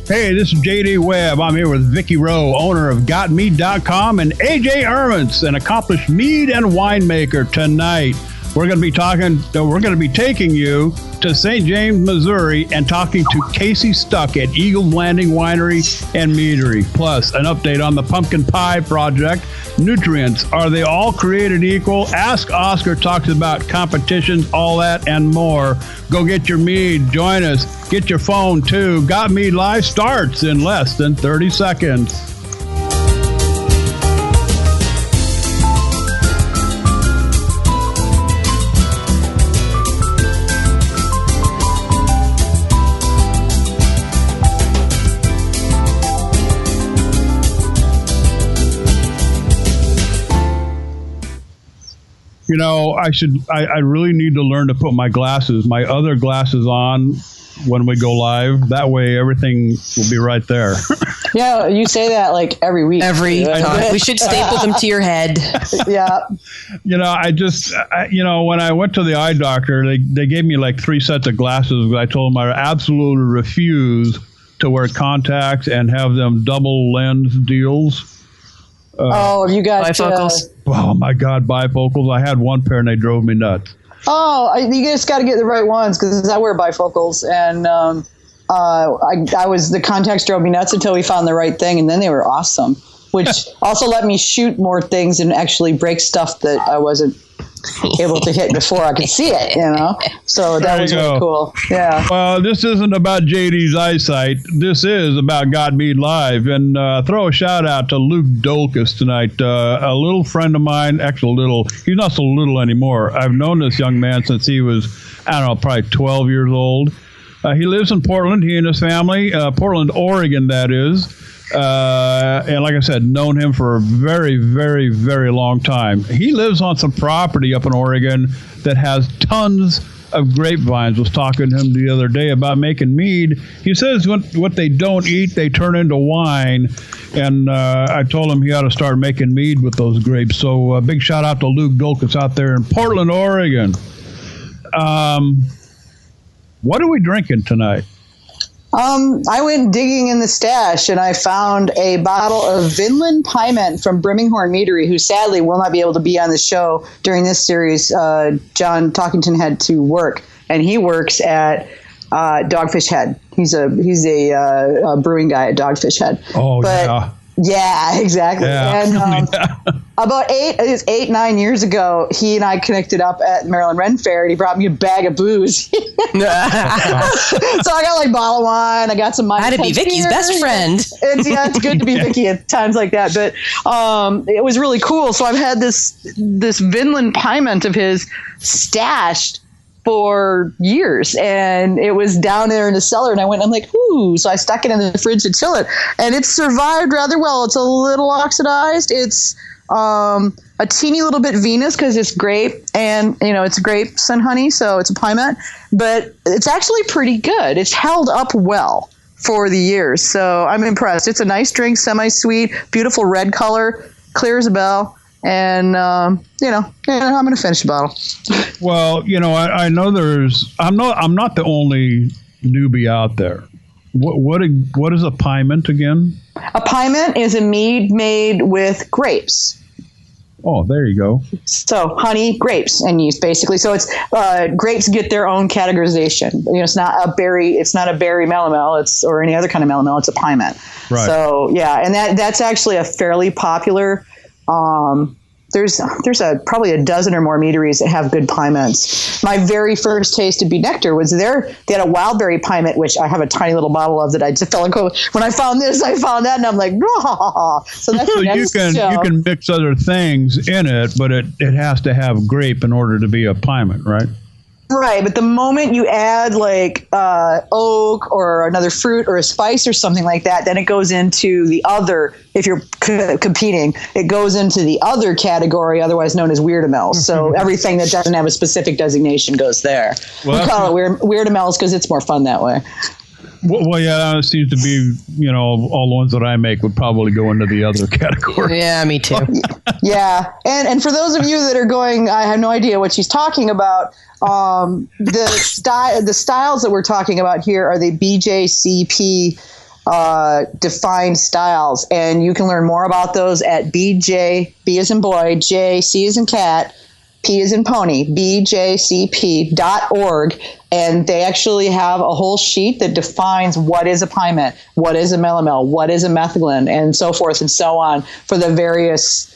Hey, this is JD Webb. I'm here with Vicky Rowe, owner of GotMead.com, and AJ Ermans, an accomplished mead and winemaker. Tonight, we're going to be taking you to St. James, Missouri, and talking to Casey Stuck at Eagles Landing Winery and Meadery. Plus, an update on the pumpkin pie project. Nutrients, are they all created equal? Ask Oscar talks about competitions, all that and more. Go get your mead. Join us. Get your phone too. GotMeadLive starts in less than 30 seconds. You know, I really need to learn to put my other glasses on when we go live. That way everything will be right there. Yeah, you say that like every week. Every time. We should staple them to your head. Yeah. You know, when I went to the eye doctor, they gave me like 3 sets of glasses. I told them I absolutely refuse to wear contacts and have them double lens deals. You got bifocals. Oh my God, bifocals! I had one pair and they drove me nuts. You just got to get the right ones because I wear bifocals, and the contacts drove me nuts until we found the right thing, and then they were awesome. Which also let me shoot more things and actually break stuff that I wasn't able to hit before I could see it, you know? So that was really cool. Yeah. Well, this isn't about JD's eyesight. This is about GotMeadLive. And throw a shout out to Luke Dolkus tonight. A little friend of mine, he's not so little anymore. I've known this young man since he was, probably 12 years old. He lives in Portland, he and his family, Portland, Oregon, that is. And like I said, known him for a very, very, very long time. He lives on some property up in Oregon that has tons of grapevines. Was talking to him the other day about making mead. He says what they don't eat, they turn into wine. And I told him he ought to start making mead with those grapes. So a big shout out to Luke Dolkus out there in Portland, Oregon. What are we drinking tonight? I went digging in the stash and I found a bottle of Vinland Pyment from Brimminghorn Meadery, who sadly will not be able to be on the show during this series. John Talkington had to work, and he works at Dogfish Head. He's a brewing guy at Dogfish Head. Oh, yeah. Yeah, exactly. Yeah. And about 9 years ago, he and I connected up at Maryland Ren Fair, and he brought me a bag of booze. So I got like bottle of wine. I got some. How to be Vicky's best friend. It's good to be Vicky at times like that. But it was really cool. So I've had this Vinland Pyment of his stashed for years, and it was down there in the cellar, and I'm like, ooh, so I stuck it in the fridge to chill it, and it's survived rather well. It's a little oxidized. It's a teeny little bit Venus because it's grape, and it's grapes and honey, so it's a Pyment, but it's actually pretty good. It's held up well for the years, so I'm impressed. It's a nice drink, semi-sweet, beautiful red color, clear as a bell. And, I'm going to finish the bottle. Well, I know I'm not the only newbie out there. What is a Pyment again? A Pyment is a mead made with grapes. Oh, there you go. So honey, grapes, and yeast, basically. So it's grapes get their own categorization. It's not a berry melomel, or any other kind of melomel. It's a Pyment. Right. So yeah, and that's actually a fairly popular. There's probably a dozen or more meaderies that have good Pyments. My very first taste of Bee Nectar was there. They had a wildberry Pyment, which I have a tiny little bottle of that I just fell in love. When I found this, I found that, and I'm like, oh. So that's the next show. You can mix other things in it, but it has to have grape in order to be a Pyment, right? Right, but the moment you add like oak or another fruit or a spice or something like that, then it goes into the other. If you're competing, it goes into the other category, otherwise known as weirdomels. So everything that doesn't have a specific designation goes there. Well, we call it weirdomels because it's more fun that way. Well, yeah, it seems to be, all the ones that I make would probably go into the other category. Yeah, me too. Yeah, and for those of you that are going, I have no idea what she's talking about. The styles that we're talking about here are the BJCP defined styles. And you can learn more about those at BJ, B as in boy, J, C as in cat, P as in pony, bjcp.org. And they actually have a whole sheet that defines what is a Pyment, what is a Melomel, what is a Methylene, and so forth and so on for the various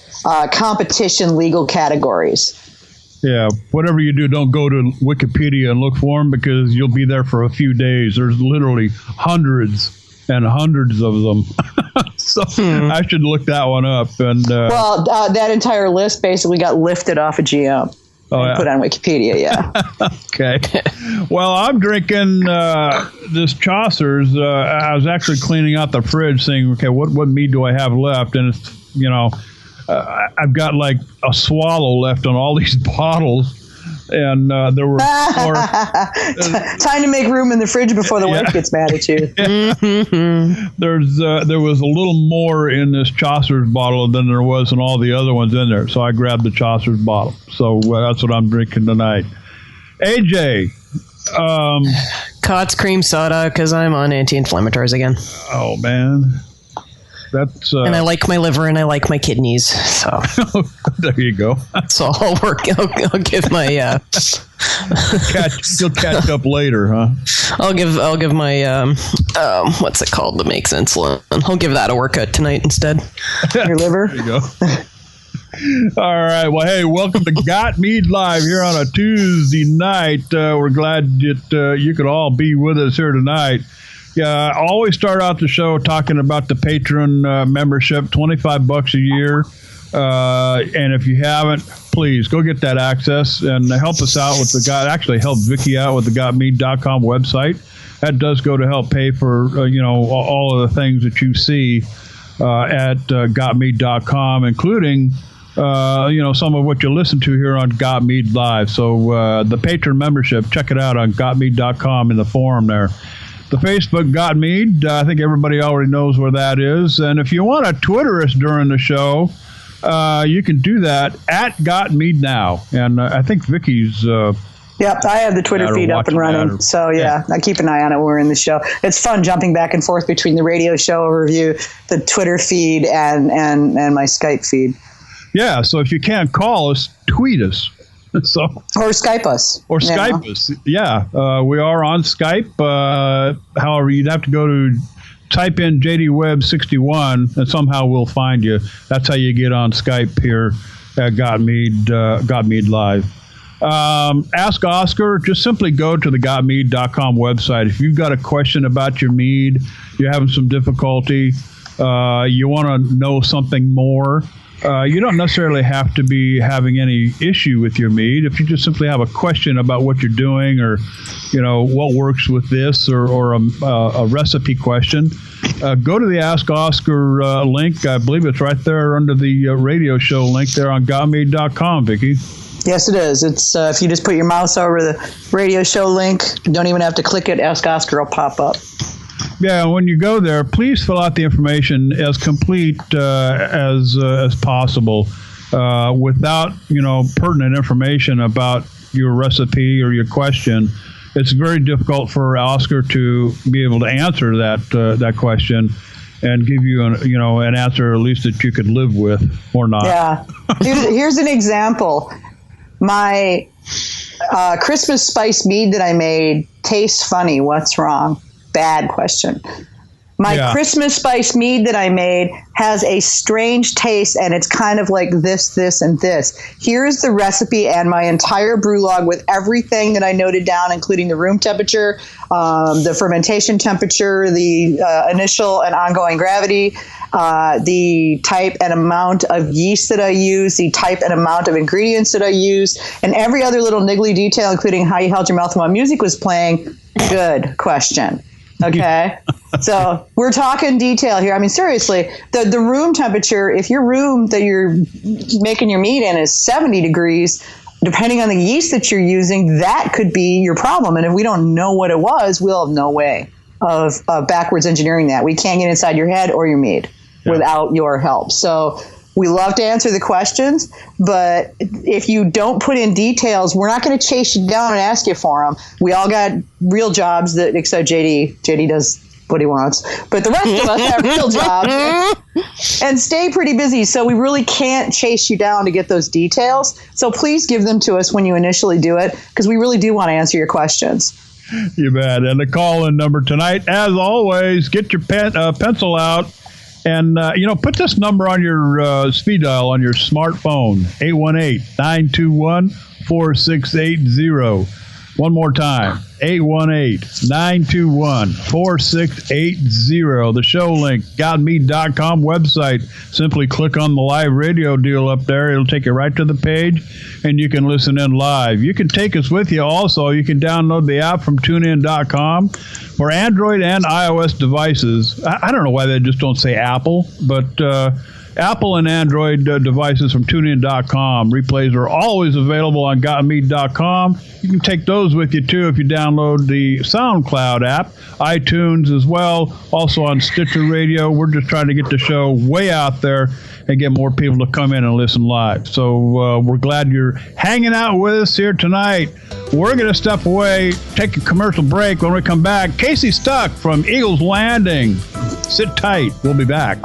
competition legal categories. Yeah, whatever you do, don't go to Wikipedia and look for them because you'll be there for a few days. There's literally hundreds and hundreds of them. So I should look that one up. And that entire list basically got lifted off of GM and put on Wikipedia, yeah. Okay. Well, I'm drinking this Chaucer's. I was actually cleaning out the fridge saying, okay, what mead do I have left? And it's, I've got like a swallow left on all these bottles. And there were more. Time to make room in the fridge before the wife gets mad at you. There was a little more in this Chaucer's bottle than there was in all the other ones in there. So I grabbed the Chaucer's bottle. So that's what I'm drinking tonight. AJ. Cott's cream soda because I'm on anti-inflammatories again. Oh, man. That's and I like my liver and I like my kidneys. So there you go. So I'll give my you'll catch up later, huh? I'll give my what's it called that makes insulin? I'll give that a workout tonight instead. Your liver. There you go. All right. Well, hey, welcome to GotMeadLive here on a Tuesday night. We're glad that you could all be with us here tonight. Yeah, I always start out the show talking about the patron membership, $25 a year. And if you haven't, please go get that access and help us out with actually help Vicky out with the GotMead.com website. That does go to help pay for, all of the things that you see at GotMead.com, including, some of what you listen to here on GotMeadLive. So the patron membership, check it out on GotMead.com in the forum there. The Facebook GotMead, I think everybody already knows where that is. And if you want to Twitter us during the show, you can do that at GotMeadNow. And I think Vicky's... Yep, I have the Twitter feed up and running. So, yeah, I keep an eye on it when we're in the show. It's fun jumping back and forth between the radio show overview, the Twitter feed, and my Skype feed. Yeah, so if you can't call us, tweet us. So, or Skype us. Or Skype us. Yeah. We are on Skype. However, you'd have to type in JDWeb61 and somehow we'll find you. That's how you get on Skype here at GotMeadLive. Ask Oscar. Just simply go to the GotMead.com website. If you've got a question about your mead, you're having some difficulty, you want to know something more, you don't necessarily have to be having any issue with your mead. If you just simply have a question about what you're doing or, what works with this or a recipe question, go to the Ask Oscar link. I believe it's right there under the radio show link there on GotMead.com, Vicki. Yes, it is. It's if you just put your mouse over the radio show link, you don't even have to click it. Ask Oscar will pop up. Yeah, when you go there, please fill out the information as complete as possible, without pertinent information about your recipe or your question. It's very difficult for Oscar to be able to answer that question and give you an answer at least that you could live with or not. Yeah. Here's an example. My Christmas spice mead that I made tastes funny. What's wrong? Bad question. My Christmas spice mead that I made has a strange taste, and it's kind of like this, and this. Here's the recipe and my entire brew log with everything that I noted down, including the room temperature, the fermentation temperature, the initial and ongoing gravity, the type and amount of yeast that I use, the type and amount of ingredients that I use, and every other little niggly detail, including how you held your mouth while music was playing. Good question. Okay. So we're talking detail here. I mean, seriously, the room temperature, if your room that you're making your mead in is 70 degrees, depending on the yeast that you're using, that could be your problem. And if we don't know what it was, we'll have no way of backwards engineering that. We can't get inside your head or your mead without your help. So we love to answer the questions, but if you don't put in details, we're not going to chase you down and ask you for them. We all got real jobs except JD. JD does what he wants. But the rest of us have real jobs and stay pretty busy. So we really can't chase you down to get those details. So please give them to us when you initially do it, because we really do want to answer your questions. You bet. And the call-in number tonight, as always, get your pencil out and, put this number on your speed dial on your smartphone, 818-921-4680. One more time, 818-921-4680. The show link, GotMead.com website. Simply click on the live radio deal up there. It'll take you right to the page, and you can listen in live. You can take us with you also. You can download the app from TuneIn.com for Android and iOS devices. I don't know why they just don't say Apple, but Apple and Android devices from TuneIn.com. Replays are always available on GotMead.com. You can take those with you, too, if you download the SoundCloud app, iTunes as well, also on Stitcher Radio. We're just trying to get the show way out there and get more people to come in and listen live. So we're glad you're hanging out with us here tonight. We're going to step away, take a commercial break. When we come back, Casey Stuck from Eagles Landing. Sit tight. We'll be back.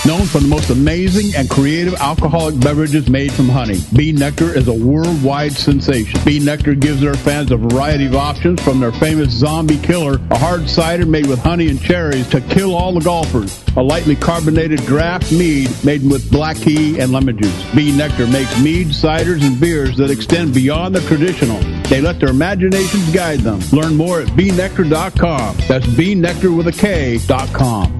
Known for the most amazing and creative alcoholic beverages made from honey, Bee Nectar is a worldwide sensation. Bee Nectar gives their fans a variety of options, from their famous Zombie Killer, a hard cider made with honey and cherries to kill all the golfers, a lightly carbonated draft mead made with black tea and lemon juice. Bee Nectar makes meads, ciders, and beers that extend beyond the traditional. They let their imaginations guide them. Learn more at BeeNectar.com. That's BeeNectar with a K.com.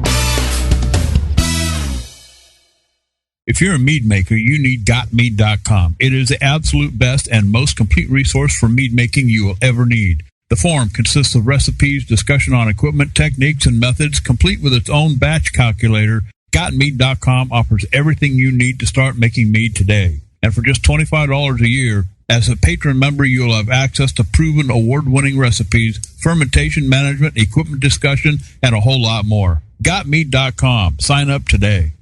If you're a mead maker, you need GotMead.com. It is the absolute best and most complete resource for mead making you will ever need. The forum consists of recipes, discussion on equipment, techniques, and methods, complete with its own batch calculator. GotMead.com offers everything you need to start making mead today. And for just $25 a year, as a patron member, you'll have access to proven award-winning recipes, fermentation management, equipment discussion, and a whole lot more. GotMead.com. Sign up today.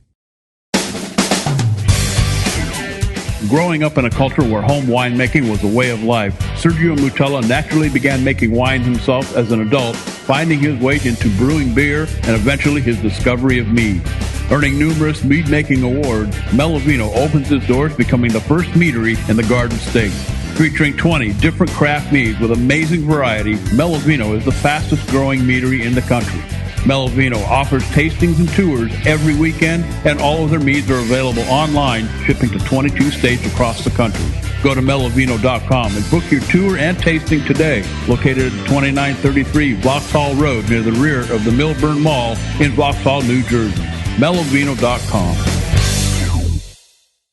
Growing up in a culture where home winemaking was a way of life, Sergio Mutella naturally began making wine himself as an adult, finding his way into brewing beer and eventually his discovery of mead. Earning numerous mead-making awards, Melovino opens its doors, becoming the first meadery in the Garden State. Featuring 20 different craft meads with amazing variety, Melovino is the fastest-growing meadery in the country. Melovino offers tastings and tours every weekend, and all of their meads are available online, shipping to 22 states across the country. Go to Melovino.com and book your tour and tasting today. Located at 2933 Vauxhall Road near the rear of the Milburn Mall in Vauxhall, New Jersey. Melovino.com.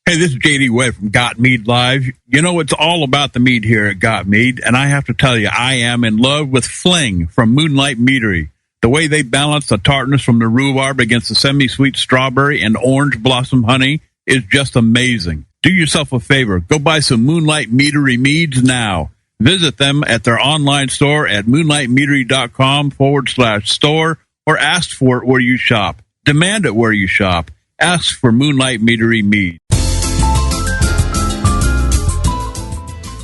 Hey, this is J.D. Webb from GotMeadLive. You know, it's all about the mead here at GotMead, and I have to tell you, I am in love with Fling from Moonlight Meadery. The way they balance the tartness from the rhubarb against the semi-sweet strawberry and orange blossom honey is just amazing. Do yourself a favor. Go buy some Moonlight Meadery meads now. Visit them at their online store at moonlightmeadery.com/store or ask for it where you shop. Demand it where you shop. Ask for Moonlight Meadery mead.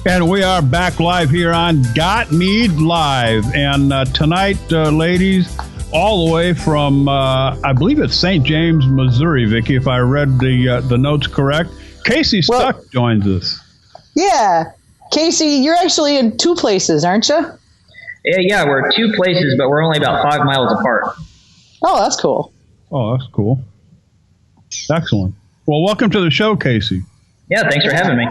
And we are back live here on GotMeadLive. And tonight, ladies, all the way from, I believe it's St. James, Missouri, Vicki, if I read the notes correct, Casey Stuck joins us. Yeah. Casey, you're actually in two places, aren't you? Yeah, we're two places, but we're only about 5 miles apart. Oh, that's cool. Oh, that's cool. Excellent. Well, welcome to the show, Casey. Yeah, thanks for having me.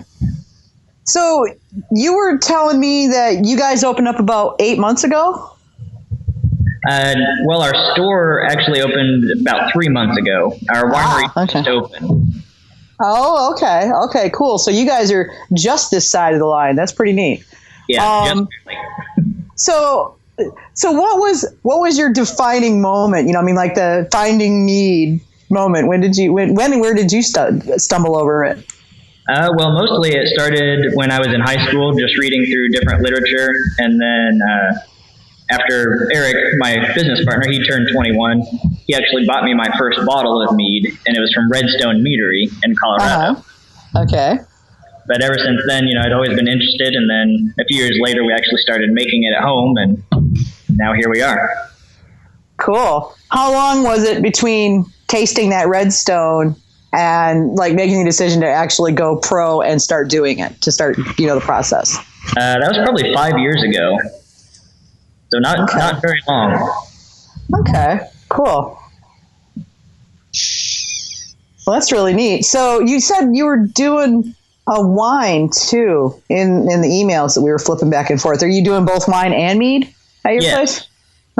So you were telling me that you guys opened up about 8 months ago? Well, our store actually opened about 3 months ago. Our winery just opened. Oh, okay. Okay, cool. So you guys are just this side of the line. That's pretty neat. Yeah. So what was your defining moment? You know, I mean, like the finding mead moment. When and where did you stumble over it? Well, mostly it started when I was in high school, just reading through different literature. And then after Eric, my business partner, he turned 21, he actually bought me my first bottle of mead, and it was from Redstone Meadery in Colorado. Okay. But ever since then, I'd always been interested. And then a few years later, we actually started making it at home, and now here we are. Cool. How long was it between tasting that Redstone and like making the decision to actually go pro and start doing it, to start, the process? That was probably 5 years ago. So not very long. Okay, cool. Well, that's really neat. So you said you were doing a wine too in the emails that we were flipping back and forth. Are you doing both wine and mead at your place?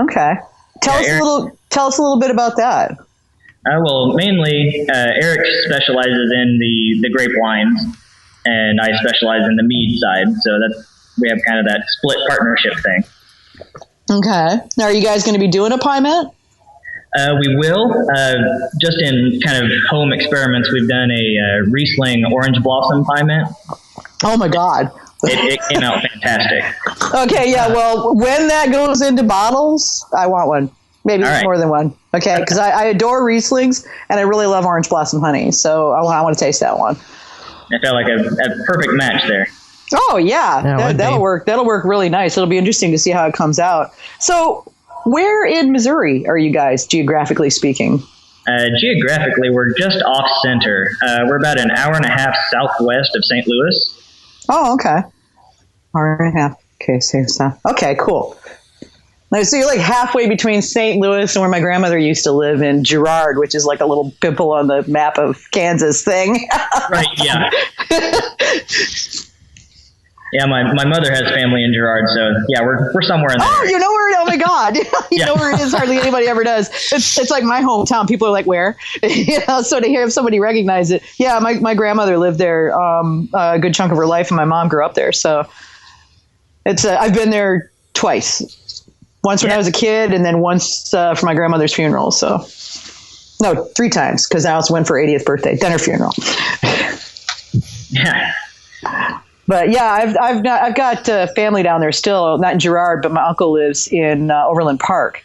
Okay. Tell us a little bit about that. Well, mainly Eric specializes in the grape wines, and I specialize in the mead side. So we have kind of that split partnership thing. Okay. Now, are you guys going to be doing a Pyment? We will. Just in kind of home experiments, we've done a Riesling Orange Blossom Pyment. Oh, my God. It came out fantastic. Okay, yeah. Well, when that goes into bottles, I want one. Maybe more than one. Okay, because I adore Rieslings, and I really love Orange Blossom Honey. So I want to taste that one. I felt like a perfect match there. Oh, yeah. That'll work. That'll work really nice. It'll be interesting to see how it comes out. So where in Missouri are you guys, geographically speaking? Geographically, we're just off center. We're about an hour and a half southwest of St. Louis. Oh, okay. Hour and a half. Okay, same stuff. Okay, cool. So you're like halfway between St. Louis and where my grandmother used to live in Girard, which is like a little pimple on the map of Kansas thing. Right, yeah. Yeah, my mother has family in Girard, so yeah, we're somewhere in there. Oh, you know where? Oh my God, you know where it is. Hardly anybody ever does. It's like my hometown. People are like, where? So to hear somebody recognize it, yeah, my grandmother lived there a good chunk of her life, and my mom grew up there. So it's I've been there twice. Once when I was a kid, and then once for my grandmother's funeral. So no, 3 times, because I also went for her 80th birthday, then her funeral. Yeah. But yeah, I've got family down there still, not in Girard, but my uncle lives in Overland Park.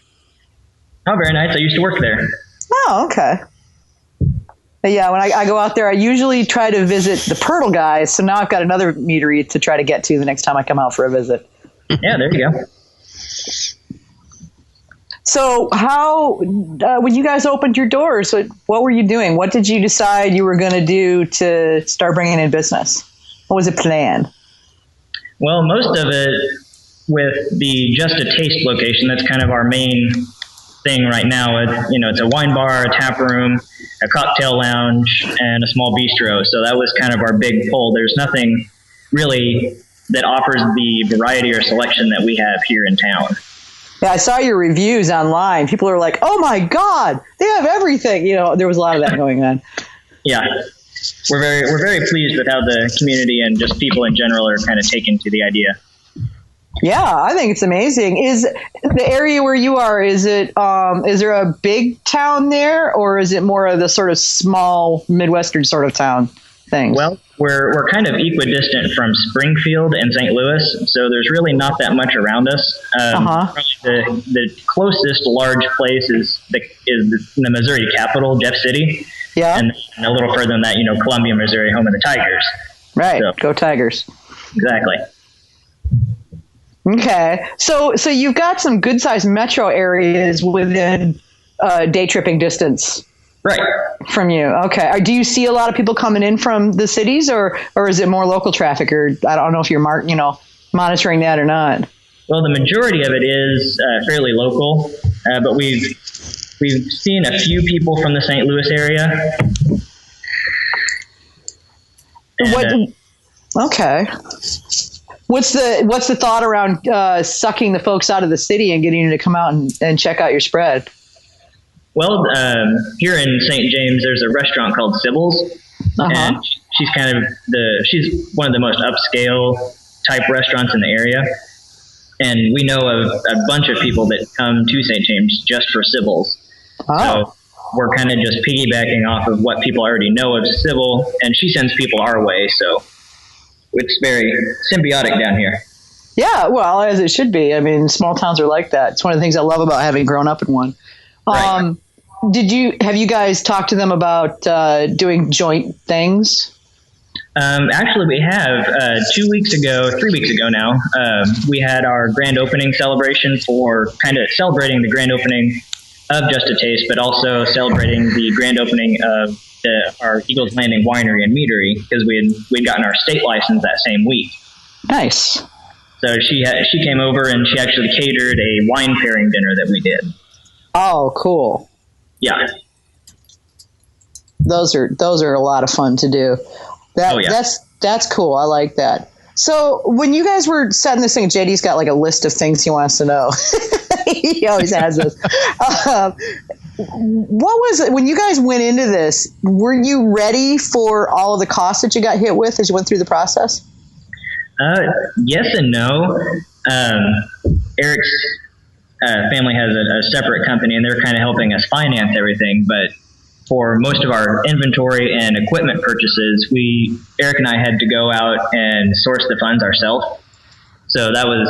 Oh, very nice. I used to work there. Oh, okay. But yeah, when I go out there, I usually try to visit the Pirtle guys. So now I've got another meadery to try to get to the next time I come out for a visit. Yeah, there you go. So how, when you guys opened your doors, what were you doing? What did you decide you were going to do to start bringing in business? What was the plan? Well, most of it with the Just a Taste location, that's kind of our main thing right now. It's a wine bar, a tap room, a cocktail lounge, and a small bistro. So that was kind of our big pull. There's nothing really that offers the variety or selection that we have here in town. Yeah, I saw your reviews online. People are like, "Oh my God, they have everything!" There was a lot of that going on. Yeah, we're very pleased with how the community and just people in general are kind of taken to the idea. Yeah, I think it's amazing. Is the area where you are? Is there a big town there, or is it more of the sort of small Midwestern sort of town thing? Well, we're kind of equidistant from Springfield and St. Louis, so there's really not that much around us. The closest large place is the Missouri capital, Jeff City. Yeah. And a little further than that, Columbia, Missouri, home of the Tigers. Right. So, go Tigers. Exactly. Okay. So you've got some good sized metro areas within day tripping distance. Right. From you. Okay. Do you see a lot of people coming in from the cities, or is it more local traffic, or I don't know if you're monitoring that or not? Well, the majority of it is fairly local, but we've seen a few people from the St. Louis area. Okay. What's the thought around sucking the folks out of the city and getting them to come out and check out your spread? Well, here in St. James, there's a restaurant called Sybil's, and she's she's one of the most upscale type restaurants in the area. And we know of a bunch of people that come to St. James just for Sybil's. Oh. So we're kind of just piggybacking off of what people already know of Sybil, and she sends people our way. So it's very symbiotic down here. Yeah, well, as it should be. I mean, small towns are like that. It's one of the things I love about having grown up in one. Right. Have you guys talked to them about doing joint things? Actually, we have 3 weeks ago now, we had our grand opening celebration for kind of celebrating the grand opening of Just a Taste, but also celebrating the grand opening of our Eagles Landing winery and meadery, because we'd gotten our state license that same week. Nice. So she came over and she actually catered a wine pairing dinner that we did. Oh, cool. Yeah. Those are a lot of fun to do. That's cool. I like that. So when you guys were setting this thing, JD's got like a list of things he wants to know. He always has this. What was it when you guys went into this? Were you ready for all of the costs that you got hit with as you went through the process? Yes and no. Eric's family has a separate company, and they're kind of helping us finance everything, but for most of our inventory and equipment purchases, Eric and I had to go out and source the funds ourselves. So that was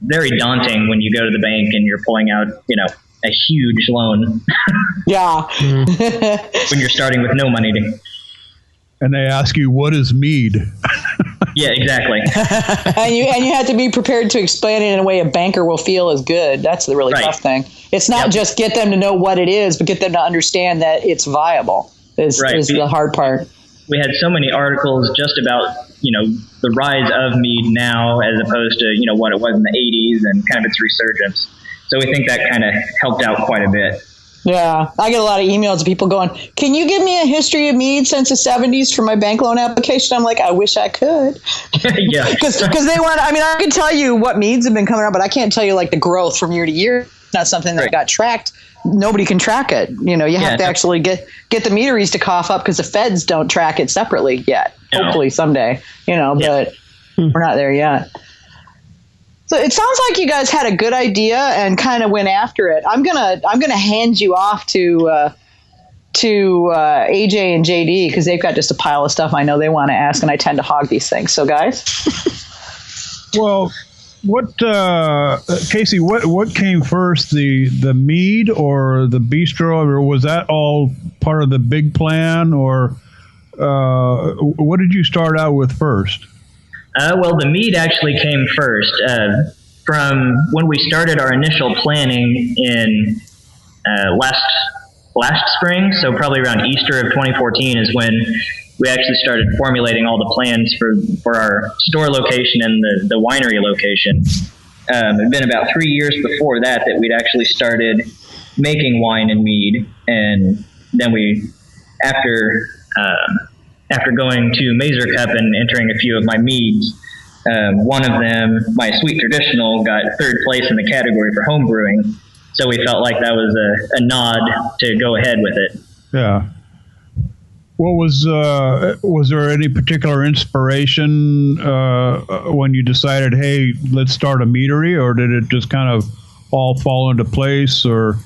very daunting when you go to the bank and you're pulling out, a huge loan. Yeah. When you're starting with no money. And they ask you, what is mead? Yeah, exactly. and you have to be prepared to explain it in a way a banker will feel is good. That's the really tough thing. It's not just get them to know what it is, but get them to understand that it's viable is the hard part. We had so many articles just about, the rise of mead now as opposed to, what it was in the 80s and kind of its resurgence. So we think that kind of helped out quite a bit. Yeah, I get a lot of emails of people going, can you give me a history of mead since the 70s for my bank loan application? I'm like, I wish I could. Yeah. Because they want, I can tell you what meads have been coming out, but I can't tell you like the growth from year to year. It's not something that got tracked. Nobody can track it. You have to actually get the meaderies to cough up because the feds don't track it separately yet. No. Hopefully someday, but we're not there yet. So it sounds like you guys had a good idea and kind of went after it. I'm gonna hand you off to AJ and JD because they've got just a pile of stuff I know they want to ask, and I tend to hog these things. So guys, well, what Casey? What came first, the mead or the bistro, or was that all part of the big plan, or what did you start out with first? Well, the mead actually came first. From when we started our initial planning in last spring, so probably around Easter of 2014 is when we actually started formulating all the plans for our store location and the winery location. It had been about 3 years before that we'd actually started making wine and mead, and then after going to Mazer Cup and entering a few of my meads, one of them, my Sweet Traditional, got third place in the category for home brewing. So we felt like that was a nod to go ahead with it. Yeah. What was there any particular inspiration when you decided, hey, let's start a meadery, or did it just kind of all fall into place, or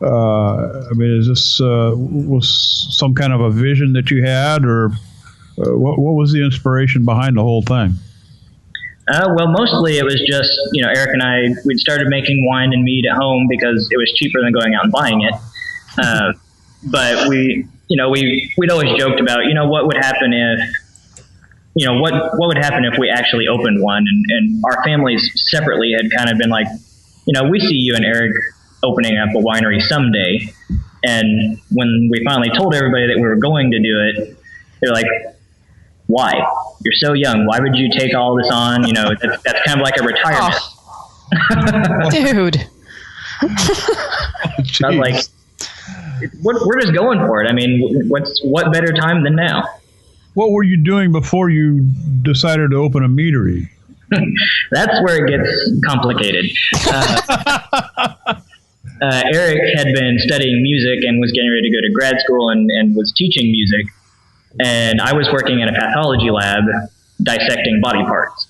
is this was some kind of a vision that you had, or what was the inspiration behind the whole thing? Well, mostly it was just, Eric and I, we'd started making wine and mead at home because it was cheaper than going out and buying it. But we'd always joked about, what would happen if, what would happen if we actually opened one, and our families separately had kind of been like, we see you and Eric opening up a winery someday. And when we finally told everybody that we were going to do it, they're like, why? You're so young. Why would you take all this on? That's kind of like a retirement. Oh. Dude. I was like, we're just going for it. What better time than now? What were you doing before you decided to open a meadery? That's where it gets complicated. Eric had been studying music and was getting ready to go to grad school and was teaching music. And I was working in a pathology lab dissecting body parts.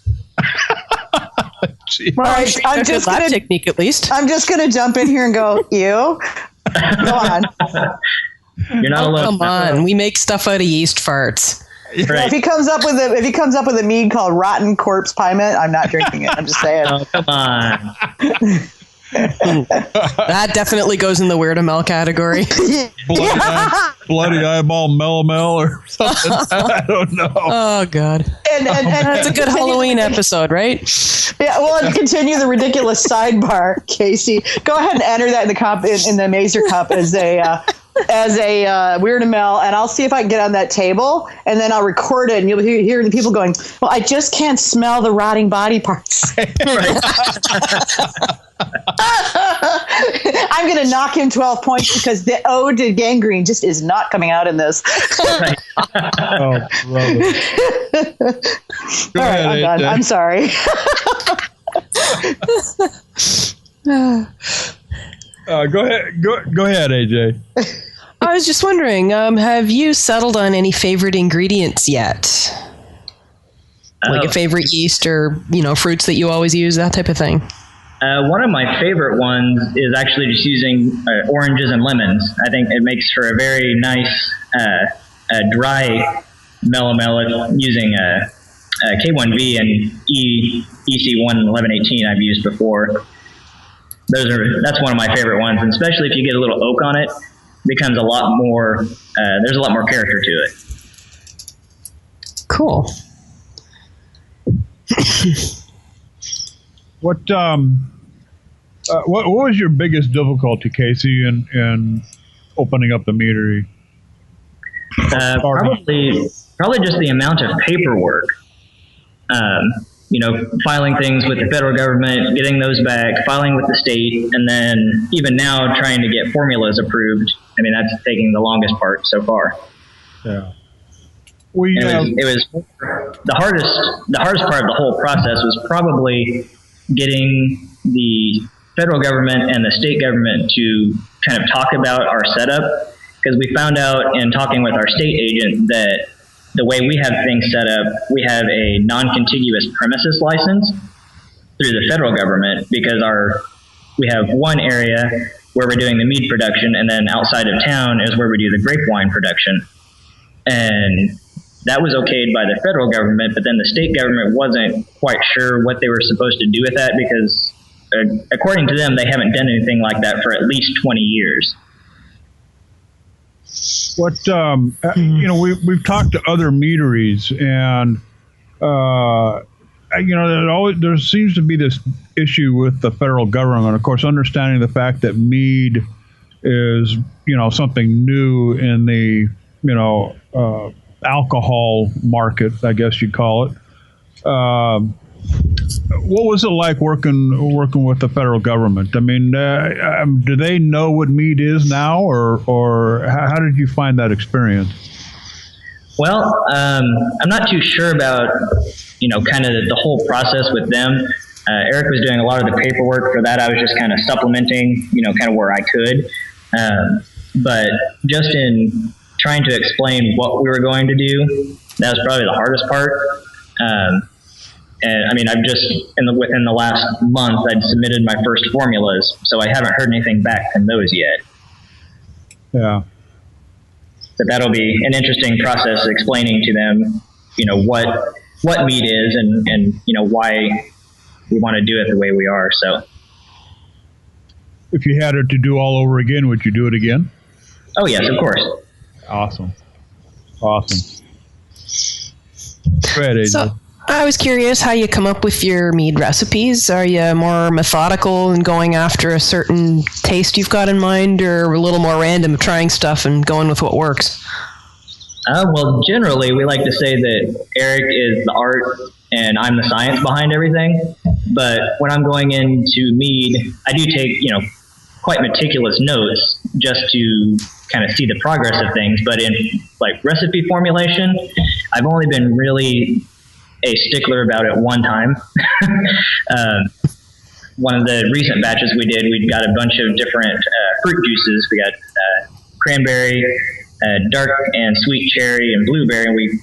Right, I'm just lab technique, at least. I'm just going to jump in here and go, ew. Go on. You're not alone. Come on, we make stuff out of yeast farts. Right. If he comes up with a mead called Rotten Corpse Piment, I'm not drinking it. I'm just saying. Oh, come on. That definitely goes in the weird Mel category. Bloody eyeball melomel or something. I don't know. Oh, God. And That's a good Halloween episode, right? Yeah, well, and continue the ridiculous sidebar, Casey. Go ahead and enter that in the Mazer Cup as a Weird Mel, and I'll see if I can get on that table, and then I'll record it, and you'll hear the people going, "Well, I just can't smell the rotting body parts." I'm going to knock him 12 points because the ode to gangrene just is not coming out in this. Oh, brother. All right, I'm done. I'm sorry. Go ahead, AJ. I was just wondering, have you settled on any favorite ingredients yet? Like a favorite yeast or, fruits that you always use, that type of thing? One of my favorite ones is actually just using oranges and lemons. I think it makes for a very nice dry melomel using K1V and EC1 1118 I've used before. That's one of my favorite ones, and especially if you get a little oak on it, becomes a lot more. There's a lot more character to it. Cool. What was your biggest difficulty, Casey, in opening up the meadery? Probably just the amount of paperwork. Filing things with the federal government, getting those back, filing with the state, and then even now trying to get formulas approved. I mean, that's taking the longest part so far. Yeah. It was the hardest part of the whole process was probably getting the federal government and the state government to kind of talk about our setup, because we found out in talking with our state agent that the way we have things set up, we have a non-contiguous premises license through the federal government, because we have one area where we're doing the mead production, and then outside of town is where we do the grape wine production. And that was okayed by the federal government, but then the state government wasn't quite sure what they were supposed to do with that, because according to them, they haven't done anything like that for at least 20 years. What we've talked to other meaderies, and there seems to be this issue with the federal government. Of course, understanding the fact that mead is something new in the alcohol market, I guess you'd call it. What was it like working with the federal government? I mean, do they know what mead is now, or how did you find that experience? Well, I'm not too sure about, kind of the whole process with them. Eric was doing a lot of the paperwork for that. I was just kind of supplementing, kind of where I could. But just in trying to explain what we were going to do, that was probably the hardest part. And I mean, I've just, within the last month, I'd submitted my first formulas, so I haven't heard anything back from those yet. Yeah. But that'll be an interesting process explaining to them, what mead is and why we want to do it the way we are. So, if you had it to do all over again, would you do it again? Oh yes, of course. Awesome. Go ahead, AJ. So, I was curious how you come up with your mead recipes. Are you more methodical in going after a certain taste you've got in mind, or a little more random, trying stuff and going with what works? Well, generally, we like to say that Eric is the art and I'm the science behind everything. But when I'm going into mead, I do take, quite meticulous notes just to kind of see the progress of things. But in recipe formulation, I've only been really a stickler about it one time. One of the recent batches we did, we got a bunch of different fruit juices. We got cranberry, dark and sweet cherry, and blueberry. And we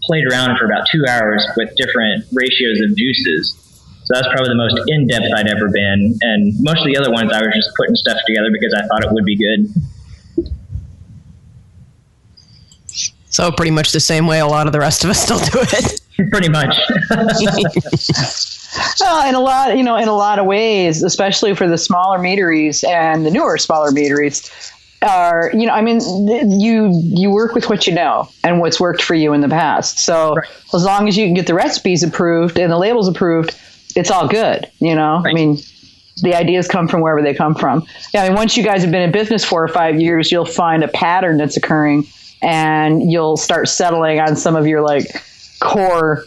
played around for about 2 hours with different ratios of juices. So that's probably the most in-depth I'd ever been. And most of the other ones, I was just putting stuff together because I thought it would be good. So pretty much the same way a lot of the rest of us still do it. Pretty much. In a lot of ways, especially for the smaller meaderies and the newer smaller meaderies, are, you work with what you know and what's worked for you in the past. So right. As long as you can get the recipes approved and the labels approved, it's all good. Right. I mean, the ideas come from wherever they come from. Yeah, I mean, once you guys have been in business 4 or 5 years, you'll find a pattern that's occurring, and you'll start settling on some of your core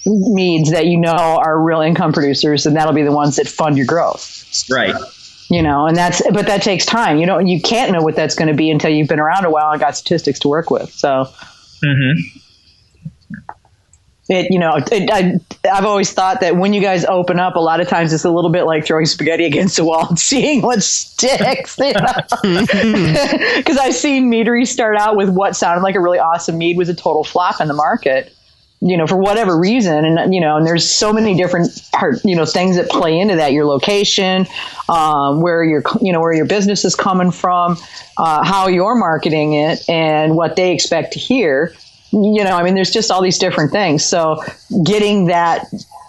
meads that are real income producers, and that'll be the ones that fund your growth. Right. But that takes time. You can't know what that's going to be until you've been around a while and got statistics to work with. So, I've always thought that when you guys open up, a lot of times it's a little bit like throwing spaghetti against the wall and seeing what sticks. Because I've seen meadery start out with what sounded like a really awesome mead was a total flop in the market. For whatever reason. And, and there's so many different things that play into that. Your location, where your business is coming from, how you're marketing it, and what they expect to hear. There's just all these different things. So getting that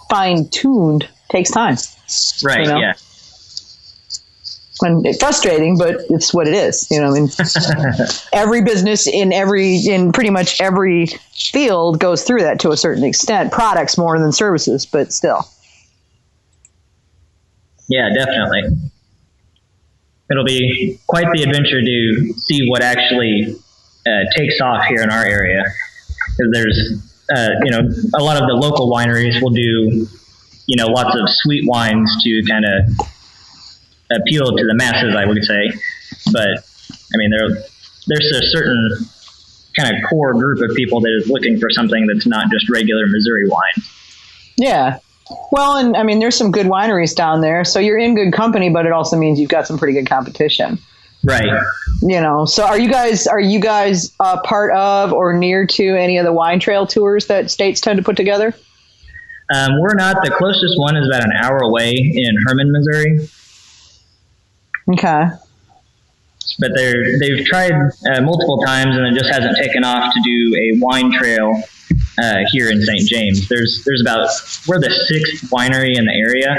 fine tuned takes time. Right. Yeah. And it's frustrating, but it's what it is. Every business in pretty much every field goes through that to a certain extent. Products more than services, but still. Yeah, definitely. It'll be quite the adventure to see what actually takes off here in our area. Because there's, a lot of the local wineries will do, lots of sweet wines to kind of appeal to the masses, I would say. But I mean, there's a certain kind of core group of people that is looking for something that's not just regular Missouri wine. Yeah. Well, and I mean, there's some good wineries down there, so you're in good company, but it also means you've got some pretty good competition. Right. So are you guys part of or near to any of the wine trail tours that states tend to put together? We're not. The closest one is about an hour away in Herman, Missouri. Okay. But they've tried multiple times, and it just hasn't taken off to do a wine trail here in St. James. We're the 6th winery in the area.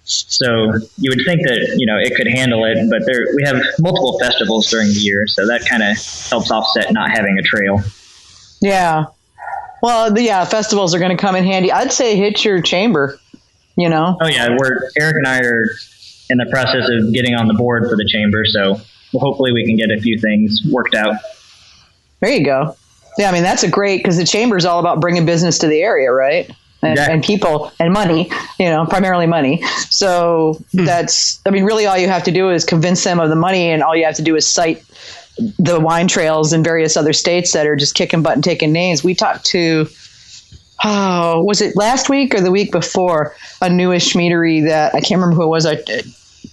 So you would think that, it could handle it, but we have multiple festivals during the year, so that kind of helps offset not having a trail. Yeah. Well, festivals are going to come in handy. I'd say hit your chamber, Oh, yeah. Eric and I are in the process of getting on the board for the chamber, so hopefully we can get a few things worked out. There you go. Yeah, I mean, that's because the chamber is all about bringing business to the area, right? And people and money, primarily money. So really all you have to do is convince them of the money, and all you have to do is cite the wine trails in various other states that are just kicking butt and taking names. We talked to, was it last week or the week before, a newish meadery that I can't remember who it was I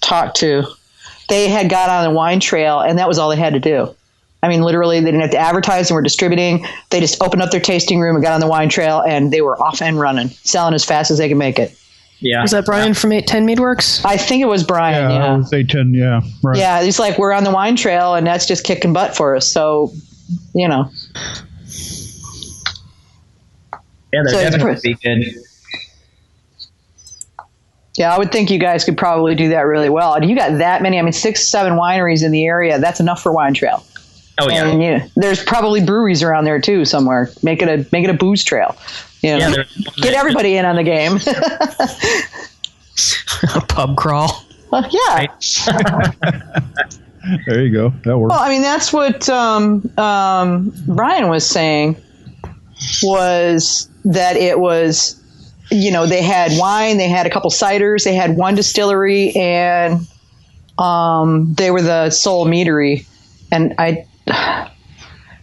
talked to. They had got on the wine trail, and that was all they had to do. I mean, literally, they didn't have to advertise and were distributing. They just opened up their tasting room and got on the wine trail, and they were off and running, selling as fast as they could make it. Yeah. Was that Brian from 810 Meadworks? I think it was Brian, yeah. 810, yeah. Right. Yeah, it's like we're on the wine trail, and that's just kicking butt for us. So, Yeah, they're definitely good. Yeah, I would think you guys could probably do that really well. And you got that many, 6, 7 wineries in the area. That's enough for wine trail. Oh, yeah. And there's probably breweries around there too somewhere. Make it a booze trail. Get everybody in on the game. A pub crawl. Yeah. There you go. That works. Well, I mean, that's what Brian was saying, was that it was, they had wine, they had a couple ciders, they had one distillery, and they were the sole meadery. And I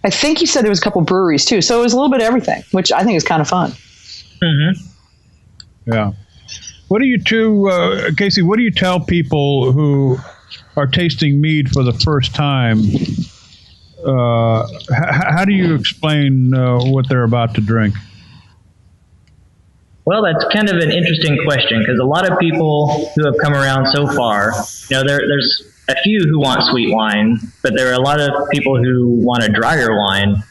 think he said there was a couple breweries too. So it was a little bit of everything, which I think is kind of fun. Mm-hmm. Yeah. What do you Casey, what do you tell people who are tasting mead for the first time? How do you explain what they're about to drink? Well, that's kind of an interesting question, because a lot of people who have come around so far, there's a few who want sweet wine, but there are a lot of people who want a drier wine.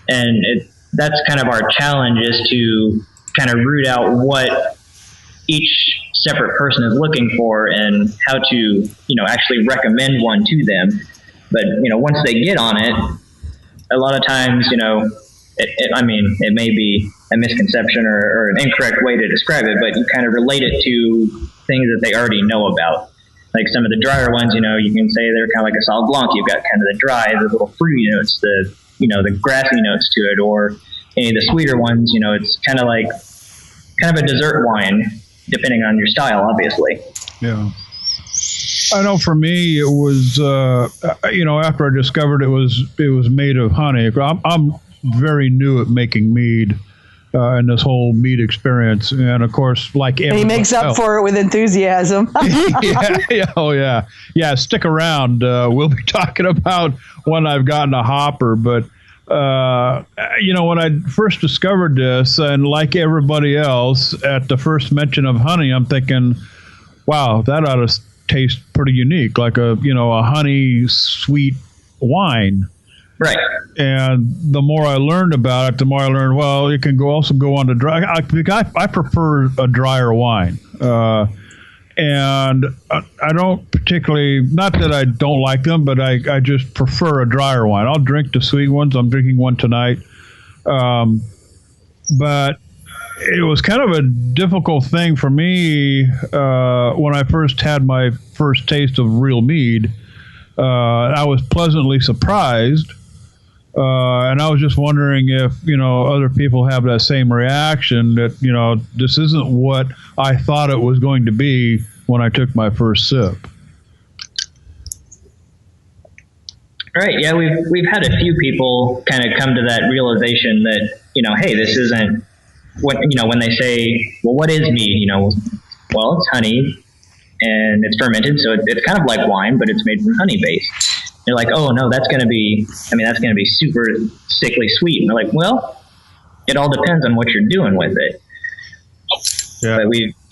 And that's kind of our challenge, is to kind of root out what each separate person is looking for and how to, actually recommend one to them. But, once they get on it, a lot of times, it may be a misconception or an incorrect way to describe it, but you kind of relate it to things that they already know about. Like some of the drier ones, you can say they're kind of like a Sauv Blanc. You've got kind of the dry, the little fruity notes, the grassy notes to it, or any of the sweeter ones, it's kind of a dessert wine, depending on your style, obviously. Yeah. I know for me, it was, after I discovered it was made of honey. I'm very new at making mead, and this whole mead experience. And of course, like he makes up for it with enthusiasm. Yeah, stick around. We'll be talking about when I've gotten a hopper. But, when I first discovered this, and like everybody else, at the first mention of honey, I'm thinking, wow, that ought to taste pretty unique, like a honey sweet wine. Right. And the more I learned about it, the more I learned, well, it can also go on to dry. I prefer a drier wine. And I don't particularly, not that I don't like them, but I just prefer a drier wine. I'll drink the sweet ones. I'm drinking one tonight. But it was kind of a difficult thing for me when I first had my first taste of real mead. I was pleasantly surprised. And I was just wondering if, other people have that same reaction, that, this isn't what I thought it was going to be when I took my first sip. Right. Yeah, we've had a few people kind of come to that realization that, hey, this isn't what, when they say, well, what is mead? Well, it's honey and it's fermented, so it's kind of like wine, but it's made from honey base. They're like, oh no, that's going to be super sickly sweet. And they're like, well, it all depends on what you're doing with it. Yeah.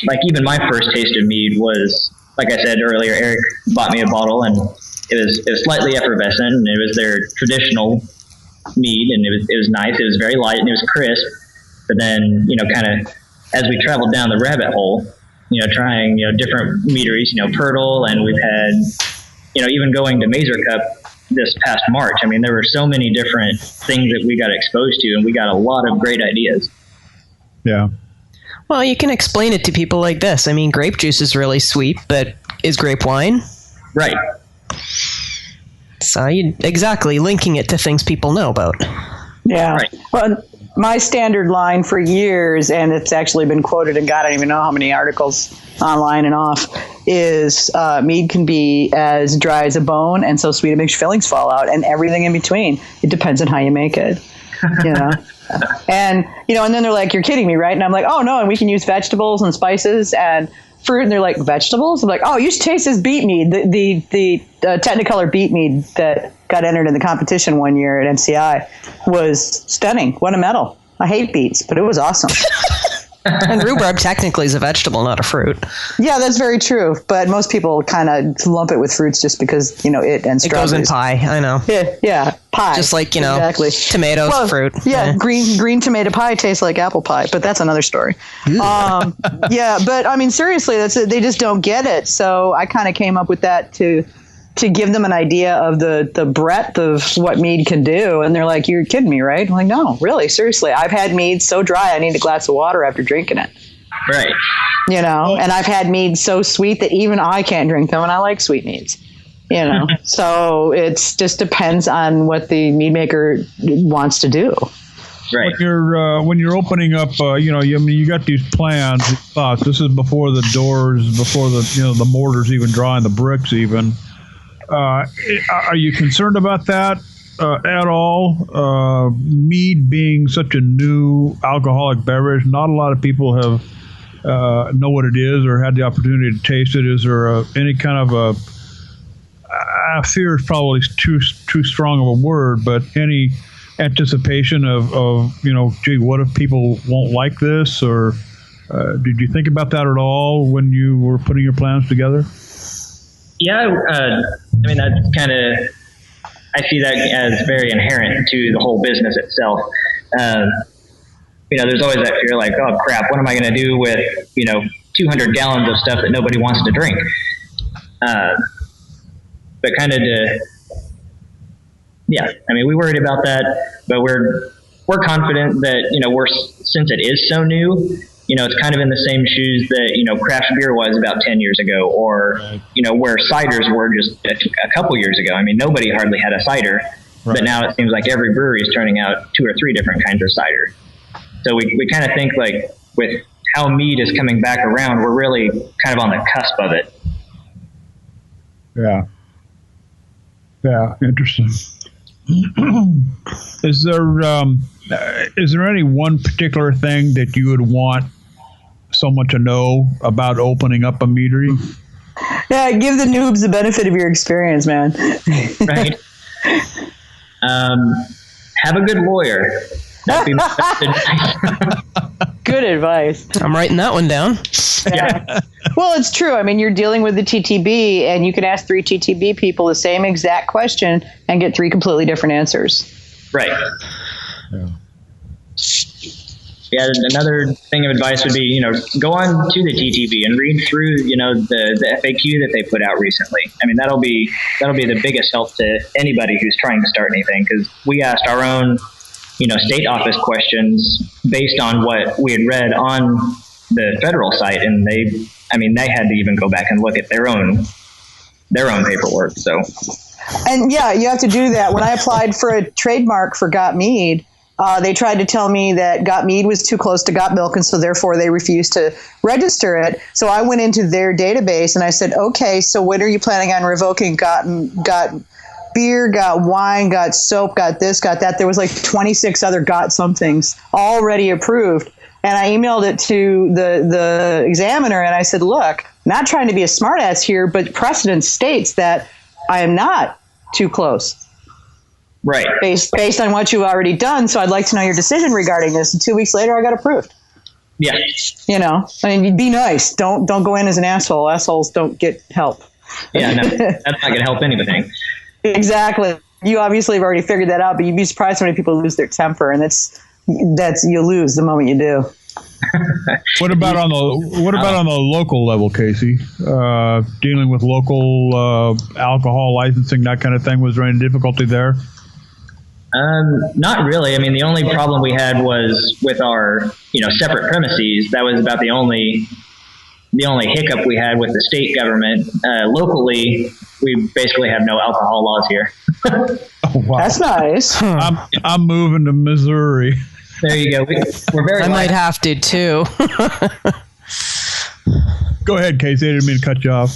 But even my first taste of mead was, like I said earlier, Eric bought me a bottle, and it was slightly effervescent, and it was their traditional mead, and it was nice. It was very light and it was crisp. But then, kind of as we traveled down the rabbit hole, trying, different meaderies, Pirtle, and we've had, even going to Mazer Cup this past March. I mean, there were so many different things that we got exposed to, and we got a lot of great ideas. Yeah. Well, you can explain it to people like this. I mean, grape juice is really sweet, but is grape wine? Right. So exactly linking it to things people know about. Yeah. Right. Well, my standard line for years, and it's actually been quoted in God, I don't even know how many articles online and off, is mead can be as dry as a bone and so sweet it makes your fillings fall out, and everything in between. It depends on how you make it. And and then they're like, you're kidding me, right? And I'm like, oh no, and we can use vegetables and spices and fruit. And they're like, vegetables? I'm like, oh, you should taste this beet mead, the Technicolor beet mead that got entered in the competition one year at MCI was stunning. Won a medal. I hate beets, but it was awesome. And rhubarb technically is a vegetable, not a fruit. Yeah, that's very true. But most people kind of lump it with fruits just because, it and strawberries. It goes in pie, I know. Yeah, pie. Just like, exactly. Tomatoes, fruit. Yeah, green tomato pie tastes like apple pie, but that's another story. Yeah, but I mean, seriously, they just don't get it. So I kind of came up with that to give them an idea of the breadth of what mead can do. And they're like, you're kidding me, right? I'm like, no, really, seriously. I've had mead so dry I need a glass of water after drinking it. Right. And I've had mead so sweet that even I can't drink them, and I like sweet meads. So it just depends on what the mead maker wants to do. Right. When you're opening up, you got these plans, thoughts. This is before the doors, before the mortar's even drying, the bricks even. Are you concerned about that at all? Mead being such a new alcoholic beverage, not a lot of people have know what it is or had the opportunity to taste it. Is there any kind of fear is probably too strong of a word, but any anticipation of gee, what if people won't like this? Or did you think about that at all when you were putting your plans together? Yeah, I mean, that's kind of, I see that as very inherent to the whole business itself. There's always that fear like, oh crap, what am I going to do with, 200 gallons of stuff that nobody wants to drink? But kind of we worried about that, but we're confident that, since it is so new, it's kind of in the same shoes that, craft beer was about 10 years ago, or, where ciders were just a couple years ago. I mean, nobody hardly had a cider, but now it seems like every brewery is turning out 2 or 3 different kinds of cider. So we kind of think like with how mead is coming back around, we're really kind of on the cusp of it. Yeah. Yeah. Interesting. Is there any one particular thing that you would want someone to know about opening up a meadery? Yeah, give the noobs the benefit of your experience, man. Right. Have a good lawyer. That'd be nice. Good advice. I'm writing that one down. Yeah. Well, it's true. I mean, you're dealing with the TTB, and you can ask 3 TTB people the same exact question and get 3 completely different answers. Right. Yeah. Another thing of advice would be, go on to the TTB and read through, the FAQ that they put out recently. I mean, that'll be the biggest help to anybody who's trying to start anything, because we asked our own, state office questions based on what we had read on the federal site, and they had to even go back and look at their own paperwork. So, and yeah, you have to do that. When I applied for a trademark for GotMead, they tried to tell me that GotMead was too close to GotMilk, and so therefore they refused to register it. So I went into their database and I said, okay, so when are you planning on revoking Got beer, Got wine, Got soap, Got this, Got that? There was like 26 other Got somethings already approved. And I emailed it to the examiner and I said, look, not trying to be a smartass here, but precedent states that I am not too close. Right. Based on what you've already done. So I'd like to know your decision regarding this. And 2 weeks later, I got approved. Yeah. Be nice. Don't go in as an asshole. Assholes don't get help. Yeah, no, that's not going to help anything. Exactly. You obviously have already figured that out, but you'd be surprised how many people lose their temper, and that's you lose the moment you do. What about on the local level, Casey? Dealing with local alcohol licensing, that kind of thing. Was there any difficulty there? Not really. I mean, the only problem we had was with our, separate premises. That was about the only hiccup we had with the state government. Locally, we basically have no alcohol laws here. Oh, wow. That's nice. I'm moving to Missouri. There you go. We're very. I might have to too. Go ahead, Casey. I didn't mean to cut you off.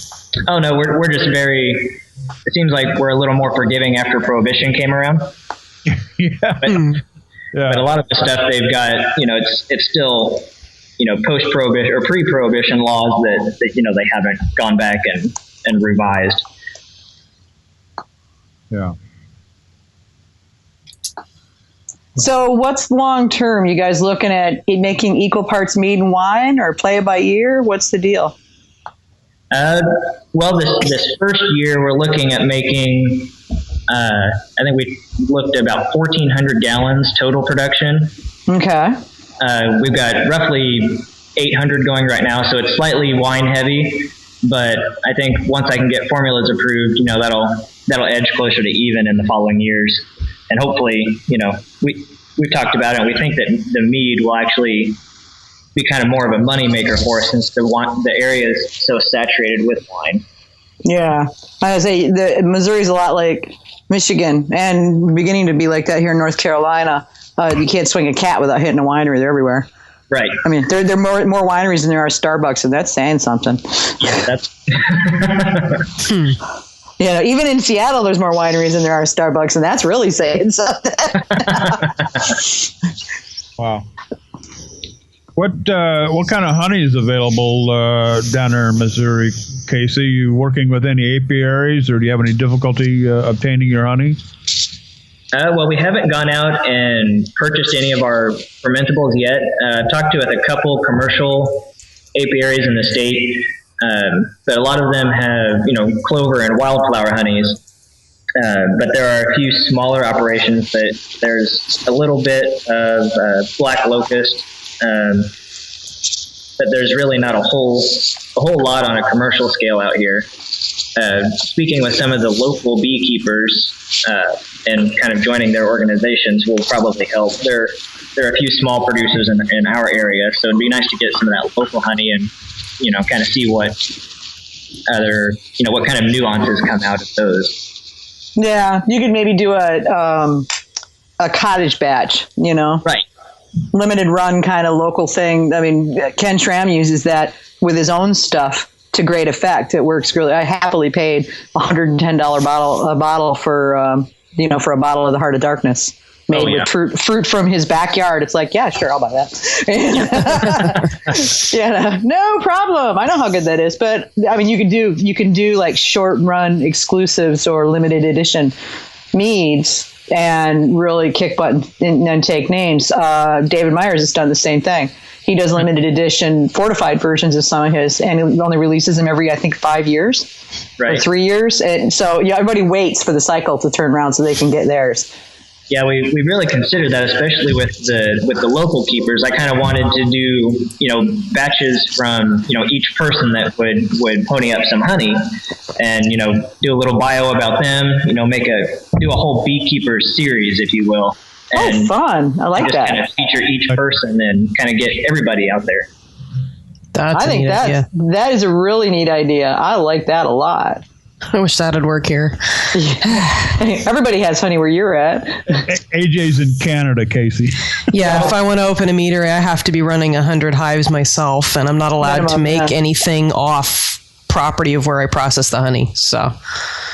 Oh no, we're just very. It seems like we're a little more forgiving after Prohibition came around. Yeah. But a lot of the stuff they've got, it's still, post-prohibition or pre-prohibition laws that they haven't gone back and revised. Yeah. So what's long term? You guys looking at making equal parts mead and wine, or play it by ear? What's the deal? Well, this first year we're looking at making, I think we looked at about 1,400 gallons total production. Okay. We've got roughly 800 going right now, so it's slightly wine heavy. But I think once I can get formulas approved, that'll edge closer to even in the following years. And hopefully, we've talked about it, and we think that the mead will actually be kind of more of a money maker for us, since the area is so saturated with wine. Yeah. I would say Missouri's a lot like Michigan, and beginning to be like that here in North Carolina. You can't swing a cat without hitting a winery. They're everywhere. Right. I mean, there are more wineries than there are Starbucks, and that's saying something. Yeah, that's. Even in Seattle, there's more wineries than there are Starbucks, and that's really saying something. Wow. What kind of honey is available down there in Missouri, Casey? You working with any apiaries, or do you have any difficulty obtaining your honey? Well, we haven't gone out and purchased any of our fermentables yet. I've talked to a couple commercial apiaries in the state, but a lot of them have, clover and wildflower honeys. But there are a few smaller operations that there's a little bit of black locust, but there's really not a whole lot on a commercial scale out here. Speaking with some of the local beekeepers and kind of joining their organizations will probably help. There are a few small producers in our area, so it'd be nice to get some of that local honey and, kind of see what other, what kind of nuances come out of those. Yeah, you could maybe do a cottage batch, Right. Limited run kind of local thing. I mean, Ken Schramm uses that with his own stuff to great effect. It works really. I happily paid $110 bottle for for a bottle of the Heart of Darkness made with fruit from his backyard. It's like, yeah, sure, I'll buy that. No problem. I know how good that is. But I mean, you can do like short run exclusives or limited edition meads and really kick butt and take names. David Myers has done the same thing. He does limited edition fortified versions of some of his, and he only releases them every, I think, 5 years or 3 years. And so everybody waits for the cycle to turn around so they can get theirs. Yeah, we really considered that, especially with the local keepers. I kind of wanted to do, batches from, each person that would pony up some honey and, do a little bio about them, do a whole beekeeper series, if you will. And fun. I like that. Kind of feature each person and kind of get everybody out there. I think that is a really neat idea. I like that a lot. I wish that'd work here. Everybody has honey where you're at. AJ's in Canada, Casey. Yeah, if I want to open a meadery, I have to be running 100 hives myself, and I'm not allowed to make anything off property of where I process the honey. So,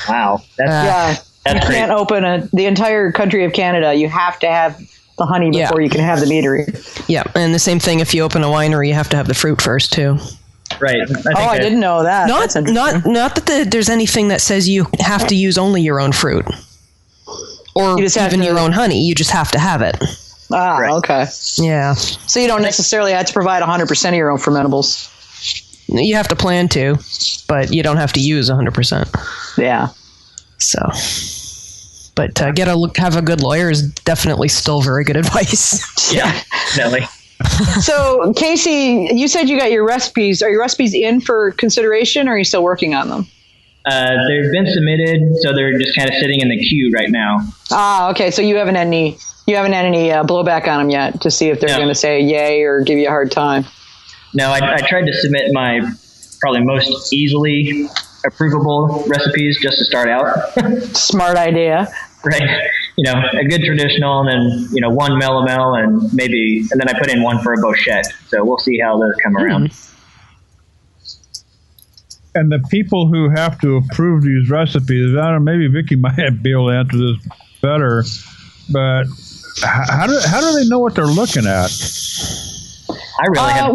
wow, that's you can't open the entire country of Canada. You have to have the honey before you can have the meadery. Yeah, and the same thing if you open a winery, you have to have the fruit first too. Right. I didn't know that. Not that there's anything that says you have to use only your own fruit or even your own honey. You just have to have it. Okay. Yeah. So you don't necessarily have to provide 100% of your own fermentables. You have to plan to, but you don't have to use 100%. Yeah. So, but have a good lawyer is definitely still very good advice. Yeah, definitely. So, Casey, you said you got your recipes. Are your recipes in for consideration, or are you still working on them? They've been submitted, so they're just kind of sitting in the queue right now. Okay. So you haven't had any blowback on them yet to see if they're going to say yay or give you a hard time. No, I tried to submit my probably most easily approvable recipes just to start out. Smart idea. Right. A good traditional, and then, one melomel and then I put in one for a Bochette. So we'll see how those come around. And the people who have to approve these recipes, I don't know, maybe Vicky might be able to answer this better, but how do they know what they're looking at? I really I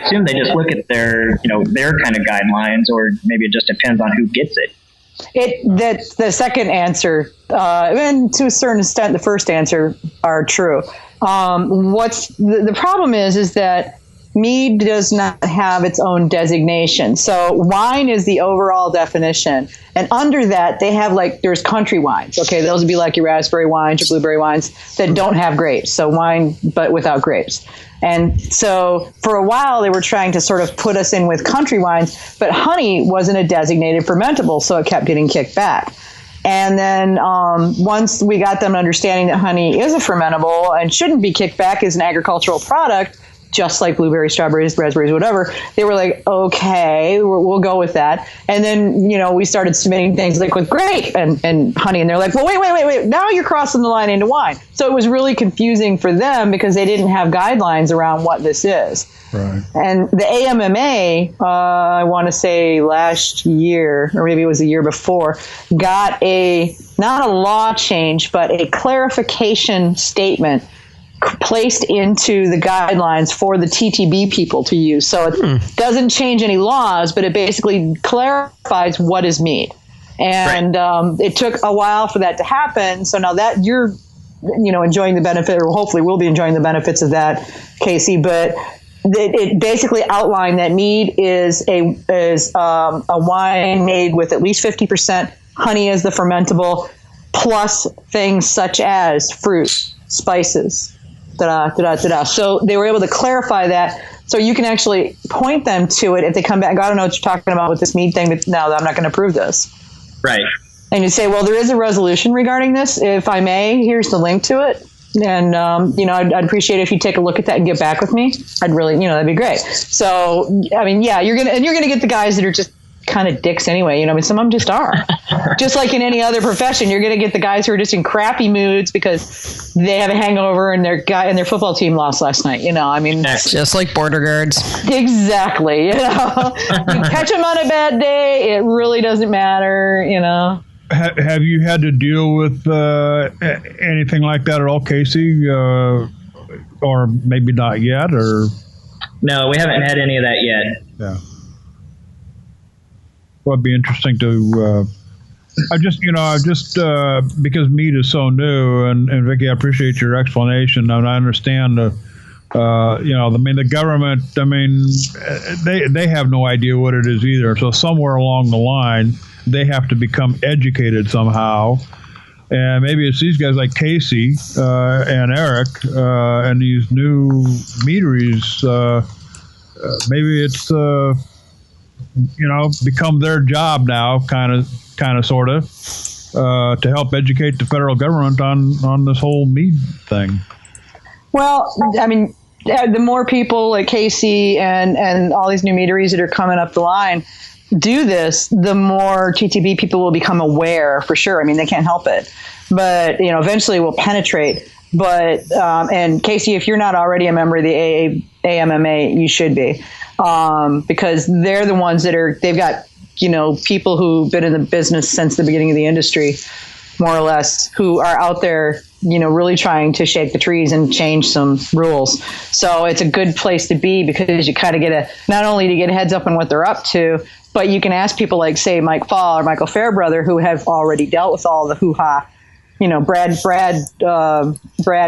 assume they just look at their kind of guidelines, or maybe it just depends on who gets it. That's the second answer, and to a certain extent, the first answer are true. What's the problem is that mead does not have its own designation. So wine is the overall definition, and under that they have there's country wines. Okay, those would be like your raspberry wines or blueberry wines that don't have grapes. So wine, but without grapes. And so for a while they were trying to sort of put us in with country wines, but honey wasn't a designated fermentable, so it kept getting kicked back. And then once we got them understanding that honey is a fermentable and shouldn't be kicked back as an agricultural product, just like blueberries, strawberries, raspberries, whatever, they were like, okay, we'll go with that. And then, we started submitting things like with grape and honey. And they're like, well, wait. Now you're crossing the line into wine. So it was really confusing for them because they didn't have guidelines around what this is. Right. And the AMMA, I want to say last year, or maybe it was the year before, got not a law change, but a clarification statement placed into the guidelines for the TTB people to use. So it doesn't change any laws, but it basically clarifies what is mead. And it took a while for that to happen. So now that you're, enjoying the benefit, or hopefully will be enjoying the benefits of that, Casey, but it basically outlined that mead is a wine made with at least 50% honey as the fermentable, plus things such as fruit, spices, So they were able to clarify that, so you can actually point them to it if they come back. I don't know what you're talking about with this mead thing, but no, I'm not going to approve this. Right. And you say, well, there is a resolution regarding this. If I may, here's the link to it. And, I'd appreciate it if you take a look at that and get back with me. I'd really, that'd be great. So, I mean, yeah, you're going to get the guys that are just kind of dicks anyway. Some of them just are. Just like in any other profession, you're going to get the guys who are just in crappy moods because they have a hangover and their football team lost last night. It's just like border guards. Exactly. You catch them on a bad day, it really doesn't matter. Have you had to deal with anything like that at all, Casey? Or maybe not yet? Or no, we haven't had any of that yet. Yeah. Well, it'd be interesting to. Because meat is so new, and Vicki, I appreciate your explanation, and I understand. The government. They have no idea what it is either. So somewhere along the line, they have to become educated somehow. And maybe it's these guys like Casey and Eric and these new meaderies. Maybe it's become their job now, kind of, sort of, to help educate the federal government on this whole mead thing. Well, the more people like Casey and all these new meaderies that are coming up the line do this, the more TTB people will become aware, for sure. They can't help it, but eventually will penetrate. But and Casey, if you're not already a member of the AMMA, you should be, because they're the ones they've got people who've been in the business since the beginning of the industry, more or less, who are out there really trying to shake the trees and change some rules. So it's a good place to be, because you kind of not only to get a heads up on what they're up to, but you can ask people like, say, Mike Fall or Michael Fairbrother, who have already dealt with all the hoo-ha. Brad,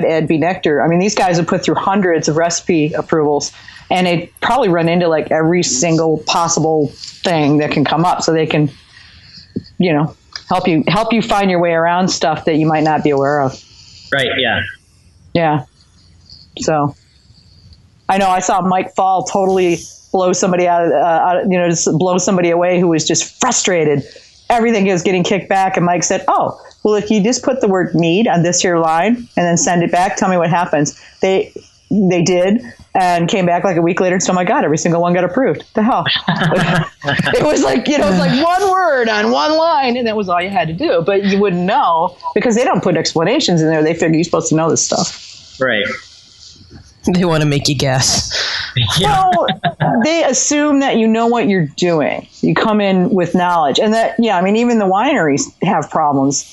Ed B. Nectar. These guys have put through hundreds of recipe approvals, and they probably run into like every single possible thing that can come up, so they can, help you find your way around stuff that you might not be aware of. Right. Yeah. Yeah. So I know I saw Mike Fall totally blow somebody just blow somebody away who was just frustrated. Everything is getting kicked back. And Mike said, oh, well, if you just put the word mead on this here line and then send it back, tell me what happens. They did, and came back like a week later and said, oh my God, every single one got approved. The hell? It was like, it was like one word on one line, and that was all you had to do. But you wouldn't know, because they don't put explanations in there. They figure you're supposed to know this stuff. Right. They want to make you guess. Yeah. Well, they assume that you know what you're doing. You come in with knowledge. And that, even the wineries have problems.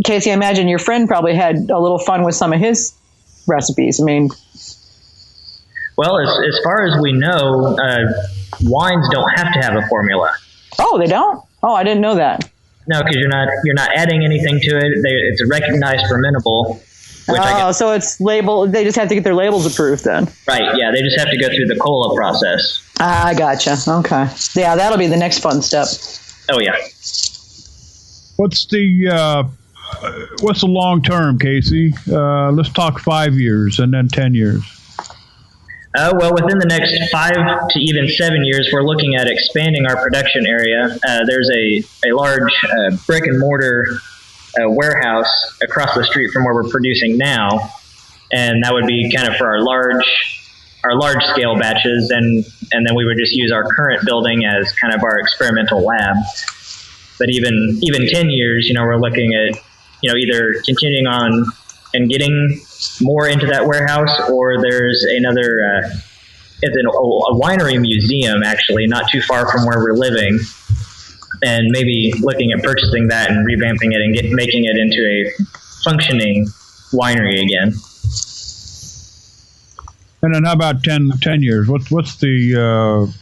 Casey, I imagine your friend probably had a little fun with some of his recipes. Well, as far as we know, wines don't have to have a formula. Oh, they don't? Oh, I didn't know that. No, because you're not adding anything to it. It's a recognized fermentable. So it's labeled. They just have to get their labels approved then. Right. Yeah, they just have to go through the COLA process. I gotcha. Okay. Yeah, that'll be the next fun step. Oh yeah. What's the long term, Casey? Let's talk 5 years and then 10 years. Well, within the next 5 to even 7 years, we're looking at expanding our production area. There's a large brick and mortar warehouse across the street from where we're producing now, and that would be kind of for our large scale batches, and then we would just use our current building as kind of our experimental lab. But even 10 years, we're looking at either continuing on and getting more into that warehouse, or there's another it's a winery museum actually not too far from where we're living, and maybe looking at purchasing that and revamping it and making it into a functioning winery again. And then how about 10 years? What's the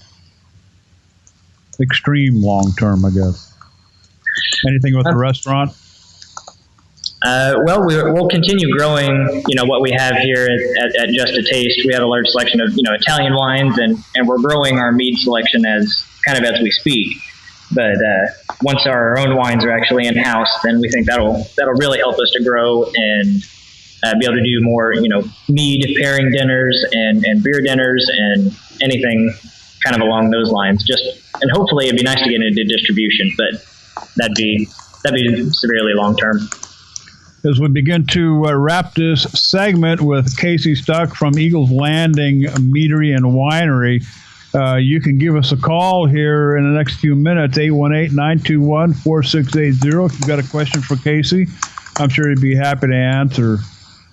extreme long term, I guess? Anything with the restaurant? Well, we'll continue growing, what we have here at Just a Taste. We have a large selection of, Italian wines, and we're growing our mead selection as we speak. But once our own wines are actually in house, then we think that'll really help us to grow and be able to do more, mead pairing dinners and beer dinners and anything kind of along those lines. And hopefully it'd be nice to get into distribution, but that'd be severely long term. As we begin to wrap this segment with Casey Stuck from Eagles Landing Meadery and Winery, you can give us a call here in the next few minutes, 818-921-4680. If you've got a question for Casey, I'm sure he'd be happy to answer.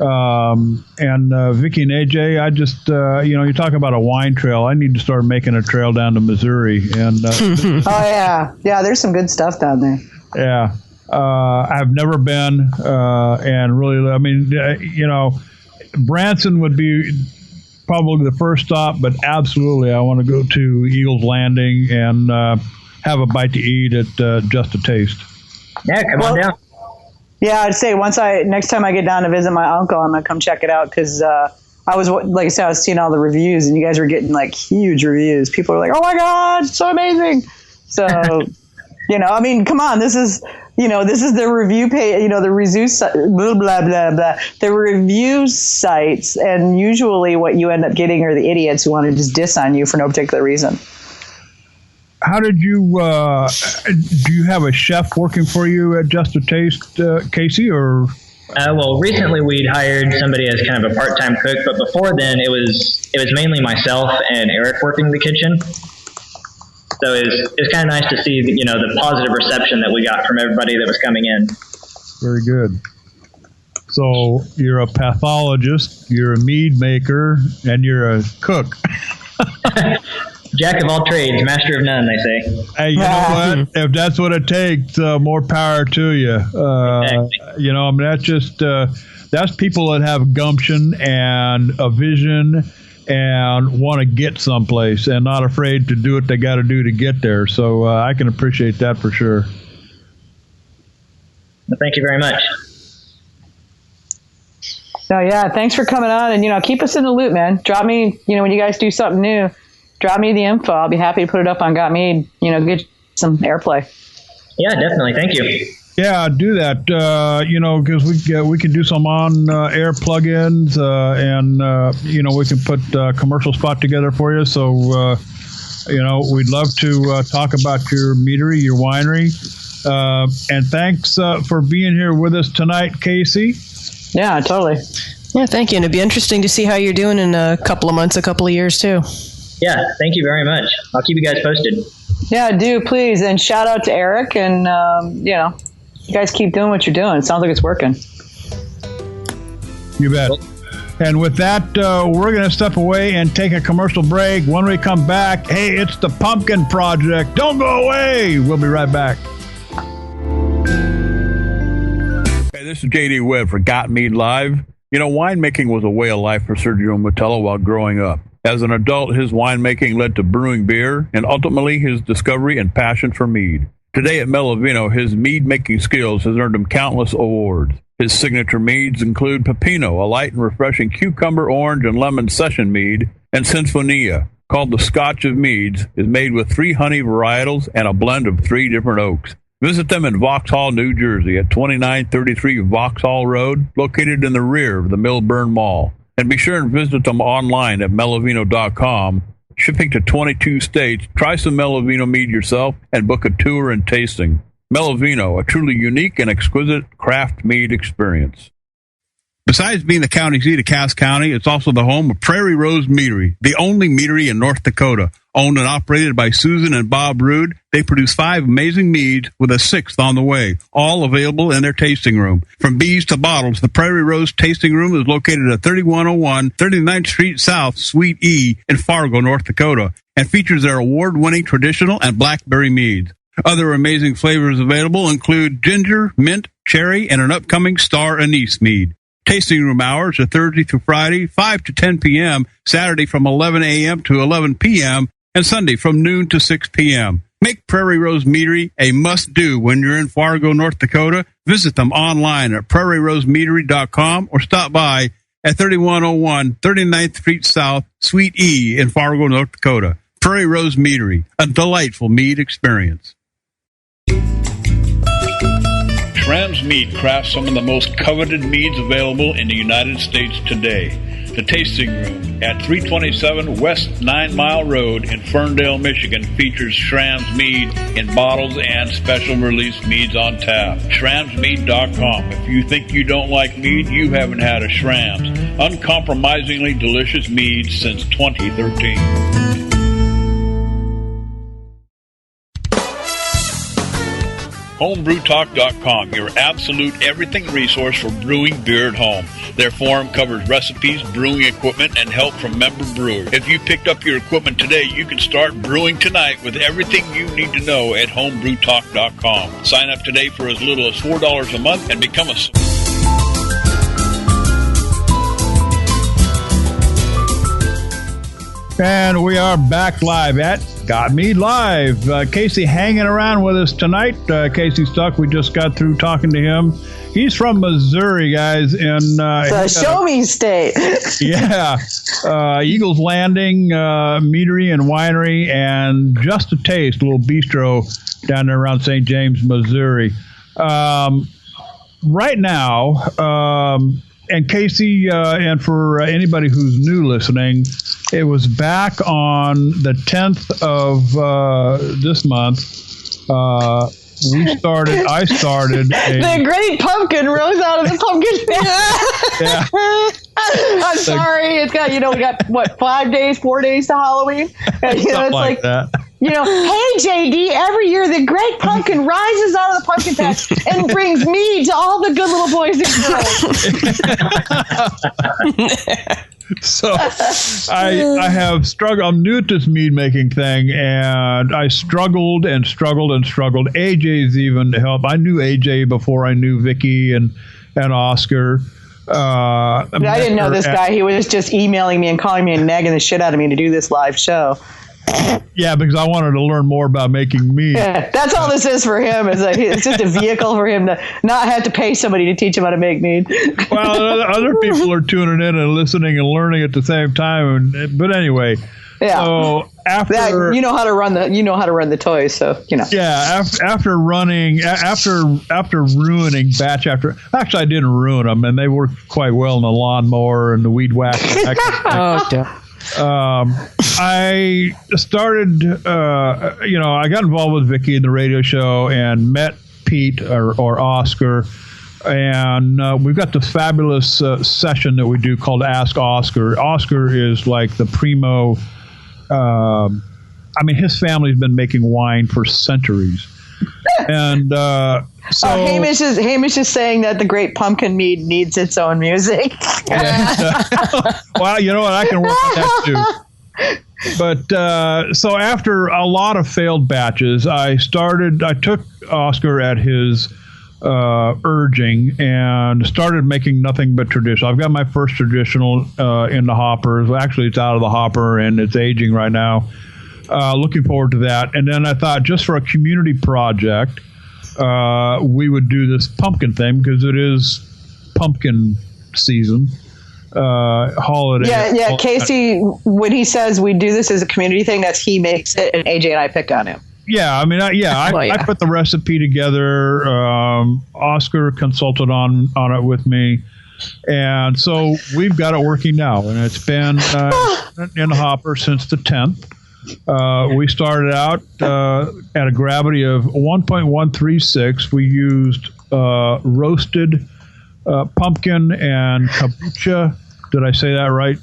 And Vicki and AJ, I just, you talk about a wine trail. I need to start making a trail down to Missouri. And oh, yeah. Yeah, there's some good stuff down there. Yeah. I've never been, and really, Branson would be probably the first stop, but absolutely I want to go to Eagles Landing and have a bite to eat at Just a Taste. Yeah, come on down. Yeah, I'd say next time I get down to visit my uncle, I'm going to come check it out because I was seeing all the reviews and you guys were getting like huge reviews. People are like, oh my God, it's so amazing. So, come on, this is the review page, the review blah, blah, blah, blah. The review sites, and usually what you end up getting are the idiots who want to just diss on you for no particular reason. How did you, do you have a chef working for you at Just a Taste, Casey, or? Well, recently we'd hired somebody as kind of a part-time cook, but before then it was mainly myself and Eric working the kitchen. So it's kind of nice to see, the positive reception that we got from everybody that was coming in. Very good. So you're a pathologist, you're a mead maker, and you're a cook. Jack of all trades, master of none, they say. Hey, you know what? If that's what it takes, more power to you. Exactly. That's just that's people that have gumption and a vision and want to get someplace and not afraid to do what they got to do to get there. So I can appreciate that for sure. Well, thank you very much. So yeah, thanks for coming on, and keep us in the loop, man. Drop me, when you guys do something new, drop me the info. I'll be happy to put it up on GotMead. Get some airplay. Yeah, definitely. Thank you. Yeah, do that. Because we can do some on air plugins, and we can put a commercial spot together for you. So we'd love to talk about your meadery, your winery, and thanks for being here with us tonight, Casey. Yeah, totally. Yeah, thank you. And it'd be interesting to see how you're doing in a couple of months, a couple of years too. Yeah, thank you very much. I'll keep you guys posted. Yeah, do please, and shout out to Eric, and you guys keep doing what you're doing. It sounds like it's working. You bet. And with that, we're going to step away and take a commercial break. When we come back, hey, it's the Pumpkin Project. Don't go away. We'll be right back. Hey, this is J.D. Webb for GotMeadLive. Winemaking was a way of life for Sergio Motello while growing up. As an adult, his winemaking led to brewing beer and ultimately his discovery and passion for mead. Today at Melovino, his mead-making skills has earned him countless awards. His signature meads include Pepino, a light and refreshing cucumber, orange, and lemon session mead, and Sinfonia, called the Scotch of Meads, is made with 3 honey varietals and a blend of 3 different oaks. Visit them in Vauxhall, New Jersey at 2933 Vauxhall Road, located in the rear of the Millburn Mall. And be sure and visit them online at melovino.com. Shipping to 22 states, try some Melovino mead yourself and book a tour and tasting. Melovino, a truly unique and exquisite craft mead experience. Besides being the county seat of Cass County, it's also the home of Prairie Rose Meadery, the only meadery in North Dakota. Owned and operated by Susan and Bob Rood, they produce 5 amazing meads with a 6th on the way, all available in their tasting room. From bees to bottles, the Prairie Rose Tasting Room is located at 3101 39th Street South, Suite E in Fargo, North Dakota, and features their award-winning traditional and blackberry meads. Other amazing flavors available include ginger, mint, cherry, and an upcoming star anise mead. Tasting room hours are Thursday through Friday, 5 to 10 p.m., Saturday from 11 a.m. to 11 p.m., and Sunday from noon to 6 p.m. Make Prairie Rose Meadery a must-do when you're in Fargo, North Dakota. Visit them online at prairierosemeadery.com or stop by at 3101 39th Street South, Suite E in Fargo, North Dakota. Prairie Rose Meadery, a delightful mead experience. Schramm's Mead crafts some of the most coveted meads available in the United States today. The Tasting Room at 327 West 9 Mile Road in Ferndale, Michigan features Schramm's Mead in bottles and special release meads on tap. SchrammsMead.com. If you think you don't like mead, you haven't had a Schramm's. Uncompromisingly delicious mead since 2013. HomebrewTalk.com, your absolute everything resource for brewing beer at home. Their forum covers recipes, brewing equipment, and help from member brewers. If you picked up your equipment today, you can start brewing tonight with everything you need to know at HomebrewTalk.com. Sign up today for as little as $4 a month and become a... And we are back live at GotMeadLive. Casey hanging around with us tonight. Casey Stuck, we just got through talking to him. He's from Missouri, guys. And show me state. Yeah. Eagles Landing, Meadery and Winery, and Just a Taste, a little bistro down there around St. James, Missouri. Right now, and Casey, and for anybody who's new listening, it was back on the 10th of this month. I started. The Great Pumpkin rose out of the pumpkin. Yeah. I'm sorry. It's got, we got, 4 days to Halloween? And, Something it's like that. Hey, JD, every year the Great Pumpkin rises out of the pumpkin patch and brings mead to all the good little boys and girls. So I have struggled. I'm new at this mead making thing, and I struggled and struggled and struggled. AJ's even to help. I knew AJ before I knew Vicky and Oscar. I didn't know this guy. He was just emailing me and calling me and nagging the shit out of me to do this live show. Yeah, because I wanted to learn more about making mead. Yeah, that's all this is for him. It's just a vehicle for him to not have to pay somebody to teach him how to make mead. Well, other people are tuning in and listening and learning at the same time. But anyway, yeah. So after that, you know how to run the toys, so Yeah, after ruining batch after. Actually, I didn't ruin them, and they worked quite well in the lawnmower and the weed whacker. Oh, damn. I started, I got involved with Vicky in the radio show and met Pete or Oscar. And we've got the fabulous session that we do called Ask Oscar. Oscar is like the primo. His family's been making wine for centuries. And so Hamish is saying that the Great Pumpkin Mead needs its own music. Well, you know what? I can work on that too. But so after a lot of failed batches, I took Oscar at his urging and started making nothing but traditional. I've got my first traditional in the hoppers. Actually, it's out of the hopper and it's aging right now. Looking forward to that. And then I thought, just for a community project, we would do this pumpkin thing because it is pumpkin season, holiday. Yeah. Casey, when he says we do this as a community thing, that's he makes it, and AJ and I picked on him. Yeah, I put the recipe together. Oscar consulted on it with me. And so we've got it working now, and it's been in the hopper since the 10th. We started out at a gravity of 1.136. We used roasted pumpkin and kombucha. Did I say that right?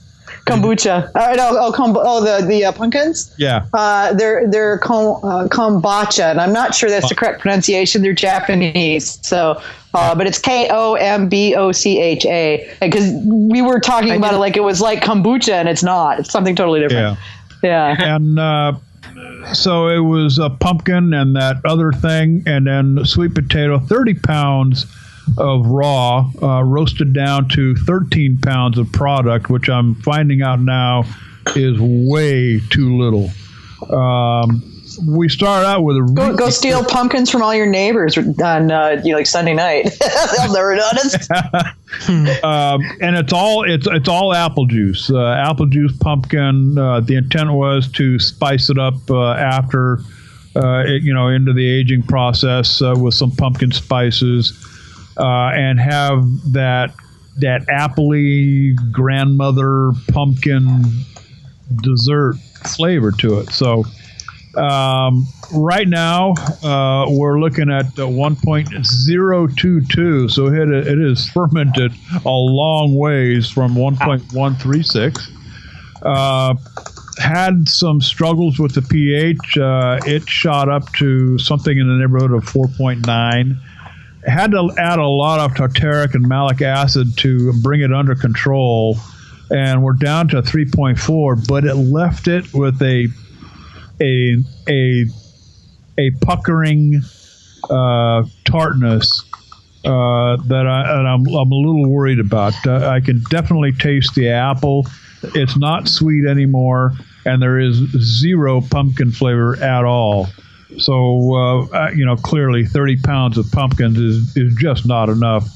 Kombucha. The pumpkins? Yeah. They're kombucha, and I'm not sure that's the correct pronunciation. They're Japanese. So, but it's Kombocha. Because we were talking about it like it was like kombucha, and it's not. It's something totally different. Yeah. And so it was a pumpkin and that other thing, and then sweet potato, 30 pounds of raw, roasted down to 13 pounds of product, which I'm finding out now is way too little. We started out with a go steal pumpkins from all your neighbors on like Sunday night. They'll never notice. And it's all apple juice. Apple juice pumpkin. The intent was to spice it up after into the aging process with some pumpkin spices. and have that appley grandmother pumpkin dessert flavor to it. So right now we're looking at 1.022. So it is fermented a long ways from 1.136. Had some struggles with the pH. It shot up to something in the neighborhood of 4.9. Had to add a lot of tartaric and malic acid to bring it under control, and we're down to 3.4. But it left it with a puckering tartness that I'm a little worried about. I can definitely taste the apple. It's not sweet anymore, and there is zero pumpkin flavor at all. So, clearly 30 pounds of pumpkins is just not enough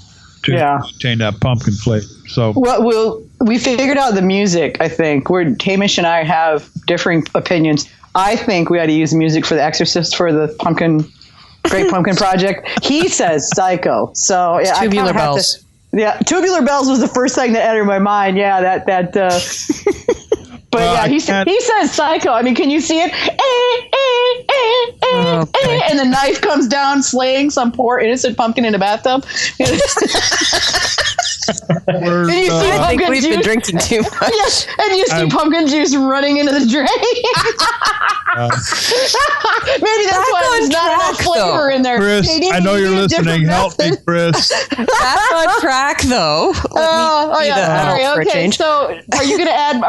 to maintain that pumpkin flavor. So, well, we figured out the music, I think. Hamish and I have differing opinions. I think we ought to use music for The Exorcist for the Great Pumpkin Project. He says Psycho. So, yeah, Tubular Bells. Tubular Bells was the first thing that entered my mind. Yeah, that. But he says Psycho. I mean, can you see it? Okay. And the knife comes down, slaying some poor innocent pumpkin in a bathtub. I think we've been drinking too much. Yes, and you see pumpkin juice running into the drain. Maybe that's why there's not enough flavor in there. Chris, I know you're listening. Help me, Chris. That's on track, though. Okay. So, are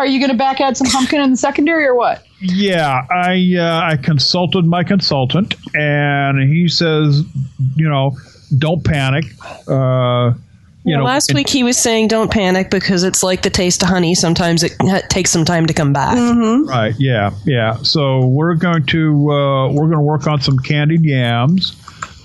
you going to back add some pumpkin in the secondary or what? Yeah, I consulted my consultant, and he says, don't panic. Last week he was saying don't panic because it's like the taste of honey. Sometimes it takes some time to come back. Mm-hmm. Right. Yeah. So we're going to work on some candied yams.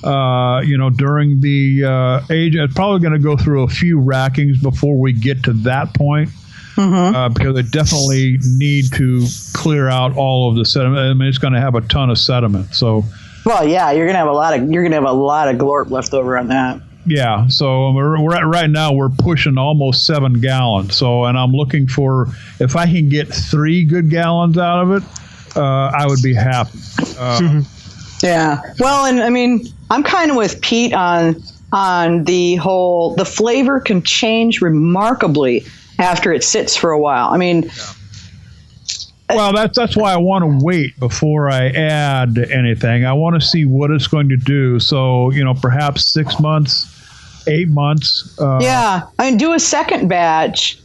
During the age, it's probably going to go through a few rackings before we get to that point. Mm-hmm. Because they definitely need to clear out all of the sediment. I mean, it's going to have a ton of sediment. So, well, yeah, you're going to have a lot of glorp left over on that. Yeah, so right now we're pushing almost 7 gallons. So, and I'm looking for, if I can get 3 good gallons out of it, I would be happy. Yeah. Well, and I mean, I'm kind of with Pete on the flavor can change remarkably after it sits for a while. I mean, well, that's why I want to wait before I add anything. I want to see what it's going to do. So, perhaps 6 months, 8 months. I mean, do a second batch,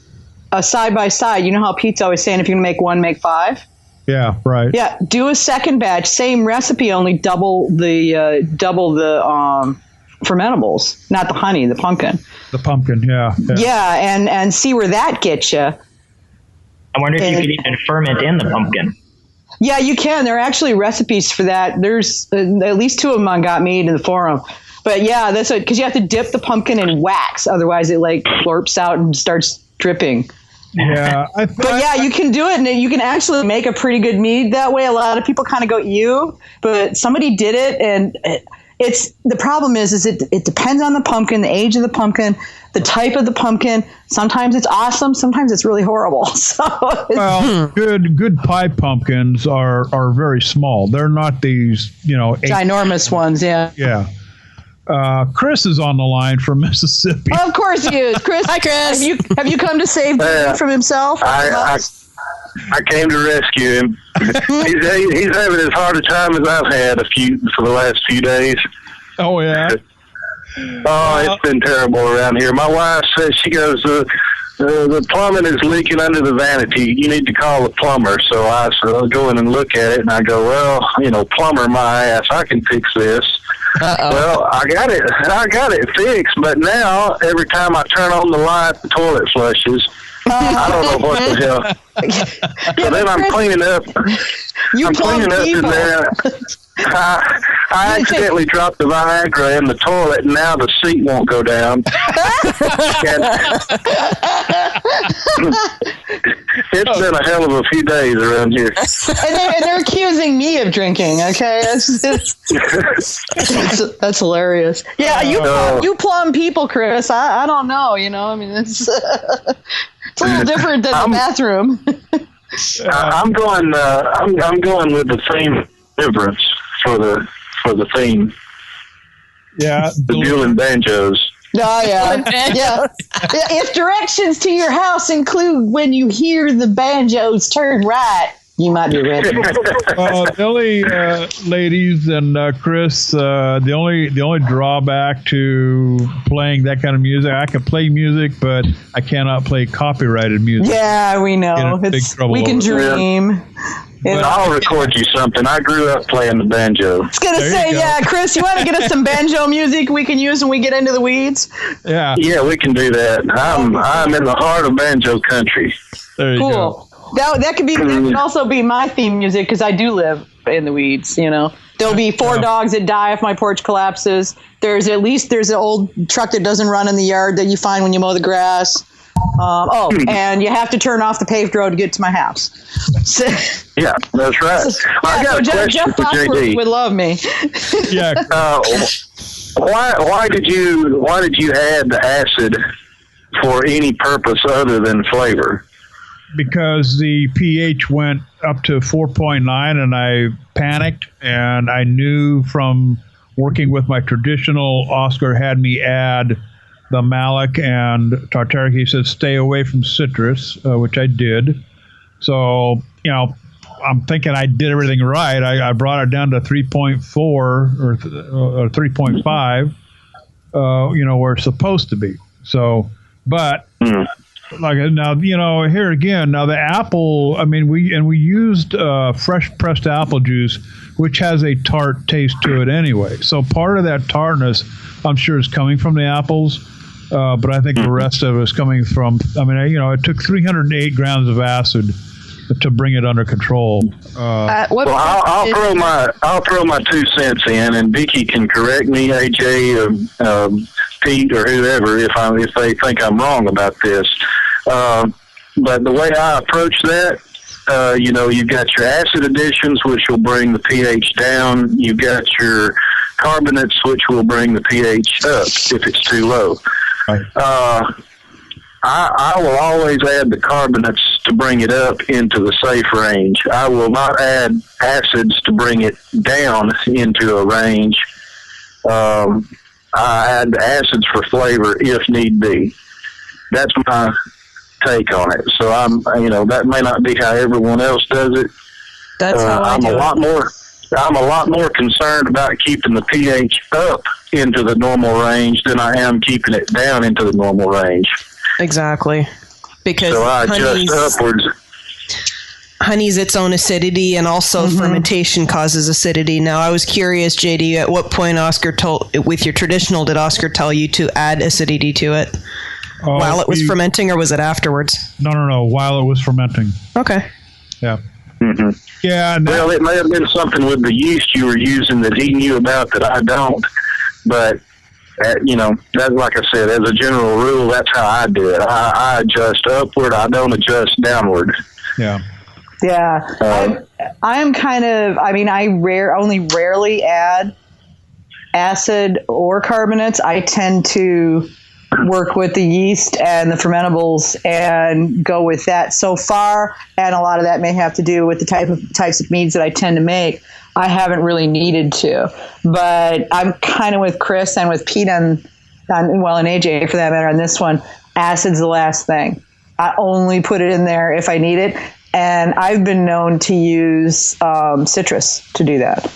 side by side. You know how Pete's always saying, if you're going to make 1, make 5? Yeah, right. Yeah, do a second batch, same recipe, only double the fermentables, not the honey, the pumpkin. The pumpkin, yeah. Yeah, and see where that gets you. I wonder if you could even ferment in the pumpkin. Yeah, you can. There are actually recipes for that. There's at least 2 of them on GotMead in the forum. But yeah, that's because you have to dip the pumpkin in wax, otherwise it glorps out and starts dripping. Yeah, you can do it, and you can actually make a pretty good mead that way. A lot of people kind of go, but somebody did it, and the problem is it depends on the pumpkin, the age of the pumpkin, the type of the pumpkin. Sometimes it's awesome, sometimes it's really horrible. So good pie pumpkins are very small. They're not these ginormous ones. Yeah. Chris is on the line from Mississippi. Of course he is. Chris, hi Chris. Have you come to save him from himself? I came to rescue him. He's having as hard a time as I've had for the last few days. Oh yeah. It's been terrible around here. My wife says, she goes, the plumbing is leaking under the vanity. You need to call the plumber. So I said, I'll go in and look at it, and I go, well, plumber my ass, I can fix this. Uh-oh. Well, I got it fixed, but now every time I turn on the light, the toilet flushes. I don't know what the hell. So then I'm cleaning up. I'm cleaning up in there. I accidentally dropped the Viagra in the toilet, and now the seat won't go down. It's been a hell of a few days around here. And they're accusing me of drinking. Okay, that's hilarious. Yeah, you plum people, Chris. I don't know. I mean, it's a little different than the bathroom. I'm going. I'm going with the theme deliverance for the theme. Yeah, the dueling banjos. Oh, yeah. If directions to your house include when you hear the banjos turn right, you might be ready. The only ladies and Chris, the only drawback to playing that kind of music, I can play music, but I cannot play copyrighted music. Yeah, we know. Big trouble. We can dream. But I'll record you something. I grew up playing the banjo. I was going to say, yeah, Chris, you want to get us some banjo music we can use when we get into the weeds? Yeah. Yeah, we can do that. I'm in the heart of banjo country. There you go. That could also be my theme music because I do live in the weeds, There'll be 4 dogs that die if my porch collapses. There's an old truck that doesn't run in the yard that you find when you mow the grass. And you have to turn off the paved road to get to my house. Yeah, that's right. I got a question for JD. Would love me. Yeah. Why did you add the acid for any purpose other than flavor? Because the pH went up to 4.9 and I panicked, and I knew from working with my traditional, Oscar had me add the malic and tartaric. He said stay away from citrus, which I did. So, I'm thinking I did everything right. I brought it down to 3.4 or 3.5, where it's supposed to be. So, but like now, here again, now the apple, I mean, we used fresh pressed apple juice, which has a tart taste to it anyway. So part of that tartness, I'm sure, is coming from the apples. But I think the rest of it is coming from, it took 308 grams of acid to bring it under control. I'll throw my 2 cents in, and Vicky can correct me, AJ, or Pete, or whoever, if they think I'm wrong about this. But the way I approach that, you've got your acid additions, which will bring the pH down. You've got your carbonates, which will bring the pH up if it's too low. Right. I will always add the carbonates to bring it up into the safe range. I will not add acids to bring it down into a range. I add acids for flavor if need be. That's my take on it. So that may not be how everyone else does it. That's how I'm a lot more concerned about keeping the pH up into the normal range than I am keeping it down into the normal range. Exactly. Because so I adjust upwards. Honey's its own acidity, and also fermentation causes acidity. Now, I was curious, JD, at what point with your traditional, did Oscar tell you to add acidity to it? While it was fermenting, or was it afterwards? No. While it was fermenting. Okay. Yeah. Mm-hmm. Yeah. Well, it may have been something with the yeast you were using that he knew about that I don't. But, that's like I said, as a general rule, that's how I do it. I adjust upward. I don't adjust downward. Yeah. Yeah. I'm kind of, I only rarely add acid or carbonates. I tend to work with the yeast and the fermentables and go with that so far. And a lot of that may have to do with the types of meads that I tend to make. I haven't really needed to, but I'm kind of with Chris and with Pete and AJ for that matter on this one. Acid's the last thing. I only put it in there if I need it. And I've been known to use citrus to do that.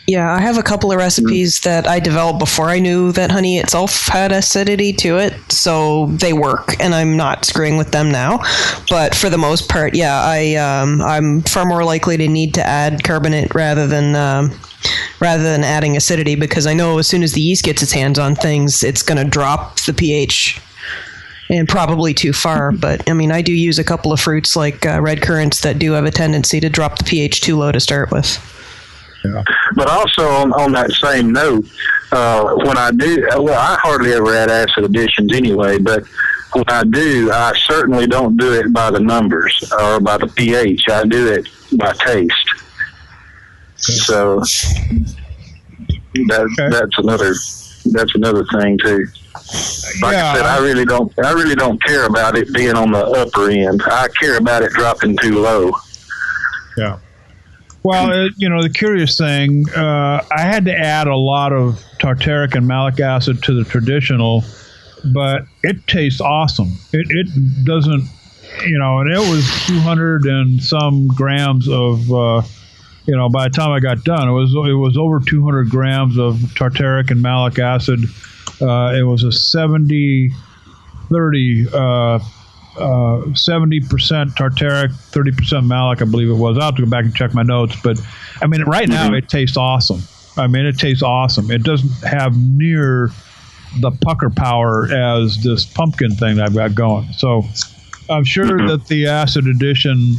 Yeah, I have a couple of recipes that I developed before I knew that honey itself had acidity to it, so they work, and I'm not screwing with them now. But for the most part, yeah, I'm far more likely to need to add carbonate rather than adding acidity, because I know as soon as the yeast gets its hands on things, it's going to drop the pH. And probably too far, but I do use a couple of fruits like red currants that do have a tendency to drop the pH too low to start with. Yeah. But also on that same note, when I do, I hardly ever add acid additions anyway, but when I do, I certainly don't do it by the numbers or by the pH. I do it by taste. So that's another thing too. Like I said, I really don't care about it being on the upper end. I care about it dropping too low. Yeah. Well, the curious thing, I had to add a lot of tartaric and malic acid to the traditional, but it tastes awesome. It doesn't, and it was 200 and some grams of, by the time I got done, it was over 200 grams of tartaric and malic acid. It was a 70% tartaric, 30% malic, I believe it was. I'll have to go back and check my notes. But, I mean, right now it tastes awesome. It doesn't have near the pucker power as this pumpkin thing that I've got going. So I'm sure that the acid addition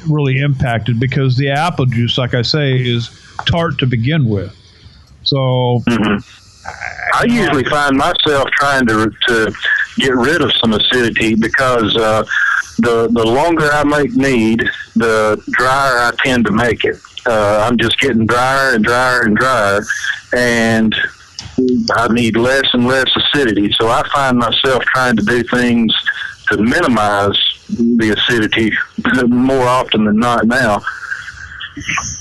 really impacted, because the apple juice, like I say, is tart to begin with. So I usually find myself trying to get rid of some acidity, because the longer I make mead, the drier I tend to make it. I'm just getting drier and drier and drier, and I need less and less acidity. So I find myself trying to do things to minimize the acidity more often than not now.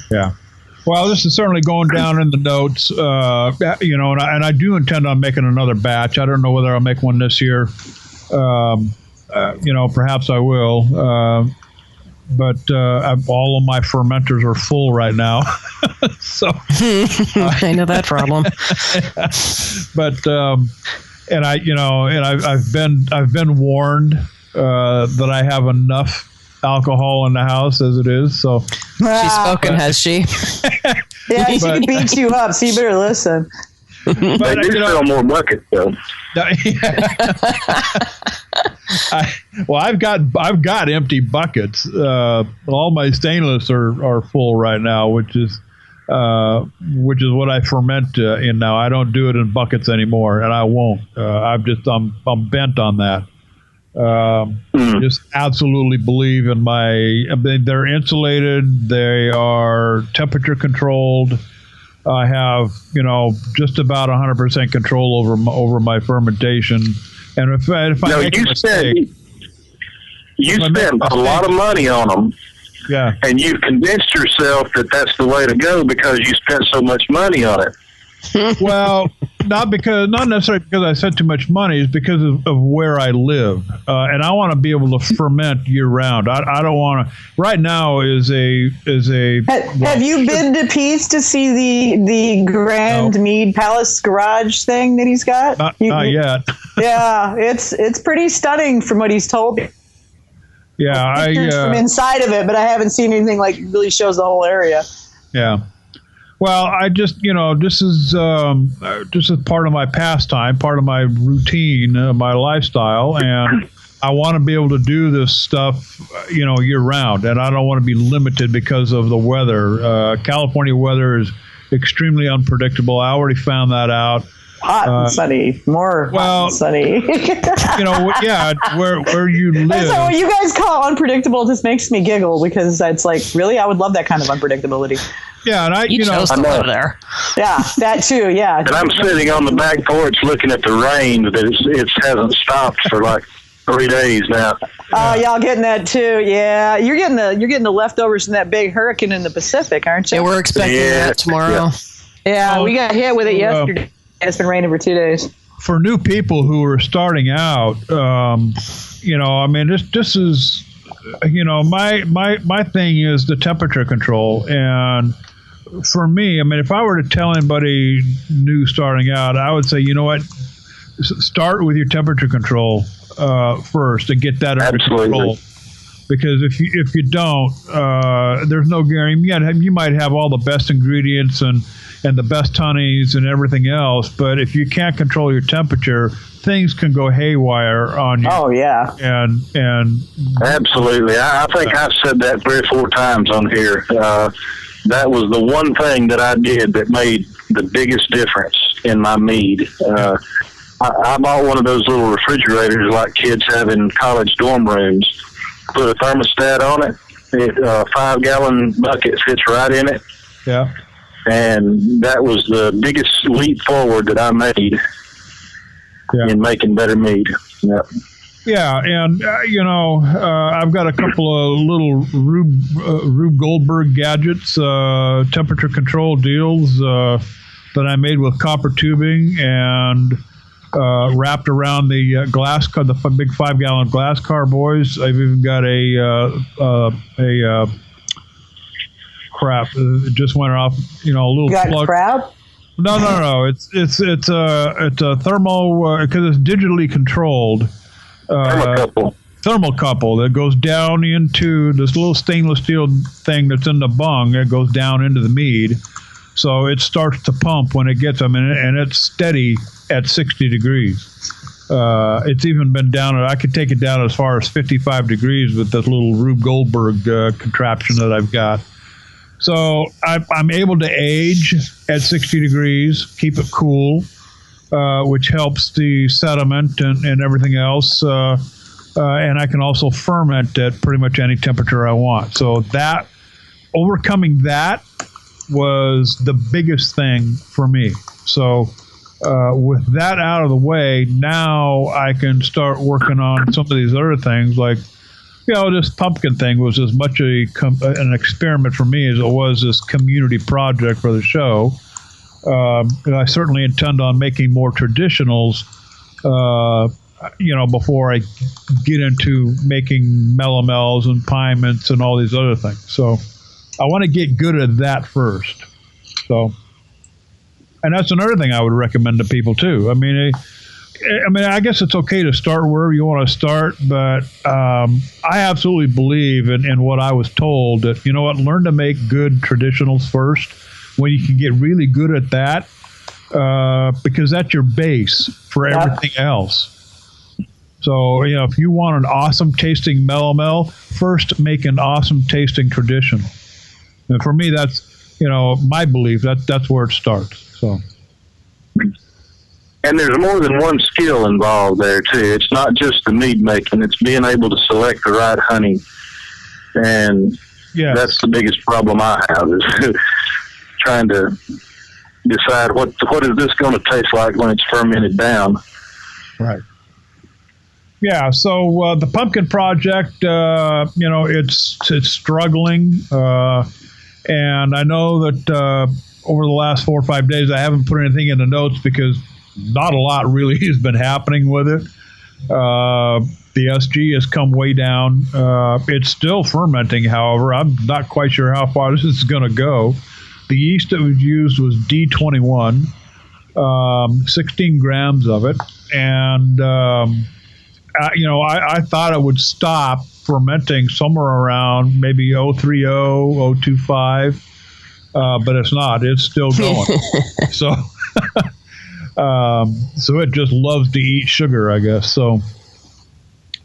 Yeah. Well, this is certainly going down in the notes, and I do intend on making another batch. I don't know whether I'll make one this year. Perhaps I will. But all of my fermenters are full right now. So I know that problem. But I've been warned that I have enough alcohol in the house as it is. So she's spoken, has she? Yeah, she beats you up, so you better listen. But they do sell more buckets, though. I've got empty buckets. All my stainless are full right now, which is what I ferment in now. I don't do it in buckets anymore, and I won't. I'm bent on that. Just absolutely believe in they're insulated. They are temperature controlled. I have, just about 100% control over my fermentation. And if I make a mistake, you spent a lot of money on them. Yeah. And you've convinced yourself that that's the way to go because you spent so much money on it. Well, not necessarily because I spent too much money. It's because of where I live, and I want to be able to ferment year round. I don't want to. Right now is a. Have you been to Pete's to see the Grand Mead Palace garage thing that he's got? Not yet. Yeah, it's pretty stunning from what he's told me. Yeah, from inside of it, but I haven't seen anything like really shows the whole area. Yeah. Well, I just, this is part of my pastime, part of my routine, my lifestyle, and I want to be able to do this stuff, year round, and I don't want to be limited because of the weather. California weather is extremely unpredictable. I already found that out. Hot and sunny, hot and sunny. Where you live. That's what you guys call unpredictable. Just makes me giggle because it's like, really, I would love that kind of unpredictability. Yeah, and you chose to live there. Yeah, that too. Yeah. And I'm sitting on the back porch looking at the rain that it hasn't stopped for like 3 days now. Oh, y'all getting that too? Yeah, you're getting the leftovers from that big hurricane in the Pacific, aren't you? Yeah, we're expecting that tomorrow. Yeah, we got hit with it yesterday. It's been raining for 2 days. For new people who are starting out, this is, my thing is the temperature control. And for me, if I were to tell anybody new starting out, I would say, start with your temperature control first and get that under control. Because if you don't, there's no guarantee. You might have all the best ingredients and the best honeys and everything else, but if you can't control your temperature, things can go haywire on you. Oh yeah, and absolutely. I think I've said that 3 or 4 times on here. That was the one thing that I did that made the biggest difference in my mead. I bought one of those little refrigerators like kids have in college dorm rooms. Put a thermostat on it. A 5-gallon bucket fits right in it. Yeah. And that was the biggest leap forward that I made in making better mead. Yep. Yeah, and I've got a couple of little Rube Goldberg gadgets, temperature control deals that I made with copper tubing and wrapped around the glass, the big 5-gallon glass carboys. I've even got a crap. It just went off. A little plug. Crab? No. It's a thermo because it's digitally controlled. Thermocouple that goes down into this little stainless steel thing that's in the bung. It goes down into the mead, so it starts to pump when it gets them, and it's steady at 60 degrees. It's even been down. I could take it down as far as 55 degrees with this little Rube Goldberg contraption that I've got. So I'm able to age at 60 degrees, keep it cool. Which helps the sediment and everything else. And I can also ferment at pretty much any temperature I want. So that overcoming that was the biggest thing for me. So with that out of the way, now I can start working on some of these other things. Like, this pumpkin thing was as much an experiment for me as it was this community project for the show. I certainly intend on making more traditionals, before I get into making melomels and pie mints and all these other things. So I want to get good at that first. So, and that's another thing I would recommend to people too. I mean, I guess it's okay to start wherever you want to start, but I absolutely believe in what I was told that, learn to make good traditionals first. When you can get really good at that, because that's your base for everything else. So, if you want an awesome tasting melomel, first make an awesome tasting traditional. And for me, that's, my belief. That's where it starts. So. And there's more than one skill involved there, too. It's not just the mead making. It's being able to select the right honey. And that's the biggest problem I have is trying to decide what is this going to taste like when it's fermented down. Right. Yeah. So the pumpkin project, it's struggling, and I know that over the last 4 or 5 days I haven't put anything in the notes because not a lot really has been happening with it. The SG has come way down. It's still fermenting, however. I'm not quite sure how far this is going to go. The yeast that was used was D21, 16 grams of it. And, I thought it would stop fermenting somewhere around maybe 030, 025, but it's not. It's still going. So it just loves to eat sugar, I guess. So,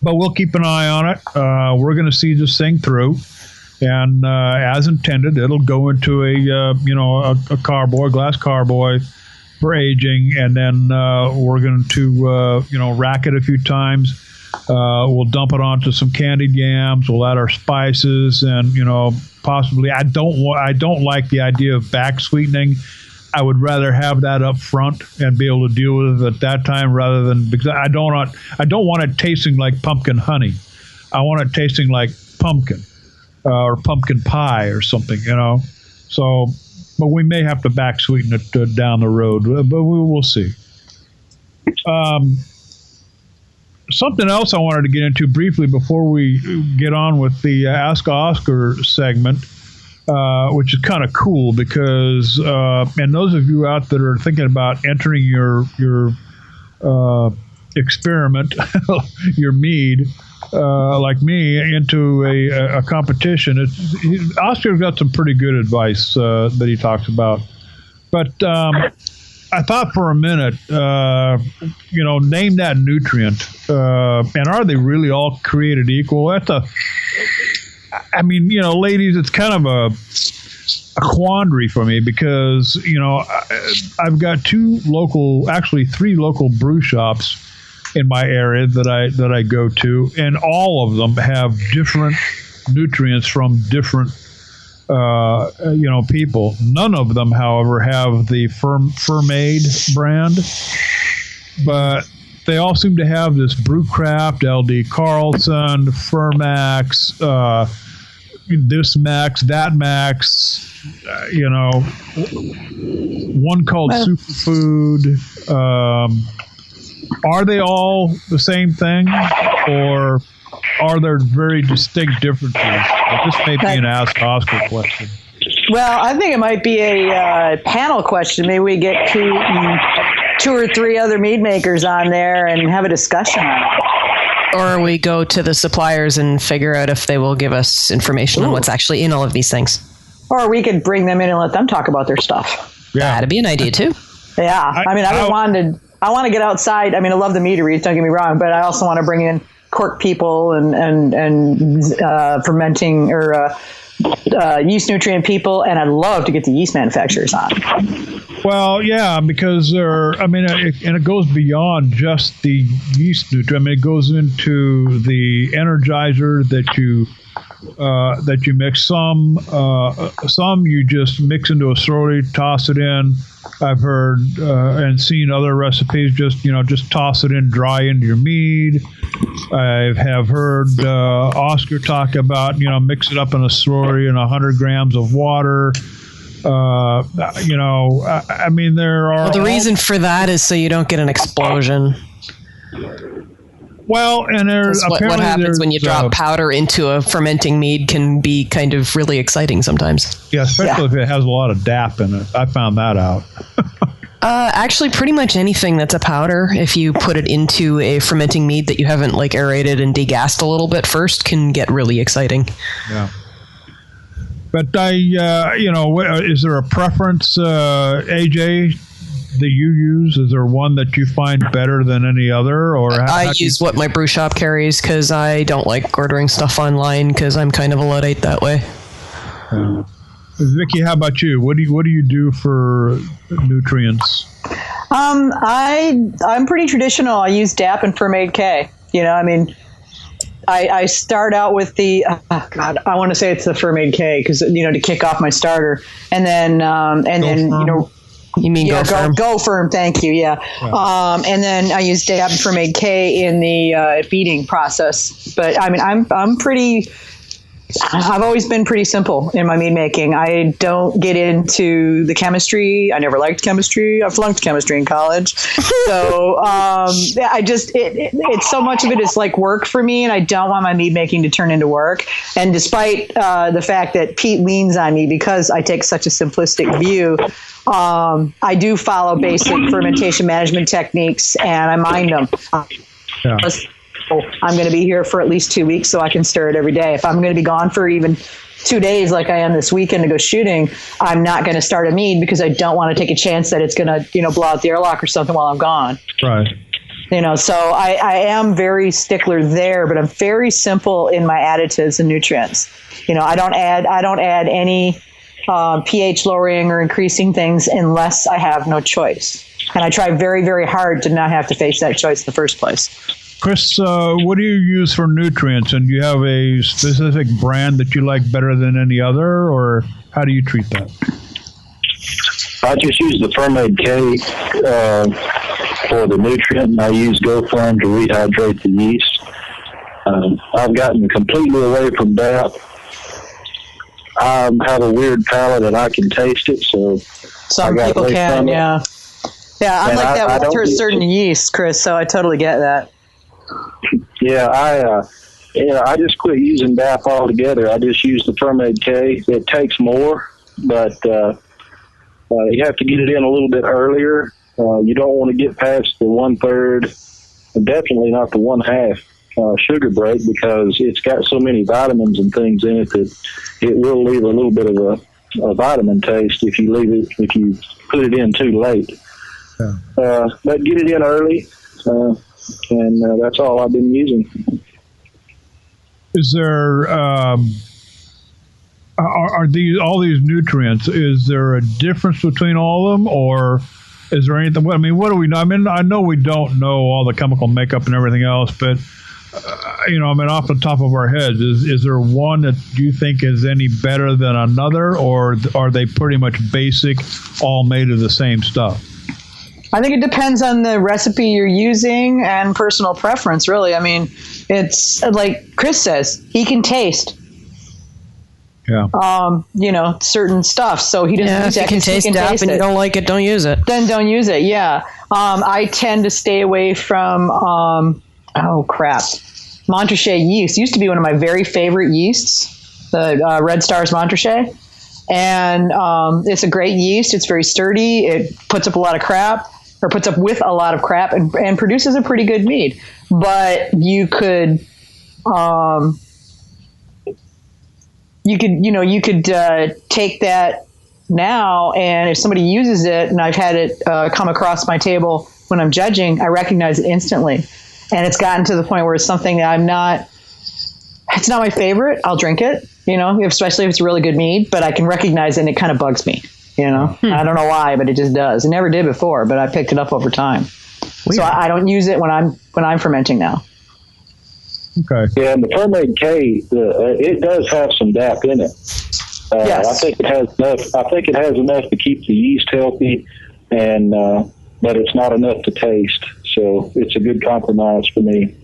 but we'll keep an eye on it. We're going to see this thing through. And as intended, it'll go into a carboy, glass carboy for aging, and then we're going to rack it a few times. We'll dump it onto some candied yams. We'll add our spices, and possibly I don't like the idea of back sweetening. I would rather have that up front and be able to deal with it at that time rather than, because I don't want it tasting like pumpkin honey. I want it tasting like pumpkin. Or pumpkin pie or something, So, but we may have to back sweeten it down the road, but we will see. Something else I wanted to get into briefly before we get on with the Ask Oscar segment, which is kind of cool because, and those of you out that are thinking about entering your experiment, your mead, like me, into a competition. Oscar's got some pretty good advice that he talks about. But I thought for a minute, name that nutrient. And are they really all created equal? Ladies, it's kind of quandary for me because, I've got three local brew shops in my area that I go to, and all of them have different nutrients from different people. None of them, however, have the Fermade brand, but they all seem to have this Brewcraft, LD Carlson, Fermax, this Max, that Max, one called Superfood. Are they all the same thing, or are there very distinct differences? This may be an Ask Oscar question. Well, I think it might be a panel question. Maybe we get two or three other mead makers on there and have a discussion on it. Or we go to the suppliers and figure out if they will give us information on what's actually in all of these things. Or we could bring them in and let them talk about their stuff. Yeah. That'd be an idea too. Yeah. I want to get outside. I mean, I love the meaderies, don't get me wrong, but I also want to bring in cork people and fermenting or yeast nutrient people, and I'd love to get the yeast manufacturers on. Well, yeah, because it goes beyond just the yeast nutrient. I mean, it goes into the energizer that you mix. Some you just mix into a slurry, toss it in. I've heard and seen other recipes just toss it in dry into your mead. I have heard Oscar talk about mix it up in a slurry and 100 grams of water. There are. Well, the reason for that is so you don't get an explosion. Well, and there's what happens when you drop powder into a fermenting mead can be kind of really exciting sometimes. Yeah, especially if it has a lot of DAP in it. I found that out. Actually, pretty much anything that's a powder, if you put it into a fermenting mead that you haven't aerated and degassed a little bit first, can get really exciting. Yeah. But is there a preference, AJ, that you use? Is there one that you find better than any other, or I use what my brew shop carries because I don't like ordering stuff online because I'm kind of a Luddite that way. Vicky, how about you? What do you do for nutrients? I'm pretty traditional. I use DAP and Fermade K. I start out with the I want to say it's the Fermade K because to kick off my starter, and then You mean Go Firm, thank you, yeah. And then I use DAB and Fermade K in the beating process. But I've always been pretty simple in my mead making. I don't get into the chemistry. I never liked chemistry. I flunked chemistry in college. So it's so much of it is like work for me, and I don't want my mead making to turn into work. And despite the fact that Pete leans on me because I take such a simplistic view, I do follow basic fermentation management techniques, and I mind them. I'm going to be here for at least 2 weeks, so I can stir it every day. If I'm going to be gone for even 2 days, like I am this weekend to go shooting, I'm not going to start a mead because I don't want to take a chance that it's going to, blow out the airlock or something while I'm gone. Right. So I am very stickler there, but I'm very simple in my additives and nutrients. I don't add any pH lowering or increasing things unless I have no choice. And I try very, very hard to not have to face that choice in the first place. Chris, what do you use for nutrients? And do you have a specific brand that you like better than any other, or how do you treat that? I just use the Fermade K for the nutrient. I use Go Firm to rehydrate the yeast. I've gotten completely away from that. I have a weird palate and I can taste it, so some people can, yeah. Yeah, I'm like that with certain yeast, Chris, so I totally get that. Yeah, I just quit using DAP altogether. I just use the Fermade K. It takes more, but you have to get it in a little bit earlier. You don't want to get past the 1/3, definitely not the 1/2 sugar break, because it's got so many vitamins and things in it that it will leave a little bit of a vitamin taste if you put it in too late. Yeah. But get it in early. And that's all I've been using. Is there are these all these nutrients? Is there a difference between all of them, or is there anything? I mean, what do we know? I mean, I know we don't know all the chemical makeup and everything else, but off the top of our heads, is there one that you think is any better than another, or are they pretty much basic, all made of the same stuff? I think it depends on the recipe you're using and personal preference, really. I mean, it's like Chris says, he can taste. Yeah. Certain stuff. So he doesn't use that. If you can taste DAP and you don't like it, don't use it. Then don't use it. Yeah. I tend to stay away from, Montrachet yeast. Used to be one of my very favorite yeasts, the Red Stars Montrachet. And it's a great yeast. It's very sturdy. It puts up with a lot of crap and produces a pretty good mead. But you could take that now, and if somebody uses it, and I've had it come across my table when I'm judging, I recognize it instantly. And it's gotten to the point where it's something that it's not my favorite. I'll drink it, especially if it's a really good mead, but I can recognize it and it kind of bugs me, I don't know why, but it just does. It never did before, but I picked it up over time. Weird. So I don't use it when I'm fermenting now. Okay. Yeah, and the Fermade K, it does have some DAP in it. Yes. I think it has enough to keep the yeast healthy, and but it's not enough to taste. So it's a good compromise for me.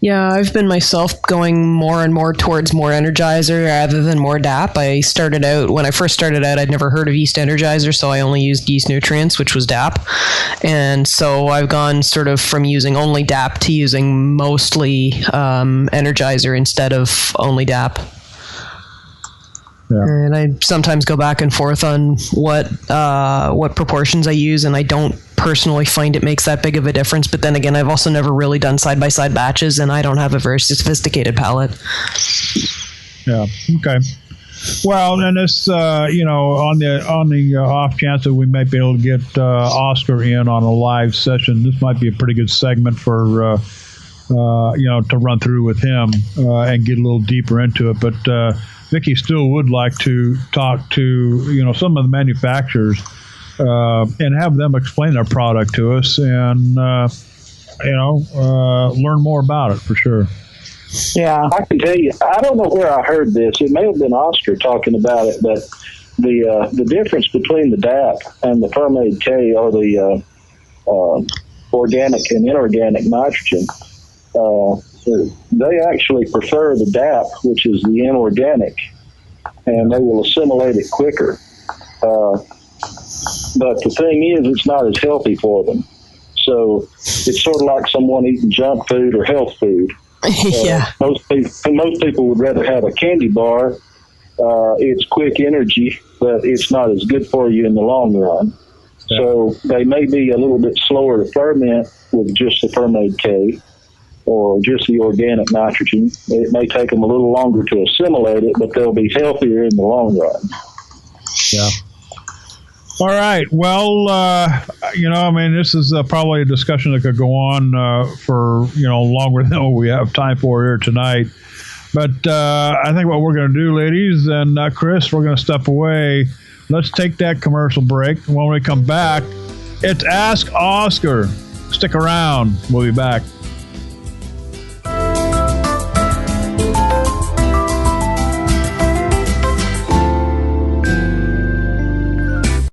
Yeah, I've been myself going more and more towards more Energizer rather than more DAP. When I first started out, I'd never heard of yeast Energizer, so I only used yeast nutrients, which was DAP. And so I've gone sort of from using only DAP to using mostly Energizer instead of only DAP. Yeah. And I sometimes go back and forth on what proportions I use, and I don't personally find it makes that big of a difference. But then again, I've also never really done side-by-side batches, and I don't have a very sophisticated palate. Yeah. Okay. Well, and this, on the off chance that we might be able to get Oscar in on a live session, this might be a pretty good segment for to run through with him and get a little deeper into it. But Vicki still would like to talk to some of the manufacturers and have them explain their product to us and learn more about it for sure. Yeah, I can tell you, I don't know where I heard this. It may have been Oscar talking about it, but the difference between the DAP and the Fermade K, or the organic and inorganic nitrogen, they actually prefer the DAP, which is the inorganic, and they will assimilate it quicker. But the thing is, it's not as healthy for them. So it's sort of like someone eating junk food or health food. Yeah. Most people would rather have a candy bar. It's quick energy, but it's not as good for you in the long run. Yeah. So they may be a little bit slower to ferment with just the Fermade K or just the organic nitrogen. It may take them a little longer to assimilate it, but they'll be healthier in the long run. Yeah. All right. Well, this is probably a discussion that could go on for, longer than what we have time for here tonight. But I think what we're going to do, ladies, and Chris, we're going to step away. Let's take that commercial break. When we come back, it's Ask Oscar. Stick around. We'll be back.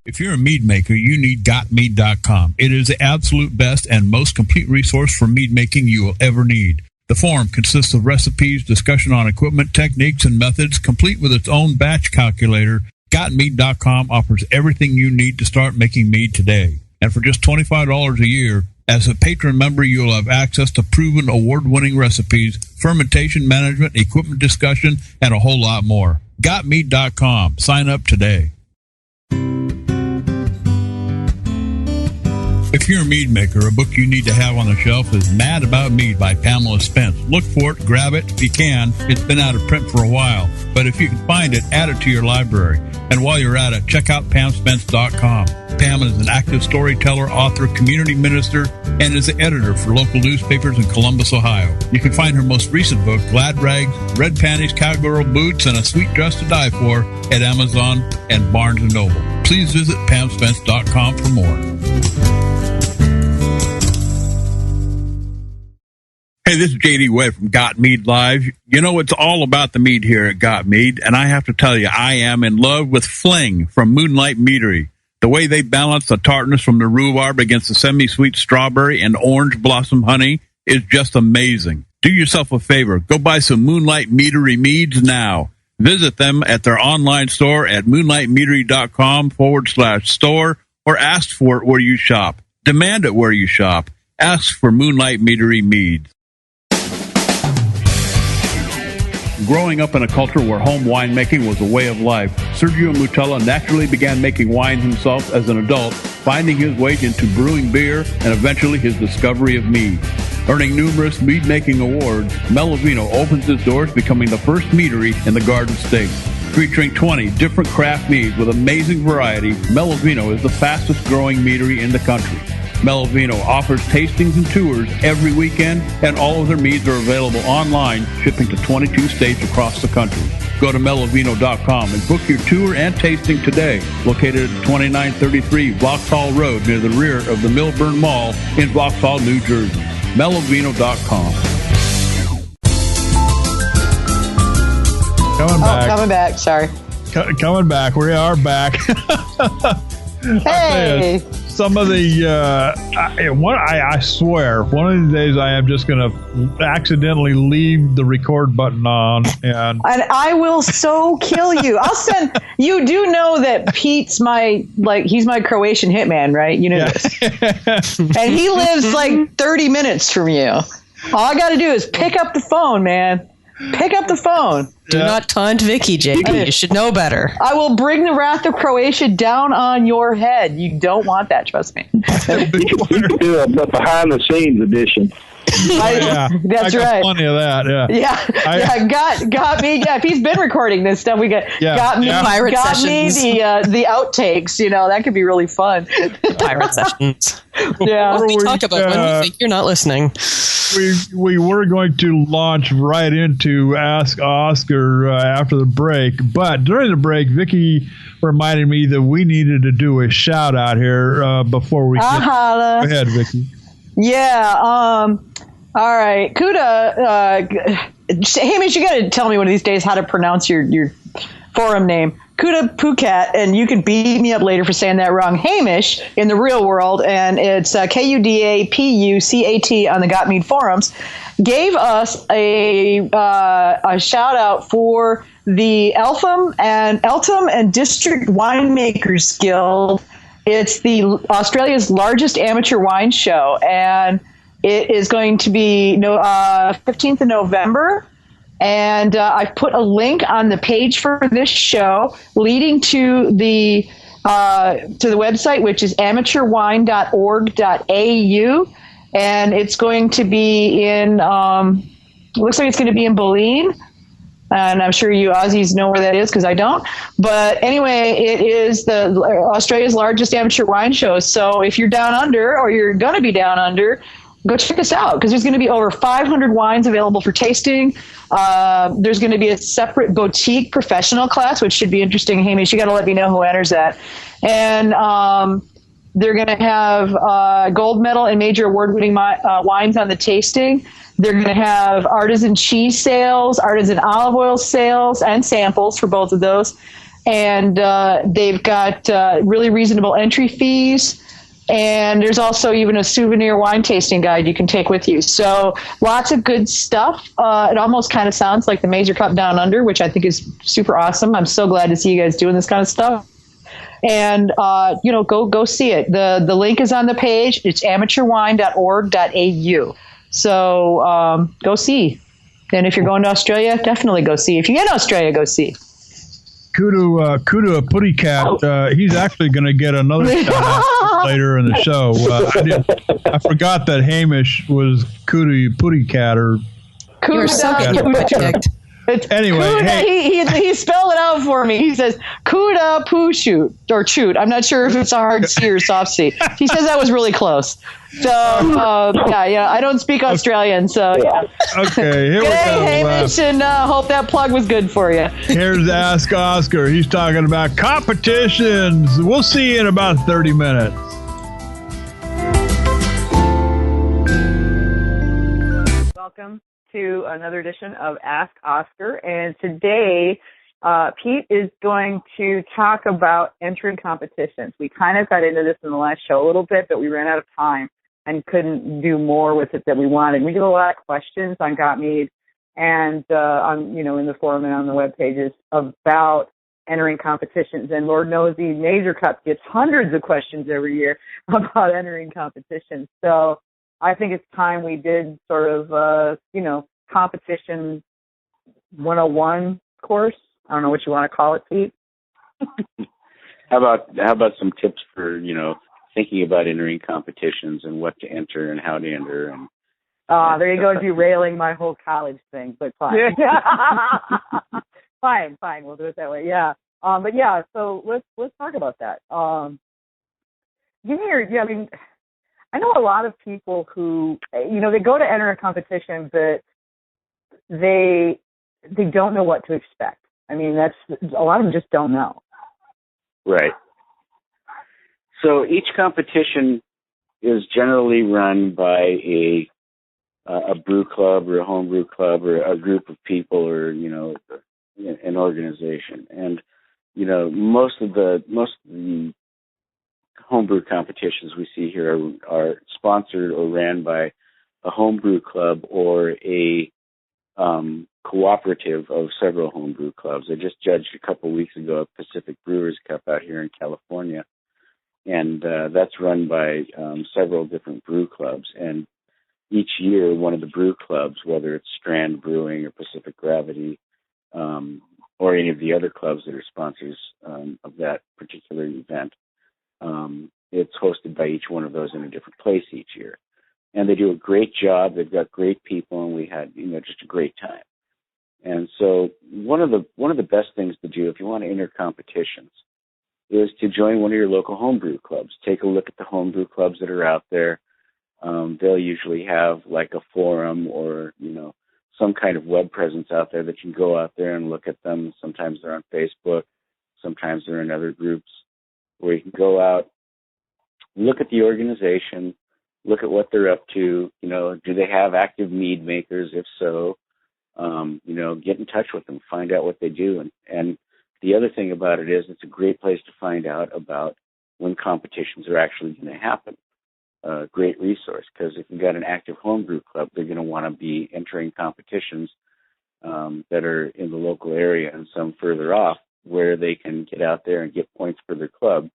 If you're a mead maker, you need GotMead.com. It is the absolute best and most complete resource for mead making you will ever need. The forum consists of recipes, discussion on equipment, techniques, and methods, complete with its own batch calculator. GotMead.com offers everything you need to start making mead today. And for just $25 a year, as a patron member, you'll have access to proven award-winning recipes, fermentation management, equipment discussion, and a whole lot more. GotMead.com. Sign up today. If you're a mead maker, a book you need to have on the shelf is Mad About Mead by Pamela Spence. Look for it, grab it if you can. It's been out of print for a while, but if you can find it, add it to your library. And while you're at it, check out PamSpence.com. Pam is an active storyteller, author, community minister, and is the editor for local newspapers in Columbus, Ohio. You can find her most recent book, Glad Rags, Red Panties, Cowgirl Boots, and A Sweet Dress to Die For, at Amazon and Barnes & Noble. Please visit PamSpence.com for more. Hey, this is J.D. Webb from GotMeadLive. You know, it's all about the mead here at GotMead, and I have to tell you, I am in love with Fling from Moonlight Meadery. The way they balance the tartness from the rhubarb against the semi-sweet strawberry and orange blossom honey is just amazing. Do yourself a favor. Go buy some Moonlight Meadery meads now. Visit them at their online store at moonlightmeadery.com/store or ask for it where you shop. Demand it where you shop. Ask for Moonlight Meadery meads. Growing up in a culture where home winemaking was a way of life, Sergio Mutella naturally began making wine himself as an adult, finding his way into brewing beer and eventually his discovery of mead. Earning numerous mead-making awards, Melavino opens its doors, becoming the first meadery in the Garden State. Featuring 20 different craft meads with amazing variety, Melavino is the fastest-growing meadery in the country. Melavino offers tastings and tours every weekend, and all of their meads are available online, shipping to 22 states across the country. Go to melavino.com and book your tour and tasting today. Located at 2933 Vauxhall Road near the rear of the Millburn Mall in Vauxhall, New Jersey. melavino.com. Coming back. Sorry. Coming back. We are back. Hey. Some of the, I swear, one of these days I am just going to accidentally leave the record button on. And I will so kill you. I'll send, you do know that Pete's he's my Croatian hitman, right? You know this. And he lives like 30 minutes from you. All I got to do is pick up the phone, man. Pick up the phone. Do not taunt Vicky, JD. You should know better. I will bring the wrath of Croatia down on your head. You don't want that, trust me. Do a behind-the-scenes edition. That's right. Plenty of that. Got me. Yeah, if he's been recording this stuff, got me the outtakes. You know, that could be really fun. Pirate sessions. Yeah. What do we talk about when you think you're not listening? We were going to launch right into Ask Oscar after the break, but during the break, Vicky reminded me that we needed to do a shout out here before we. Go ahead, Vicky. Yeah. All right. Kuda. Hamish, you got to tell me one of these days how to pronounce your forum name. Kuda Pukat, and you can beat me up later for saying that wrong. Hamish in the real world, and it's Kudapucat on the GotMead forums, gave us a shout out for the Eltham and District Winemakers Guild. It's Australia's largest amateur wine show, and it is going to be 15th of November. And I've put a link on the page for this show leading to the website, which is amateurwine.org.au. And it's going to be in, looks like it's going to be in Boleyn. And I'm sure you Aussies know where that is because I don't. But anyway, it is Australia's largest amateur wine show. So if you're down under, or you're going to be down under, go check us out because there's going to be over 500 wines available for tasting. There's going to be a separate boutique professional class, which should be interesting. Hamish, you got to let me know who enters that. And they're going to have gold medal and major award-winning wines on the tasting. They're going to have artisan cheese sales, artisan olive oil sales, and samples for both of those. And they've got really reasonable entry fees. And there's also even a souvenir wine tasting guide you can take with you. So lots of good stuff. It almost kind of sounds like the Major Cup Down Under, which I think is super awesome. I'm so glad to see you guys doing this kind of stuff. And, go see it. The link is on the page. It's amateurwine.org.au. So go see. And if you're going to Australia, definitely go see. If you're in Australia, go see. Kuda Pudicat, he's actually going to get another shout out later in the show. I forgot that Hamish was Kuda Pudicat or You're so good. Anyway, Kuda, hey. he spelled it out for me. He says Kuda poo shoot or choot. I'm not sure if it's a hard C or soft C. He says that was really close. So yeah, I don't speak Australian, so yeah. Okay, here we G'day, go. Hamish, and hope that plug was good for you. Here's Ask Oscar. He's talking about competitions. We'll see you in about 30 minutes. Welcome to another edition of Ask Oscar, and today Pete is going to talk about entering competitions. We kind of got into this in the last show a little bit, but we ran out of time and couldn't do more with it that we wanted. We get a lot of questions on GotMead and on in the forum and on the web pages about entering competitions, and Lord knows the Major Cup gets hundreds of questions every year about entering competitions. So I think it's time we did sort of, competition 101 course. I don't know what you want to call it, Pete. How about some tips for, thinking about entering competitions and what to enter and how to enter? And there you go, derailing my whole college thing, but fine. fine. We'll do it that way. Yeah. But yeah, so let's talk about that. I know a lot of people who, they go to enter a competition, but they don't know what to expect. I mean, a lot of them just don't know. Right. So each competition is generally run by a brew club or a home brew club or a group of people or, an organization. And, most of the homebrew competitions we see here are sponsored or ran by a homebrew club or a cooperative of several homebrew clubs. I just judged a couple of weeks ago a Pacific Brewers Cup out here in California, and that's run by several different brew clubs. And each year, one of the brew clubs, whether it's Strand Brewing or Pacific Gravity, or any of the other clubs that are sponsors of that particular event, it's hosted by each one of those in a different place each year. And they do a great job. They've got great people, and we had, just a great time. And so one of the best things to do if you want to enter competitions is to join one of your local homebrew clubs. Take a look at the homebrew clubs that are out there. They'll usually have like a forum or, some kind of web presence out there that you can go out there and look at them. Sometimes they're on Facebook. Sometimes they're in other groups where you can go out, look at the organization, look at what they're up to. Do they have active mead makers? If so, get in touch with them, find out what they do. And the other thing about it is it's a great place to find out about when competitions are actually going to happen. Great resource, because if you've got an active homebrew club, they're going to want to be entering competitions that are in the local area and some further off where they can get out there and get points for their club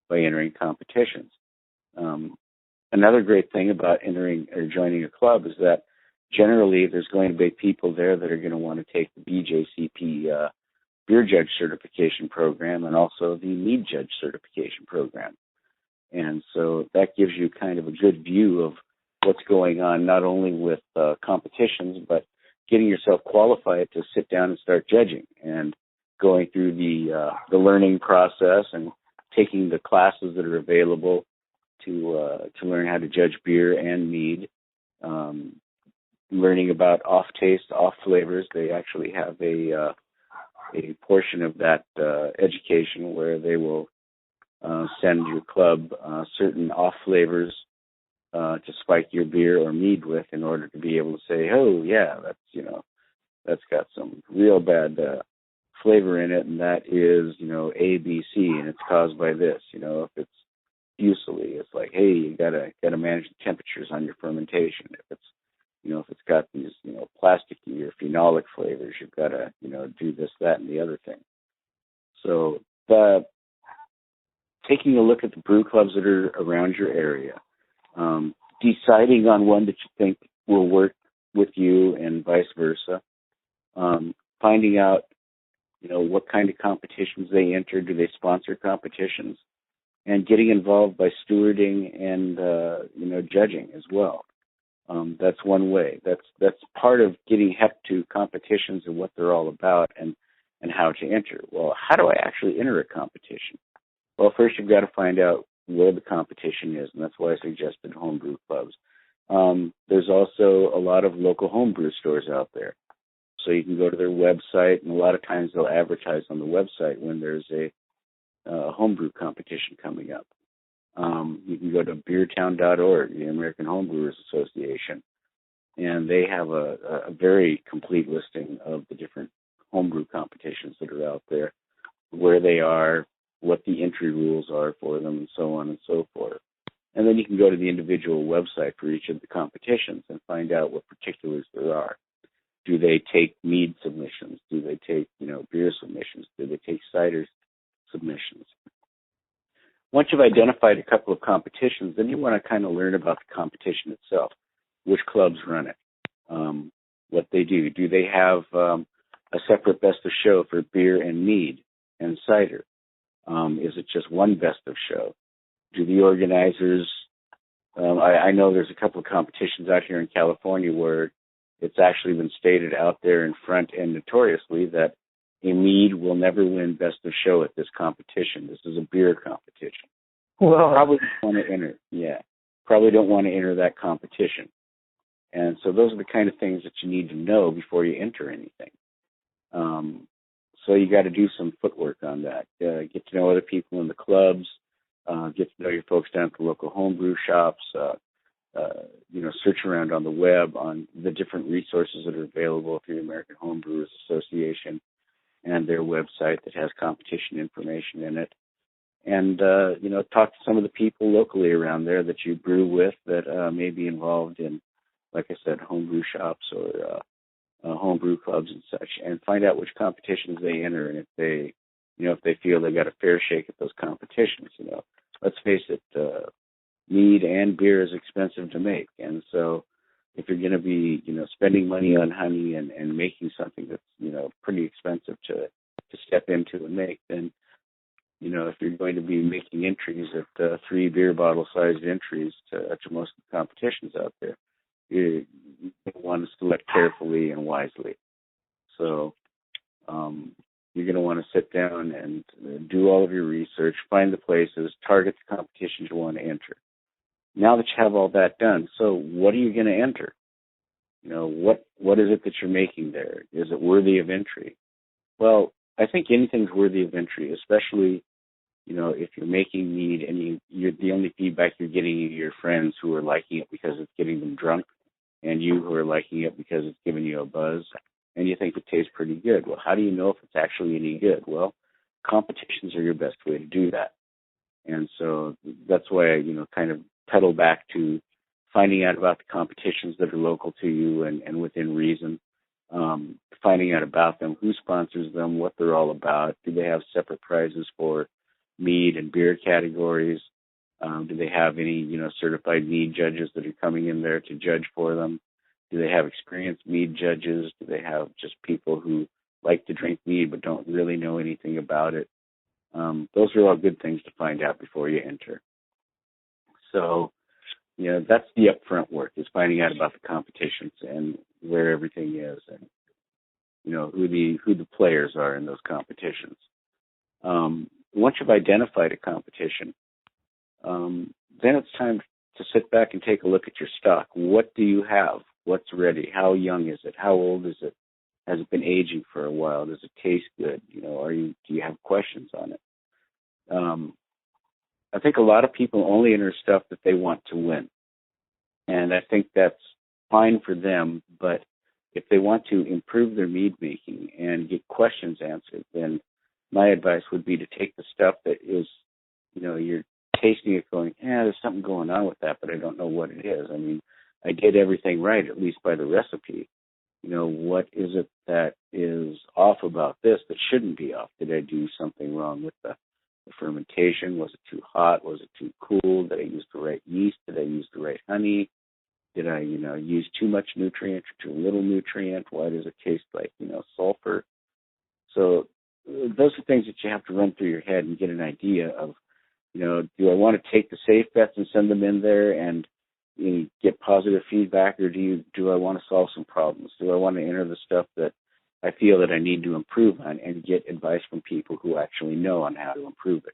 by entering competitions. Another great thing about entering or joining a club is that generally there's going to be people there that are going to want to take the BJCP Beer Judge Certification Program and also the Mead Judge Certification Program. And so that gives you kind of a good view of what's going on, not only with competitions, but getting yourself qualified to sit down and start judging and going through the learning process and taking the classes that are available to learn how to judge beer and mead, learning about off taste, off flavors. They actually have a portion of that education where they will send your club certain off flavors to spike your beer or mead with in order to be able to say, oh yeah, that's got some real bad flavor in it, and that is A, B, C, and it's caused by this. If it's fusily, it's like, hey, you gotta manage the temperatures on your fermentation. If it's got these plasticky or phenolic flavors, you've got to do this, that, and the other thing. So taking a look at the brew clubs that are around your area, deciding on one that you think will work with you and vice versa, finding out, what kind of competitions they enter, do they sponsor competitions, and getting involved by stewarding and, judging as well. That's one way. That's part of getting hep to competitions and what they're all about and how to enter. Well, how do I actually enter a competition? Well, first you've got to find out where the competition is, and that's why I suggested homebrew clubs. There's also a lot of local homebrew stores out there. So you can go to their website, and a lot of times they'll advertise on the website when there's a homebrew competition coming up. You can go to beertown.org, the American Homebrewers Association, and they have a very complete listing of the different homebrew competitions that are out there, where they are, what the entry rules are for them, and so on and so forth. And then you can go to the individual website for each of the competitions and find out what particulars there are. Do they take mead submissions? Do they take, beer submissions? Do they take cider submissions? Once you've identified a couple of competitions, then you want to kind of learn about the competition itself, which clubs run it, what they do. Do they have a separate best of show for beer and mead and cider? Is it just one best of show? Do the organizers, I know there's a couple of competitions out here in California where it's actually been stated out there in front and notoriously that a mead will never win best of show at this competition. This is a beer competition. Well, probably don't want to enter. Yeah, probably don't want to enter that competition. And so those are the kind of things that you need to know before you enter anything. So you got to do some footwork on that. Get to know other people in the clubs. Get to know your folks down at the local homebrew shops. Search around on the web on the different resources that are available through the American Homebrewers Association and their website that has competition information in it. And, talk to some of the people locally around there that you brew with that may be involved in, like I said, homebrew shops or homebrew clubs and such, and find out which competitions they enter and if they feel they got a fair shake at those competitions. Let's face it, mead and beer is expensive to make. And so if you're going to be, spending money on honey and making something that's, pretty expensive to step into and make, then, if you're going to be making entries at 3 beer bottle sized entries to most of the competitions out there, you want to select carefully and wisely. So you're going to want to sit down and do all of your research, find the places, target the competitions you want to enter. Now that you have all that done, so what are you going to enter? What is it that you're making there? Is it worthy of entry? Well, I think anything's worthy of entry, especially, if you're making mead and you're the only feedback you're getting is your friends who are liking it because it's getting them drunk, and you who are liking it because it's giving you a buzz, and you think it tastes pretty good. Well, how do you know if it's actually any good? Well, competitions are your best way to do that. And so that's why I, kind of pedal back to finding out about the competitions that are local to you and within reason, finding out about them, who sponsors them, what they're all about. Do they have separate prizes for mead and beer categories? Do they have any, certified mead judges that are coming in there to judge for them? Do they have experienced mead judges? Do they have just people who like to drink mead but don't really know anything about it? Those are all good things to find out before you enter. So, that's the upfront work, is finding out about the competitions and where everything is and, who the players are in those competitions. Once you've identified a competition, then it's time to sit back and take a look at your stock. What do you have? What's ready? How young is it? How old is it? Has it been aging for a while? Does it taste good? Do you have questions on it? I think a lot of people only enter stuff that they want to win. And I think that's fine for them, but if they want to improve their mead making and get questions answered, then my advice would be to take the stuff that is, you're tasting it going, there's something going on with that, but I don't know what it is. I mean, I did everything right, at least by the recipe. What is it that is off about this that shouldn't be off? Did I do something wrong with the fermentation? Was it too hot? Was it too cool? Did I use the right yeast? Did I use the right honey? Did I, use too much nutrient or too little nutrient? Why does it taste like, sulfur? So those are things that you have to run through your head and get an idea of, do I want to take the safe bets and send them in there and get positive feedback, or do I want to solve some problems? Do I want to enter the stuff that I feel that I need to improve on and get advice from people who actually know on how to improve it?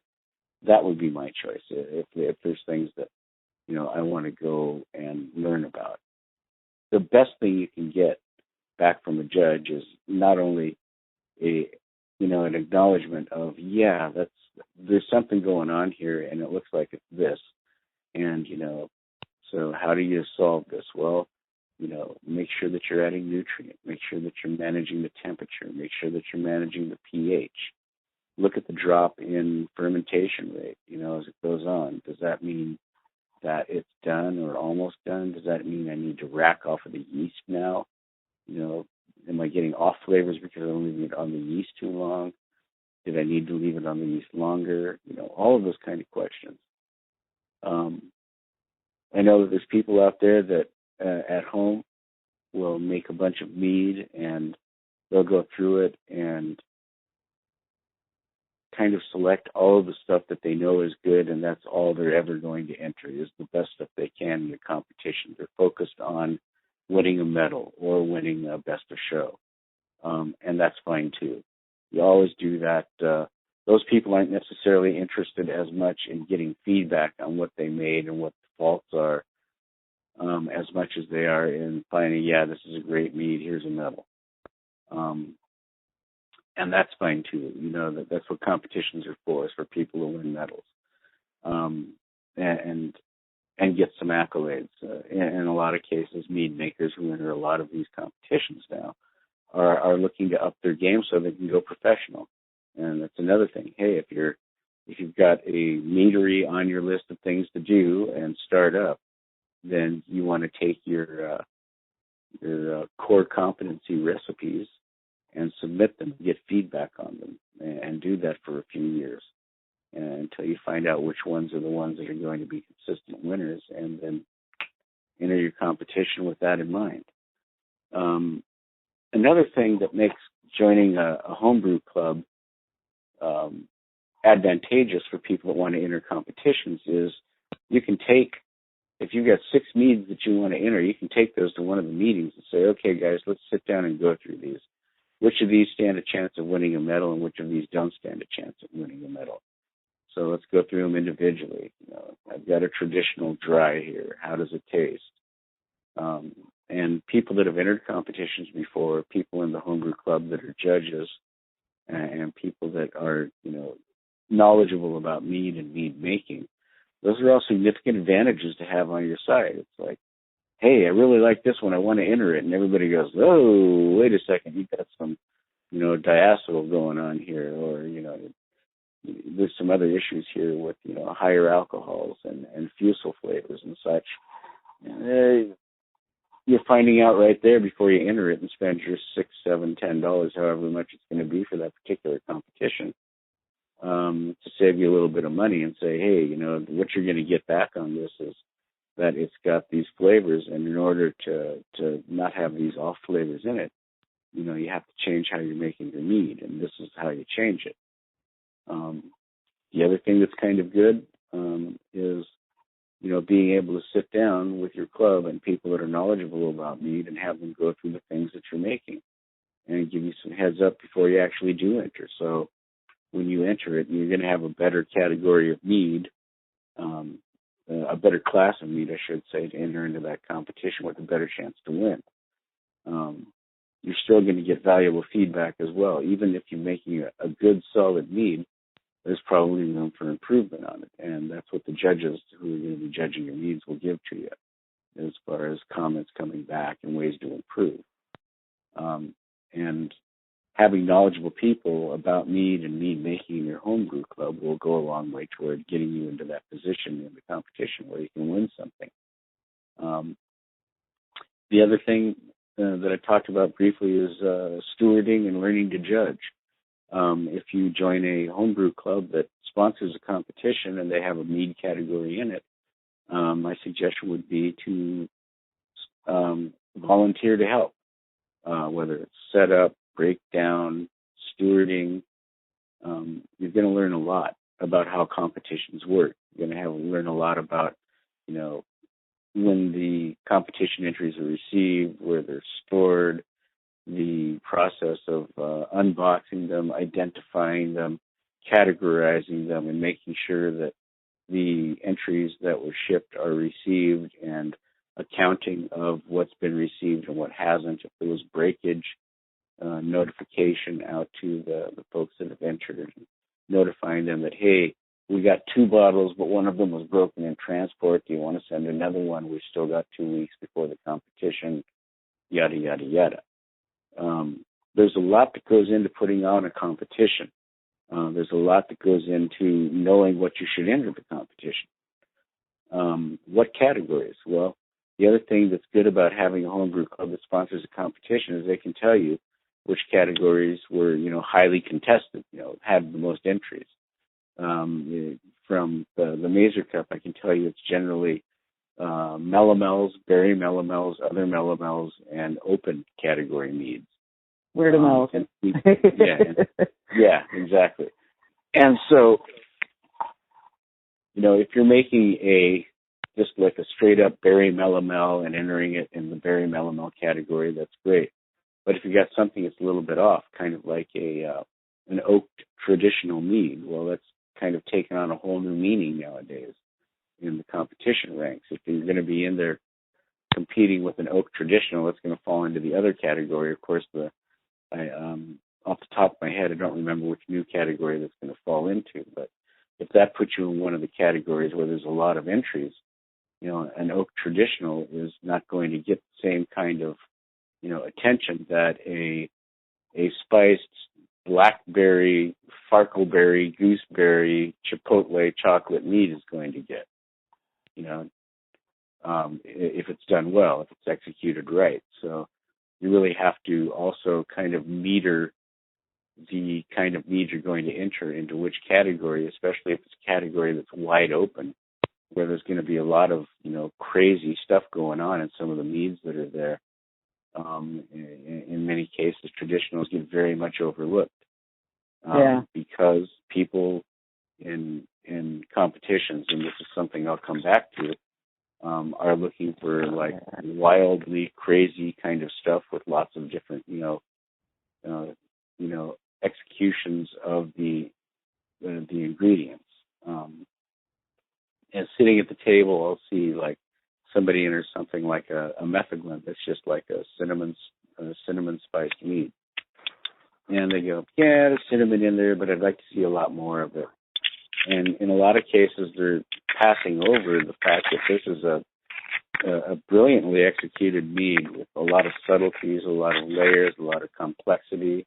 That would be my choice if there's things that, I want to go and learn about. The best thing you can get back from a judge is not only an acknowledgement of, there's something going on here and it looks like it's this. And, so how do you solve this? Well, make sure that you're adding nutrient, make sure that you're managing the temperature, make sure that you're managing the pH. Look at the drop in fermentation rate, as it goes on. Does that mean that it's done or almost done? Does that mean I need to rack off of the yeast now? Am I getting off flavors because I'm leaving it on the yeast too long? Did I need to leave it on the yeast longer? All of those kind of questions. I know that there's people out there that at home will make a bunch of mead and they'll go through it and kind of select all of the stuff that they know is good, and that's all they're ever going to enter is the best stuff they can in the competition. They're focused on winning a medal or winning a best of show, and that's fine too. You always do that. Those people aren't necessarily interested as much in getting feedback on what they made and what the faults are, as much as they are in finding, this is a great mead, here's a medal. And that's fine too. That's what competitions are for, is for people to win medals, and get some accolades. In a lot of cases, mead makers who enter a lot of these competitions now are looking to up their game so they can go professional. And that's another thing. Hey, if you've got a meadery on your list of things to do and start up, then you want to take your core competency recipes and submit them, get feedback on them, and do that for a few years until you find out which ones are the ones that are going to be consistent winners, and then enter your competition with that in mind. Another thing that makes joining a homebrew club advantageous for people that want to enter competitions is you can take, if you've got 6 meads that you want to enter, you can take those to one of the meetings and say, okay, guys, let's sit down and go through these. Which of these stand a chance of winning a medal and which of these don't stand a chance of winning a medal? So let's go through them individually. I've got a traditional dry here. How does it taste? And people that have entered competitions before, people in the homebrew club that are judges, and people that are, knowledgeable about mead and mead making, those are all significant advantages to have on your side. It's like, hey, I really like this one, I want to enter it. And everybody goes, oh, wait a second, you've got some, diacetyl going on here, or, there's some other issues here with, higher alcohols and fusel flavors and such. You're finding out right there before you enter it and spend your $6, $7, $10, however much it's going to be for that particular competition, to save you a little bit of money and say, hey, what you're going to get back on this is that it's got these flavors, and in order to not have these off flavors in it, you have to change how you're making your mead, and this is how you change it. The other thing that's kind of good is, being able to sit down with your club and people that are knowledgeable about mead and have them go through the things that you're making and give you some heads up before you actually do enter. So when you enter it, you're going to have a better category of mead, a better class of mead, I should say, to enter into that competition with a better chance to win. You're still going to get valuable feedback as well. Even if you're making a good, solid mead, there's probably room for improvement on it. And that's what the judges who are going to be judging your meads will give to you as far as comments coming back and ways to improve. And having knowledgeable people about mead and mead making in your homebrew club will go a long way toward getting you into that position in the competition where you can win something. The other thing that I talked about briefly is stewarding and learning to judge. If you join a homebrew club that sponsors a competition and they have a mead category in it, my suggestion would be to volunteer to help, whether it's setup, breakdown, stewarding. You're going to learn a lot about how competitions work. You're going to learn a lot about, when the competition entries are received, where they're stored, the process of unboxing them, identifying them, categorizing them, and making sure that the entries that were shipped are received, and accounting of what's been received and what hasn't. If there was breakage, notification out to the folks that have entered, and notifying them that, hey, we got 2 bottles, but one of them was broken in transport. Do you want to send another one? We've still got 2 weeks before the competition, yada, yada, yada. There's a lot that goes into putting on a competition. There's a lot that goes into knowing what you should enter the competition. What categories? Well, the other thing that's good about having a homebrew club that sponsors a competition is they can tell you which categories were, highly contested, had the most entries. From the Mazer Cup, I can tell you it's generally melomels, berry melomels, other melomels, and open category meads. Weird melons. Yeah, exactly. And so, if you're making just like a straight up berry melomel and entering it in the berry melomel category, that's great. But if you got something that's a little bit off, kind of like an oaked traditional mead, well, that's kind of taken on a whole new meaning nowadays in the competition ranks. If you're going to be in there competing with an oak traditional, that's going to fall into the other category. Of course, off the top of my head, I don't remember which new category that's going to fall into. But if that puts you in one of the categories where there's a lot of entries, an oak traditional is not going to get the same kind of attention that a spiced blackberry, farkleberry, gooseberry, chipotle chocolate mead is going to get. If it's done well, if it's executed right. So you really have to also kind of meter the kind of mead you're going to enter into which category, especially if it's a category that's wide open, where there's going to be a lot of, crazy stuff going on in some of the meads that are there. In many cases, traditionals get very much overlooked. Because people in competitions, and this is something I'll come back to, are looking for like wildly crazy kind of stuff with lots of different, executions of the ingredients. And sitting at the table, I'll see like somebody enters something like a metheglin that's just like a cinnamon spiced mead. And they go, yeah, there's cinnamon in there, but I'd like to see a lot more of it. And in a lot of cases, they're passing over the fact that this is a brilliantly executed mead with a lot of subtleties, a lot of layers, a lot of complexity,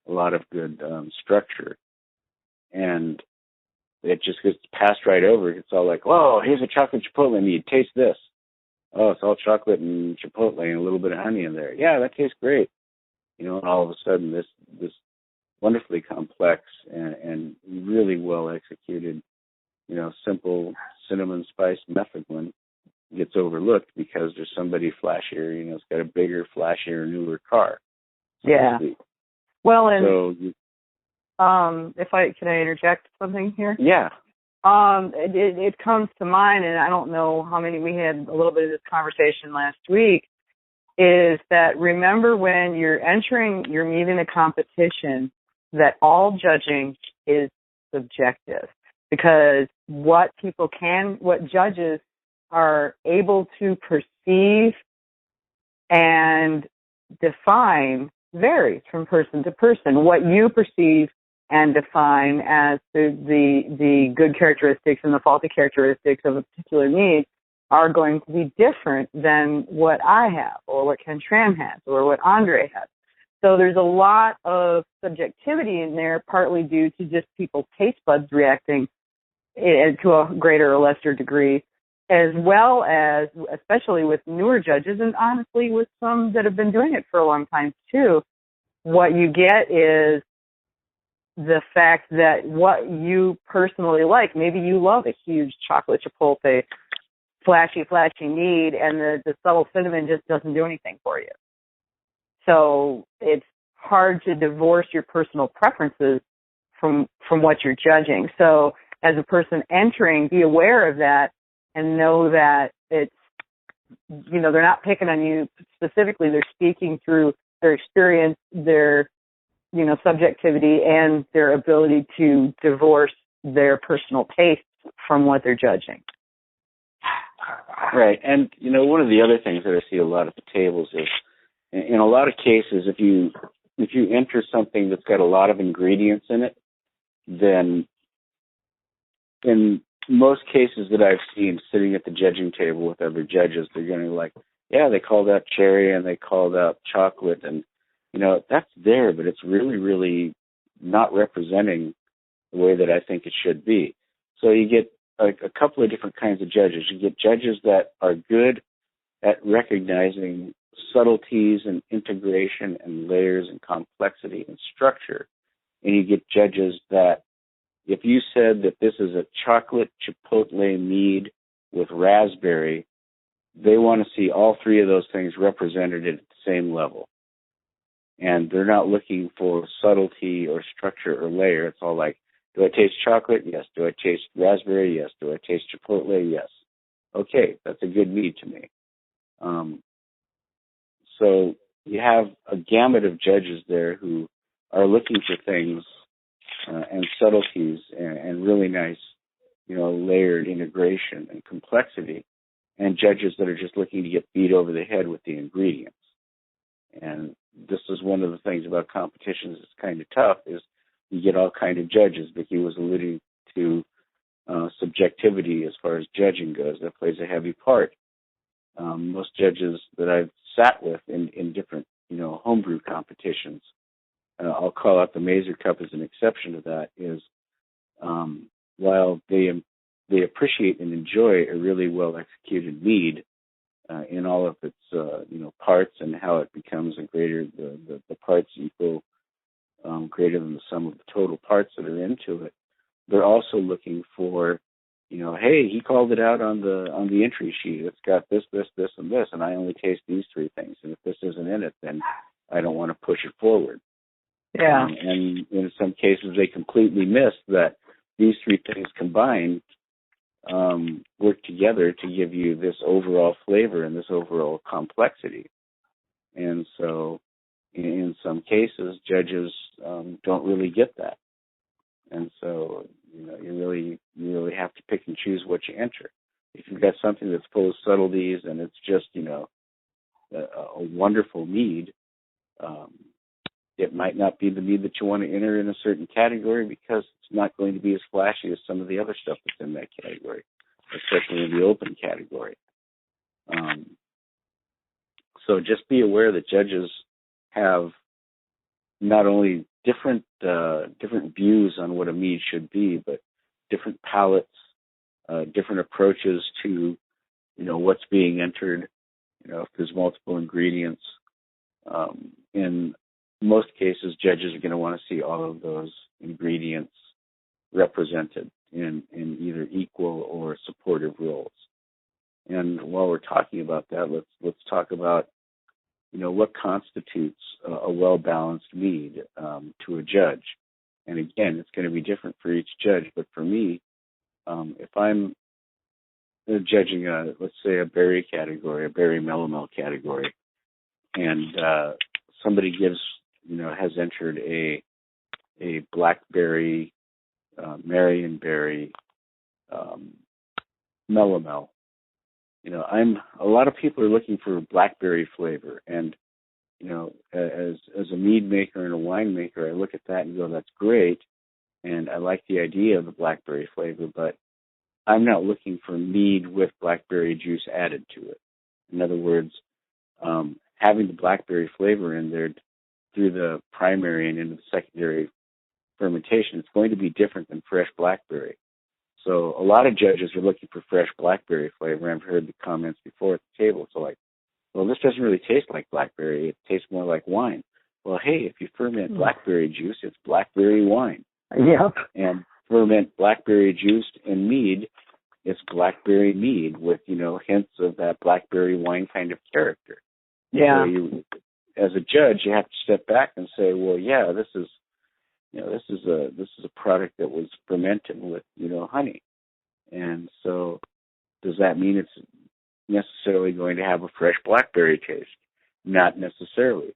a lot of good structure. And it just gets passed right over. It's all like, whoa, here's a chocolate chipotle mead. Taste this. Oh, it's all chocolate and chipotle and a little bit of honey in there. Yeah, that tastes great. And all of a sudden this wonderfully complex and really well executed, simple cinnamon spiced metheglin gets overlooked because there's somebody flashier, it's got a bigger, flashier, newer car. Yeah. Well, and so can I interject something here? Yeah. It comes to mind, and I don't know how many, we had a little bit of this conversation last week, is that remember when you're meeting a competition, that all judging is subjective, because what judges are able to perceive and define varies from person to person. What you perceive and define as the good characteristics and the faulty characteristics of a particular mead are going to be different than what I have, or what Ken Tran has, or what Andre has. So there's a lot of subjectivity in there, partly due to just people's taste buds reacting to a greater or lesser degree, as well as, especially with newer judges, and honestly with some that have been doing it for a long time too, what you get is the fact that what you personally like, maybe you love a huge chocolate chipotle, flashy mead, and the subtle cinnamon just doesn't do anything for you. So it's hard to divorce your personal preferences from what you're judging. So as a person entering, be aware of that and know that it's they're not picking on you specifically. They're speaking through their experience, their, subjectivity, and their ability to divorce their personal tastes from what they're judging. Right. And, one of the other things that I see a lot at the tables is, in a lot of cases, if you enter something that's got a lot of ingredients in it, then in most cases that I've seen sitting at the judging table with other judges, they're going to be like, yeah, they called out cherry and they called out chocolate, and that's there, but it's really, really not representing the way that I think it should be. So you get a couple of different kinds of judges. You get judges that are good at recognizing subtleties and integration and layers and complexity and structure. And you get judges that, if you said that this is a chocolate chipotle mead with raspberry, they want to see all three of those things represented at the same level. And they're not looking for subtlety or structure or layer. It's all like, do I taste chocolate? Yes. Do I taste raspberry? Yes. Do I taste chipotle? Yes. Okay, that's a good mead to me. So you have a gamut of judges there who are looking for things and subtleties and really nice, layered integration and complexity, and judges that are just looking to get beat over the head with the ingredients. And this is one of the things about competitions that's kind of tough, is you get all kind of judges. Vicki was alluding to subjectivity as far as judging goes. That plays a heavy part. Most judges that I've sat with in different, homebrew competitions, I'll call out the Mazer Cup as an exception to that, is while they appreciate and enjoy a really well executed mead in all of its parts and how it becomes a greater, the parts equal greater than the sum of the total parts that are into it, they're also looking for, hey, he called it out on the entry sheet. It's got this, this, this, and this, and I only taste these three things. And if this isn't in it, then I don't want to push it forward. Yeah. And in some cases, they completely miss that these three things combined work together to give you this overall flavor and this overall complexity. And so, in some cases, judges don't really get that. And so, you really have to pick and choose what you enter. If you've got something that's full of subtleties and it's just, a wonderful mead, it might not be the mead that you want to enter in a certain category, because it's not going to be as flashy as some of the other stuff that's in that category, especially in the open category. So just be aware that judges have not only different views on what a mead should be, but different palates, different approaches to, what's being entered, if there's multiple ingredients. In most cases, judges are going to want to see all of those ingredients represented in either equal or supportive roles. And while we're talking about that, let's talk about, what constitutes a well-balanced mead to a judge. And again, it's going to be different for each judge. But for me, if I'm judging let's say a berry category, a berry melomel category, and somebody has entered a blackberry, Marionberry melomel. A lot of people are looking for blackberry flavor, and as a mead maker and a winemaker, I look at that and go, that's great, and I like the idea of the blackberry flavor, but I'm not looking for mead with blackberry juice added to it. In other words, having the blackberry flavor in there through the primary and into the secondary fermentation, it's going to be different than fresh blackberry. So a lot of judges are looking for fresh blackberry flavor. I've heard the comments before at the table. So like, well, this doesn't really taste like blackberry. It tastes more like wine. Well, hey, if you ferment blackberry juice, it's blackberry wine. Yep. And ferment blackberry juice in mead, it's blackberry mead with, hints of that blackberry wine kind of character. Yeah. So as a judge, you have to step back and say, well, yeah, this is a product that was fermented with, honey. And so does that mean it's necessarily going to have a fresh blackberry taste. Not necessarily.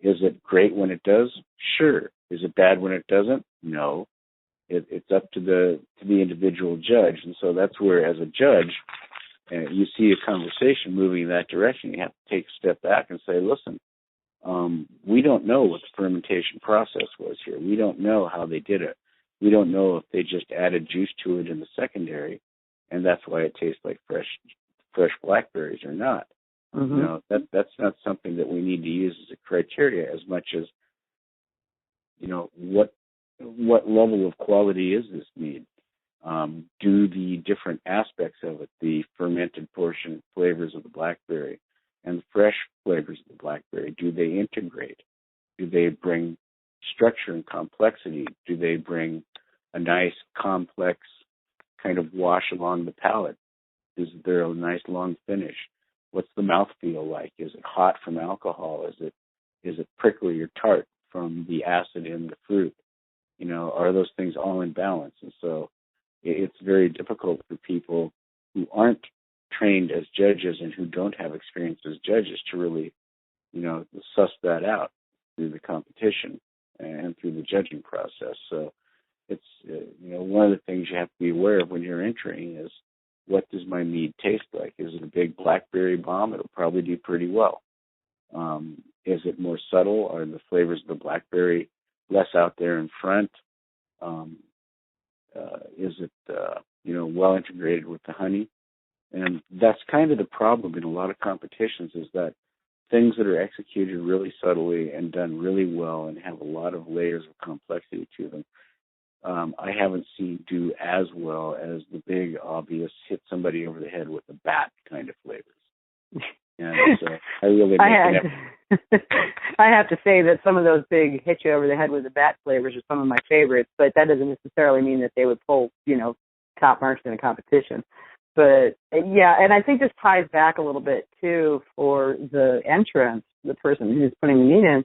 Is it great when it does? Sure. Is it bad when it doesn't? No. It's up to the individual judge. And so that's where, as a judge, you see a conversation moving in that direction. You have to take a step back and say, listen, we don't know what the fermentation process was here. We don't know how they did it. We don't know if they just added juice to it in the secondary, and that's why it tastes like fresh blackberries or not. Mm-hmm. You know, that's not something that we need to use as a criteria as much as, you know, what level of quality is this mead? Do the different aspects of it, the fermented portion flavors of the blackberry and the fresh flavors of the blackberry, do they integrate? Do they bring structure and complexity? Do they bring a nice, complex kind of wash along the palate? Is there a nice long finish? What's the mouthfeel like? Is it hot from alcohol? Is it prickly or tart from the acid in the fruit? You know, are those things all in balance? And so it's very difficult for people who aren't trained as judges and who don't have experience as judges to really, you know, suss that out through the competition and through the judging process. So it's, you know, one of the things you have to be aware of when you're entering is, what does my mead taste like? Is it a big blackberry bomb? It'll probably do pretty well. Is it more subtle? Are the flavors of the blackberry less out there in front? Is it, you know, well integrated with the honey? And that's kind of the problem in a lot of competitions, is that things that are executed really subtly and done really well and have a lot of layers of complexity to them, I haven't seen do as well as the big, obvious, hit somebody over the head with a bat kind of flavors. And so I really I have to say that some of those big hit you over the head with the bat flavors are some of my favorites, but that doesn't necessarily mean that they would pull, you know, top marks in a competition. But yeah, and I think this ties back a little bit too for the entrant, the person who's putting the meat in,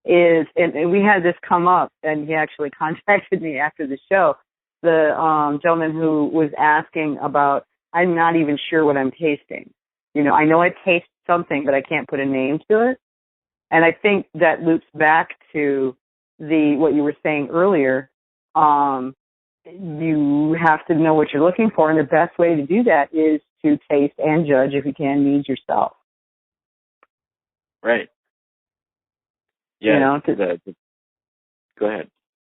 is, and we had this come up, and he actually contacted me after the show, the gentleman who was asking about, I'm not even sure what I'm tasting. You know, I know I taste something, but I can't put a name to it. And I think that loops back to what you were saying earlier. You have to know what you're looking for, and the best way to do that is to taste and judge, if you can, mead yourself. Right. Yeah. You know, go ahead.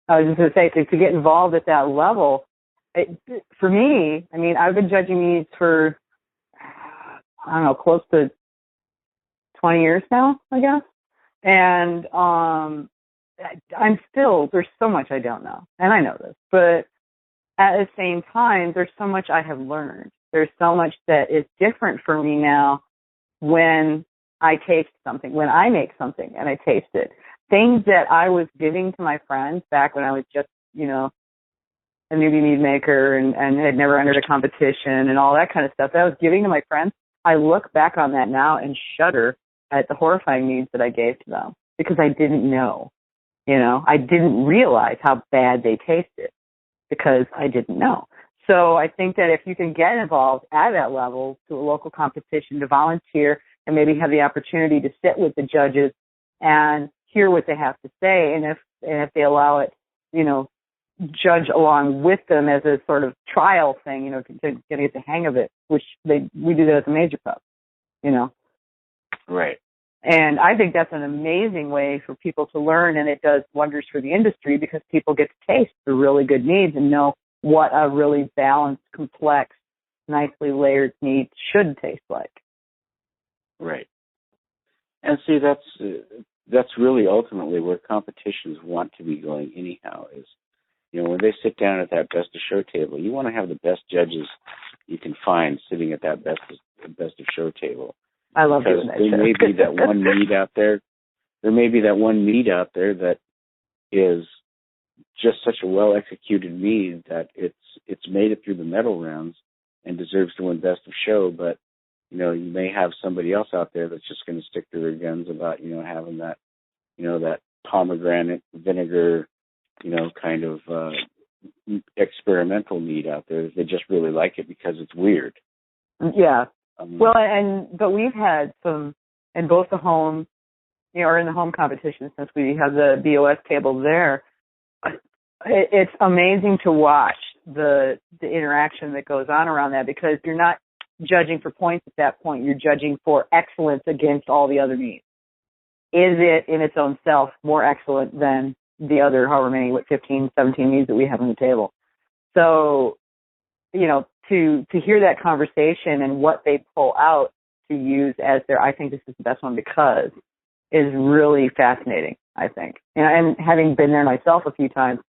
I was just going to say, to get involved at that level, for me, I mean, I've been judging meads for, I don't know, close to 20 years now, I guess. And I'm still, there's so much I don't know. And I know this. But at the same time, there's so much I have learned. There's so much that is different for me now when I taste something, when I make something and I taste it. Things that I was giving to my friends back when I was just, you know, a newbie mead maker and had never entered a competition and all that kind of stuff that I was giving to my friends, I look back on that now and shudder at the horrifying meads that I gave to them because I didn't know. You know, I didn't realize how bad they tasted because I didn't know. So I think that if you can get involved at that level to a local competition, to volunteer and maybe have the opportunity to sit with the judges and hear what they have to say, and if they allow it, you know, judge along with them as a sort of trial thing, you know, to get the hang of it, which we do that at the Major Cup, you know. Right. And I think that's an amazing way for people to learn, and it does wonders for the industry because people get to taste the really good meads and know what a really balanced, complex, nicely layered mead should taste like. Right. And see, that's really ultimately where competitions want to be going anyhow, is, you know, when they sit down at that best of show table, you want to have the best judges you can find sitting at that best of show table. I love because there may be that one mead out there. There may be that one mead out there that is just such a well executed mead that it's made it through the medal rounds and deserves to win best of show. But you know, you may have somebody else out there that's just going to stick to their guns about, you know, having that, you know, that pomegranate vinegar, you know, kind of experimental mead out there. They just really like it because it's weird. Yeah. Well, but we've had some in both the home, or in the home competition, since we have the BOS table there. It's amazing to watch the interaction that goes on around that, because you're not judging for points at that point. You're judging for excellence against all the other meats. Is it in its own self more excellent than the other, however many, 15, 17 meats that we have on the table? So, to hear that conversation and what they pull out to use as their, I think this is the best one because, is really fascinating, I think. And having been there myself a few times,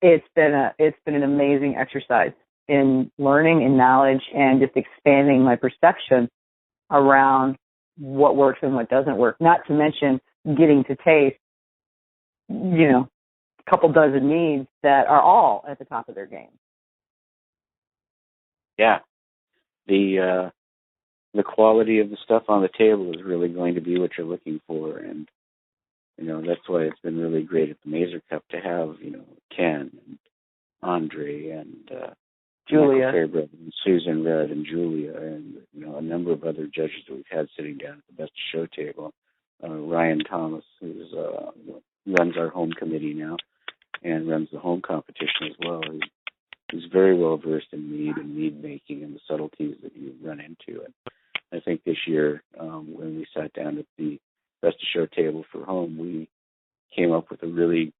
it's been an amazing exercise in learning and knowledge and just expanding my perception around what works and what doesn't work. Not to mention getting to taste, a couple dozen meads that are all at the top of their game. Yeah. The quality of the stuff on the table is really going to be what you're looking for, and that's why it's been really great at the Mazer Cup to have Ken and Andre and Julia Fairbrother and Susan Red and Julia and a number of other judges that we've had sitting down at the Best of Show table. Ryan Thomas, who's runs our home committee now and runs the home competition as well. He's very well versed in mead and mead making and the subtleties that you run into. And I think this year, when we sat down at the Best of Show table for home, we came up with a really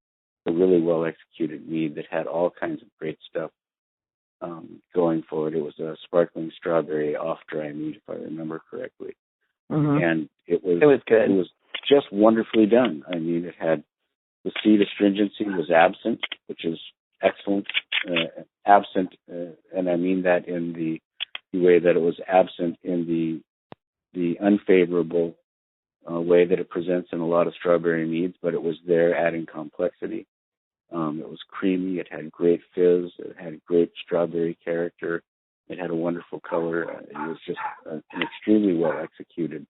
well executed mead that had all kinds of great stuff going for it. It was a sparkling strawberry off dry mead, if I remember correctly. Mm-hmm. And it was good. It was just wonderfully done. I mean, it had the seed astringency was absent, which is excellent. And I mean that in the way that it was absent in the unfavorable way that it presents in a lot of strawberry meads, but it was there adding complexity. It was creamy. It had great fizz. It had great strawberry character. It had a wonderful color. It was just an extremely well executed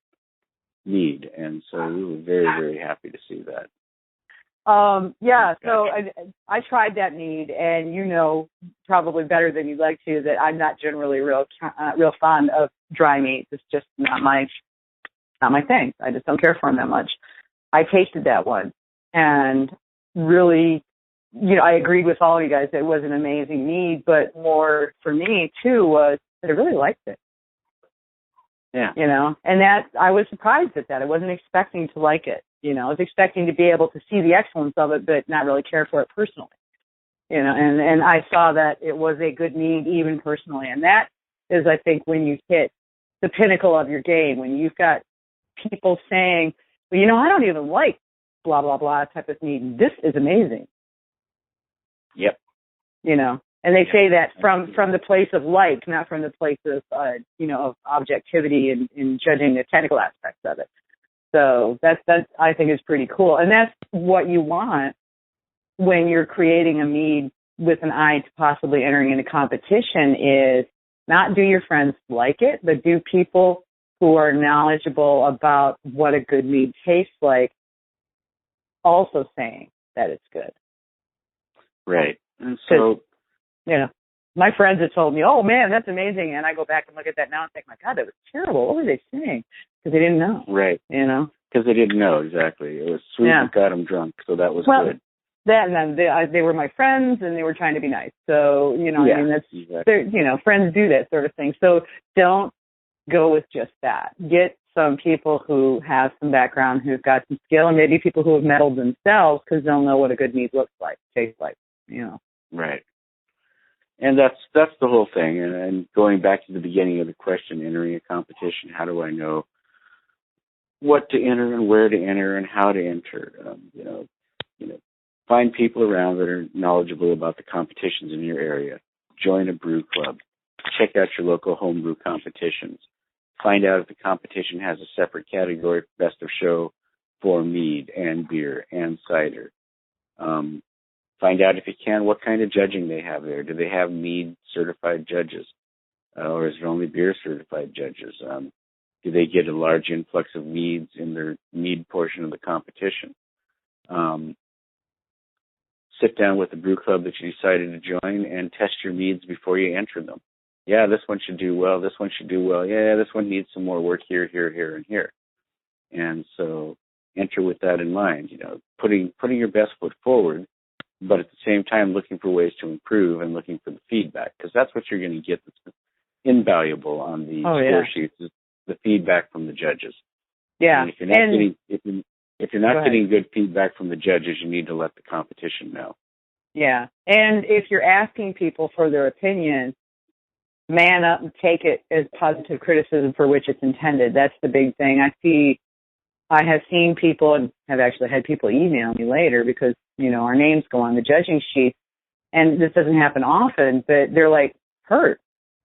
mead, and so we were very, very happy to see that. So I tried that mead, and probably better than you'd like to that I'm not generally real fond of dry meats. It's just not my thing. I just don't care for them that much. I tasted that one, and really, I agreed with all of you guys that it was an amazing mead, but more for me too was that I really liked it. Yeah. And that I was surprised at that. I wasn't expecting to like it. I was expecting to be able to see the excellence of it, but not really care for it personally. And I saw that it was a good mead even personally. And that is, I think, when you hit the pinnacle of your game, when you've got people saying, well, I don't even like blah, blah, blah type of mead. This is amazing. Yep. And they say that from the place of like, not from the place of, of objectivity and judging the technical aspects of it. So that's I think is pretty cool. And that's what you want when you're creating a mead with an eye to possibly entering into competition is not do your friends like it, but do people who are knowledgeable about what a good mead tastes like also saying that it's good. Right. And so, my friends have told me, oh, man, that's amazing. And I go back and look at that now and think, my God, that was terrible. What were they saying? Because they didn't know. Right. Because they didn't know, exactly. It was sweet and got them drunk, so that was good. That, and then they were my friends, and they were trying to be nice. So, that's, exactly. Friends do that sort of thing. So don't go with just that. Get some people who have some background, who've got some skill, and maybe people who have meddled themselves because they'll know what a good mead looks like, tastes like, Right. And that's the whole thing. And going back to the beginning of the question, entering a competition, how do I know what to enter and where to enter and how to enter? Find people around that are knowledgeable about the competitions in your area. Join a brew club. Check out your local homebrew competitions. Find out if the competition has a separate category for Best of Show for mead and beer and cider. Find out, if you can, what kind of judging they have there. Do they have mead certified judges? Or is it only beer certified judges? Do they get a large influx of meads in their mead portion of the competition? Sit down with the brew club that you decided to join and test your meads before you enter them. yeah, this one should do well. This one should do well. Yeah, this one needs some more work here, and here. And so enter with that in mind, putting your best foot forward, but at the same time looking for ways to improve and looking for the feedback, because that's what you're going to get that's invaluable on the score sheets, is the feedback from the judges. Yeah. And if you're not getting good feedback from the judges, you need to let the competition know. Yeah. And if you're asking people for their opinion, man up and take it as positive criticism for which it's intended. That's the big thing. I have seen people, and have actually had people email me later because, our names go on the judging sheet, and this doesn't happen often, but they're like hurt.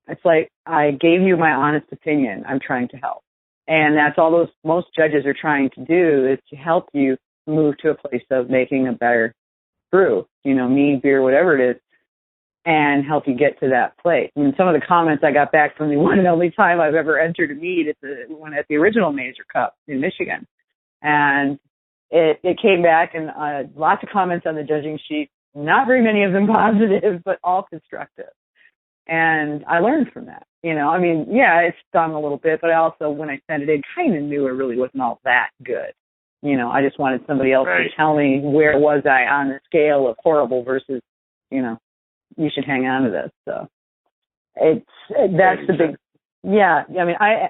It's like, I gave you my honest opinion. I'm trying to help. And that's all most judges are trying to do, is to help you move to a place of making a better brew, mead, beer, whatever it is, and help you get to that place. And some of the comments I got back from the one and only time I've ever entered a mead at the original Mazer Cup in Michigan. And it came back, and lots of comments on the judging sheet, not very many of them positive, but all constructive. And I learned from that. It stung a little bit, but I also, when I sent it in, kind of knew it really wasn't all that good. I just wanted somebody else to tell me where was I on the scale of horrible versus, you should hang on to this. So that's the big,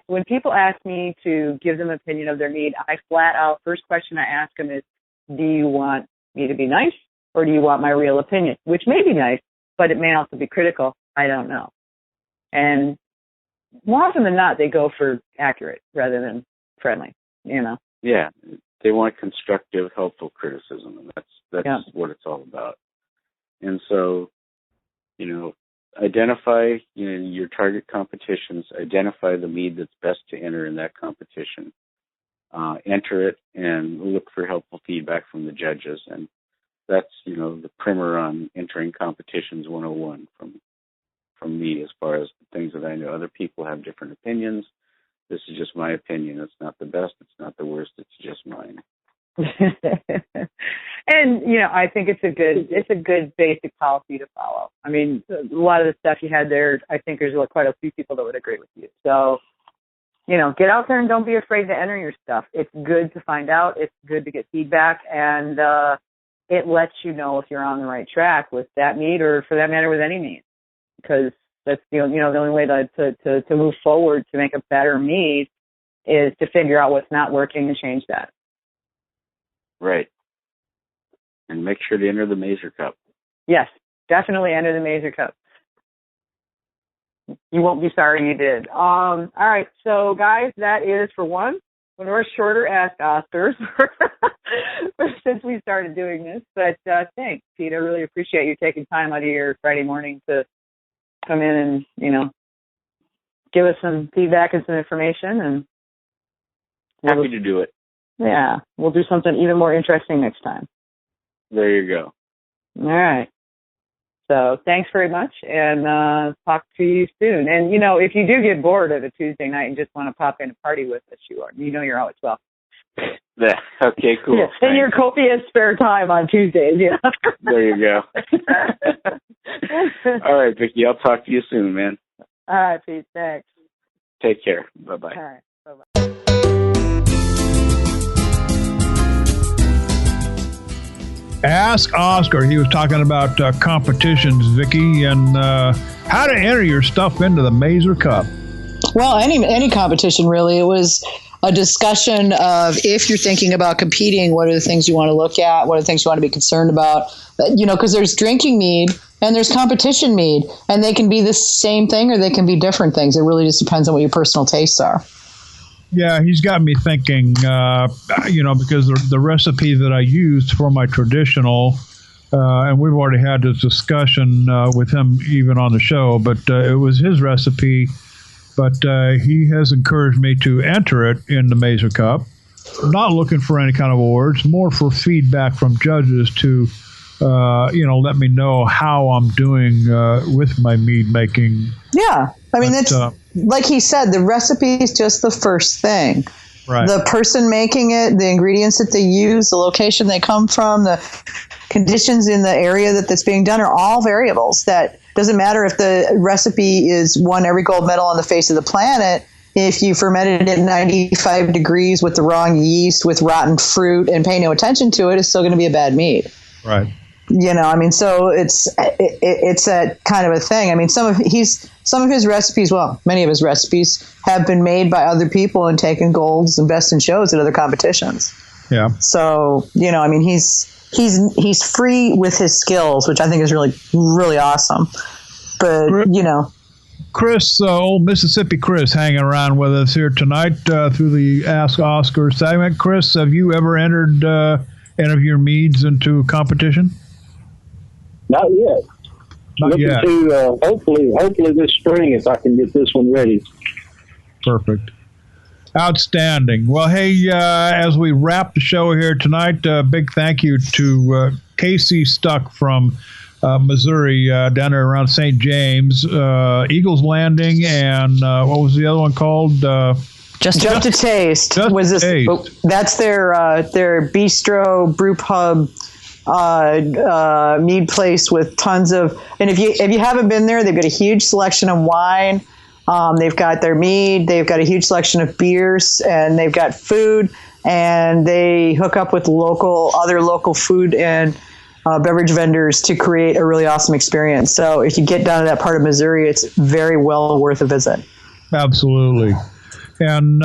when people ask me to give them an opinion of their mead, I flat out, first question I ask them is, do you want me to be nice, or do you want my real opinion? Which may be nice, but it may also be critical. I don't know. And more often than not, they go for accurate rather than friendly, Yeah, they want constructive, helpful criticism, and that's what it's all about. And so, identify your target competitions, identify the mead that's best to enter in that competition, enter it, and look for helpful feedback from the judges. And that's, the primer on entering competitions 101 from me, as far as the things that I know. Other people have different opinions. This is just my opinion. It's not the best. It's not the worst. It's just mine. And I think it's a good basic policy to follow. I mean, a lot of the stuff you had there, I think there's quite a few people that would agree with you. So, get out there and don't be afraid to enter your stuff. It's good to find out. It's good to get feedback, and it lets you know if you're on the right track with that mead, or for that matter with any mead, because that's the only way to move forward to make a better mead is to figure out what's not working and change that. Right. And make sure to enter the Mazer Cup. Yes, definitely enter the Mazer Cup. You won't be sorry you did. All right, so guys, that is for one of our shorter Ask Oscars since we started doing this. But thanks, Pete. I really appreciate you taking time out of your Friday morning to come in and give us some feedback and some information. And happy to do it. Yeah, we'll do something even more interesting next time. There you go. All right. So thanks very much, and talk to you soon. And, if you do get bored of a Tuesday night and just want to pop in and party with us, you're always welcome. Yeah. Okay, cool. Yeah. In your copious spare time on Tuesdays, There you go. All right, Vicki, I'll talk to you soon, man. All right, Pete, thanks. Take care. Bye-bye. All right, bye-bye. Ask Oscar. He was talking about competitions, Vicki, and how to enter your stuff into the Mazer Cup. Well, any competition, really. It was a discussion of, if you're thinking about competing, what are the things you want to look at? What are the things you want to be concerned about? Because there's drinking mead and there's competition mead, and they can be the same thing or they can be different things. It really just depends on what your personal tastes are. Yeah, he's got me thinking, because the recipe that I used for my traditional, and we've already had this discussion with him even on the show, but it was his recipe, but he has encouraged me to enter it in the Mazer Cup. Not looking for any kind of awards, more for feedback from judges to, let me know how I'm doing with my mead making. Yeah, I mean, it's like he said, the recipe is just the first thing. Right. The person making it, the ingredients that they use, the location they come from, the conditions in the area that's being done are all variables that doesn't matter if the recipe is won every gold medal on the face of the planet. If you fermented it at 95 degrees with the wrong yeast, with rotten fruit, and pay no attention to it, it's still going to be a bad mead. Right. So it's that kind of a thing. I mean, some of his recipes, well, many of his recipes have been made by other people and taken golds and best in shows at other competitions. Yeah. So, he's free with his skills, which I think is really, really awesome. But, Chris, old Mississippi Chris, hanging around with us here tonight through the Ask Oscar segment. Chris, have you ever entered any of your meads into a competition? Not yet. Not yet. To hopefully this spring, if I can get this one ready. Perfect. Outstanding. Well, hey, as we wrap the show here tonight, big thank you to Casey Stuck from Missouri, down there around St. James, Eagles Landing, and what was the other one called? Just to Taste. Taste. That's their bistro brew pub mead place with tons of. And if you haven't been there, they've got a huge selection of wine. They've got their mead. They've got a huge selection of beers, and they've got food. And they hook up with other local food and beverage vendors to create a really awesome experience. So if you get down to that part of Missouri, it's very well worth a visit. Absolutely. And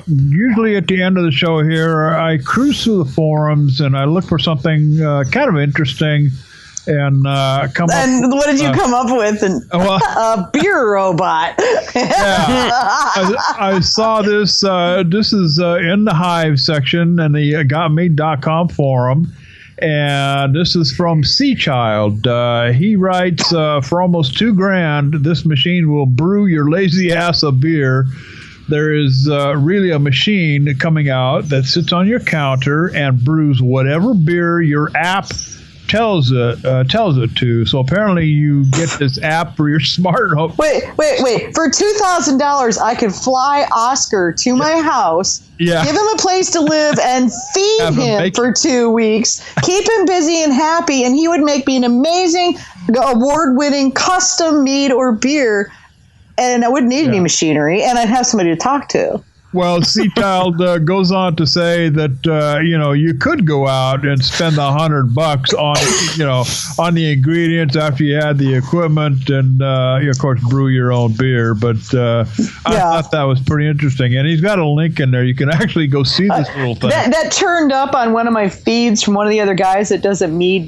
usually at the end of the show here, I cruise through the forums and I look for something kind of interesting and come up. And what did you come up with? A beer robot. Yeah, I saw this. This is in the Hive section in the GotMead.com forum. And this is from Seachild. He writes, for almost $2,000, this machine will brew your lazy ass a beer. There is really a machine coming out that sits on your counter and brews whatever beer your app tells it to. So apparently you get this app for your smart home. Wait. For $2,000, I could fly Oscar to my house, give him a place to live, and feed him for 2 weeks, keep him busy and happy, and he would make me an amazing, award-winning custom mead or beer, and I wouldn't need any machinery, and I'd have somebody to talk to. Well, Seachild goes on to say that you could go out and spend $100 on the ingredients after you had the equipment and of course brew your own beer. But I thought that was pretty interesting, and he's got a link in there. You can actually go see this little thing. That turned up on one of my feeds from one of the other guys that does a mead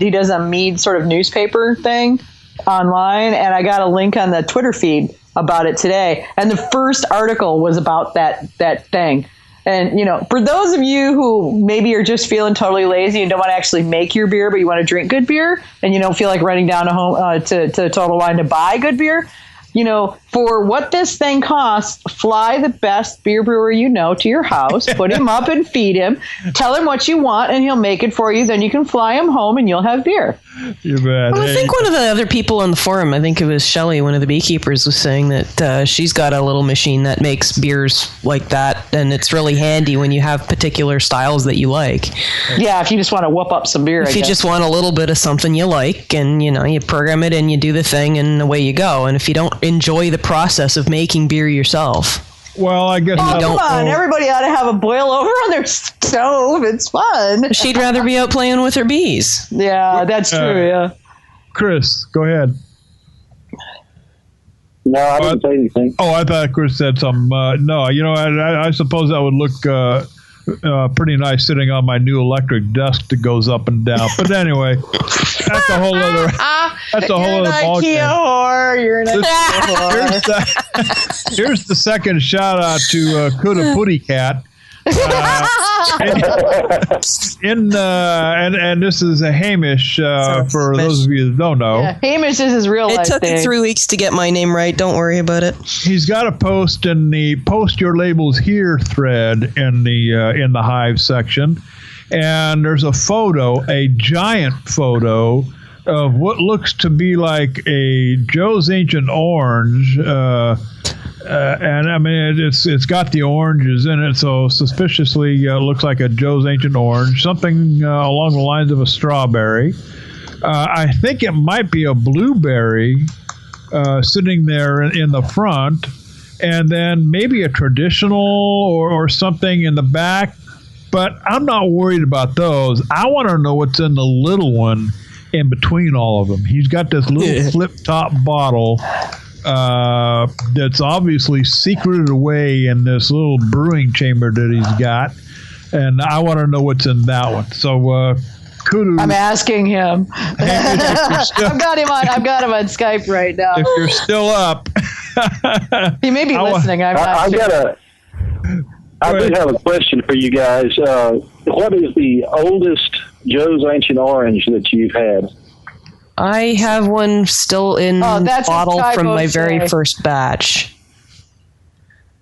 sort of newspaper thing online, and I got a link on the Twitter feed about it today, and the first article was about that thing. And for those of you who maybe are just feeling totally lazy and don't want to actually make your beer, but you want to drink good beer, and you don't feel like running down to Total Wine to buy good beer, for what this thing costs, fly the best beer brewer to your house, put him up and feed him, tell him what you want, and he'll make it for you. Then you can fly him home and you'll have beer. You bet. Well, I think one of the other people on the forum, I think it was Shelley, one of the beekeepers, was saying that she's got a little machine that makes beers like that, and it's really handy when you have particular styles that you like. Yeah, if you just want to whoop up some beer. If you just want a little bit of something you like, and you program it and you do the thing, and away you go. And if you don't enjoy the process of making beer yourself, well, I guess come on. Everybody ought to have a boil over on their stove. It's fun. She'd rather be out playing with her bees. Yeah, that's true. Yeah. Chris, go ahead. No, I didn't say anything. Oh, I thought Chris said something. No, I suppose that would look pretty nice sitting on my new electric desk that goes up and down. But anyway, that's a whole other. That's a whole other ballgame. You're an IKEA whore. Here's the second shout out to Kuda Putty Cat. And this is a Hamish for those of you that don't know. Yeah, Hamish is his real life. It took me 3 weeks to get my name right. Don't worry about it. He's got a post in the Post Your Labels Here thread in the Hive section, and there's a photo, a giant photo of what looks to be like a Joe's Ancient Orange. And I mean, it's got the oranges in it, so suspiciously looks like a Joe's Ancient Orange, something along the lines of a strawberry. I think it might be a blueberry, sitting there in the front, and then maybe a traditional or something in the back. But I'm not worried about those. I want to know what's in the little one in between all of them. He's got this little flip-top bottle that's obviously secreted away in this little brewing chamber that he's got, and I want to know what's in that one. So kudos. I'm asking him. I've got him on Skype right now. If you're still up. He may be listening. I'm not sure. I do have a question for you guys. What is the oldest Joe's Ancient Orange that you've had? I have one still in bottle from my very first batch.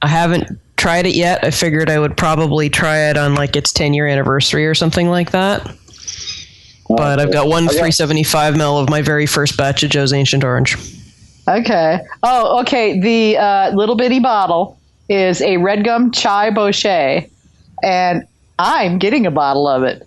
I haven't tried it yet. I figured I would probably try it on like its 10-year anniversary or something like that. But I've got 375 ml of my very first batch of Joe's Ancient Orange. Okay. Oh, okay. The little bitty bottle is a Red Gum Chai Bochet, and I'm getting a bottle of it.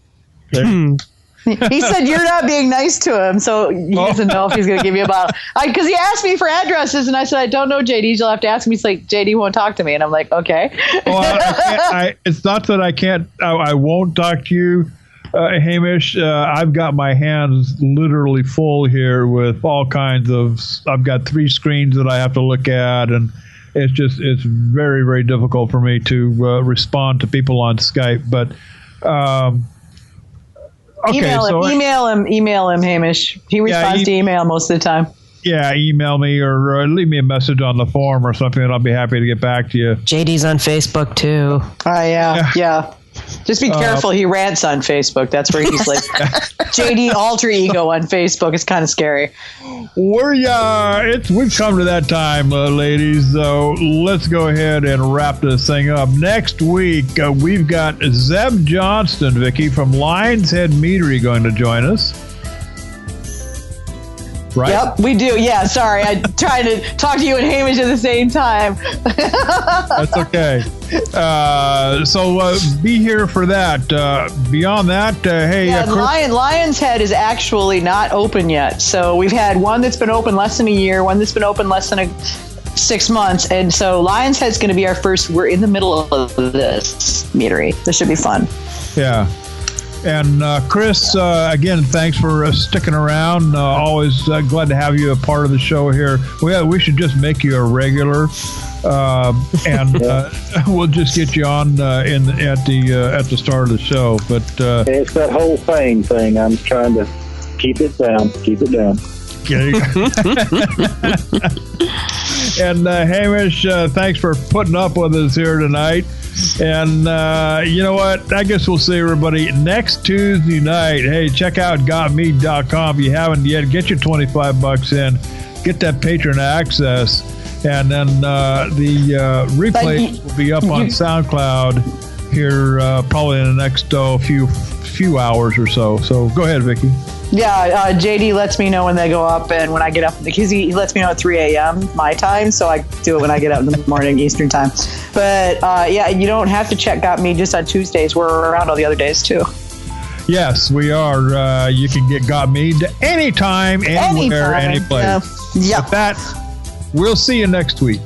He said you're not being nice to him, so he doesn't know if he's going to give you a bottle. Because he asked me for addresses, and I said, I don't know, JD. You'll have to ask me. He's like, JD won't talk to me. And I'm like, okay. Well, it's not that I can't. I won't talk to you, Hamish. I've got my hands literally full here with all kinds of. I've got 3 screens that I have to look at, and it's very, very difficult for me to respond to people on Skype. But okay, email him, Hamish. He responds to email most of the time. Yeah, email me or leave me a message on the forum or something, and I'll be happy to get back to you. JD's on Facebook too. Yeah. Just be careful. He rants on Facebook. That's where he's like JD alter ego on Facebook. It's kind of scary. We've come to that time, ladies. So let's go ahead and wrap this thing up. Next week, we've got Zeb Johnston, Vicky, from Lion's Head Meadery going to join us. Right? Yep, we do. Yeah, sorry. I tried to talk to you and Hamish at the same time. That's okay. So be here for that. Beyond that, Lion's Head is actually not open yet. So we've had one that's been open less than a year, one that's been open less than 6 months. And so Lion's Head's going to be our first. We're in the middle of this meadery. This should be fun. Yeah. And Chris, again, thanks for sticking around. Always glad to have you a part of the show here. We should just make you a regular, and we'll just get you on at the start of the show. But it's that whole fame thing. I'm trying to keep it down. Okay. And Hamish, thanks for putting up with us here tonight. And you know what? I guess we'll see everybody next Tuesday night. Hey, check out GotMead.com if you haven't yet. Get your $25 in. Get that patron access. And then the replay will be up on SoundCloud here probably in the next few hours or so. So go ahead, Vicky. Yeah, JD lets me know when they go up and when I get up, because he lets me know at 3 a.m. my time, so I do it when I get up in the morning Eastern time. But you don't have to check Got Me just on Tuesdays. We're around all the other days too. Yes, we are. You can get Got Me anytime, anywhere, any place. Yeah. With that, we'll see you next week.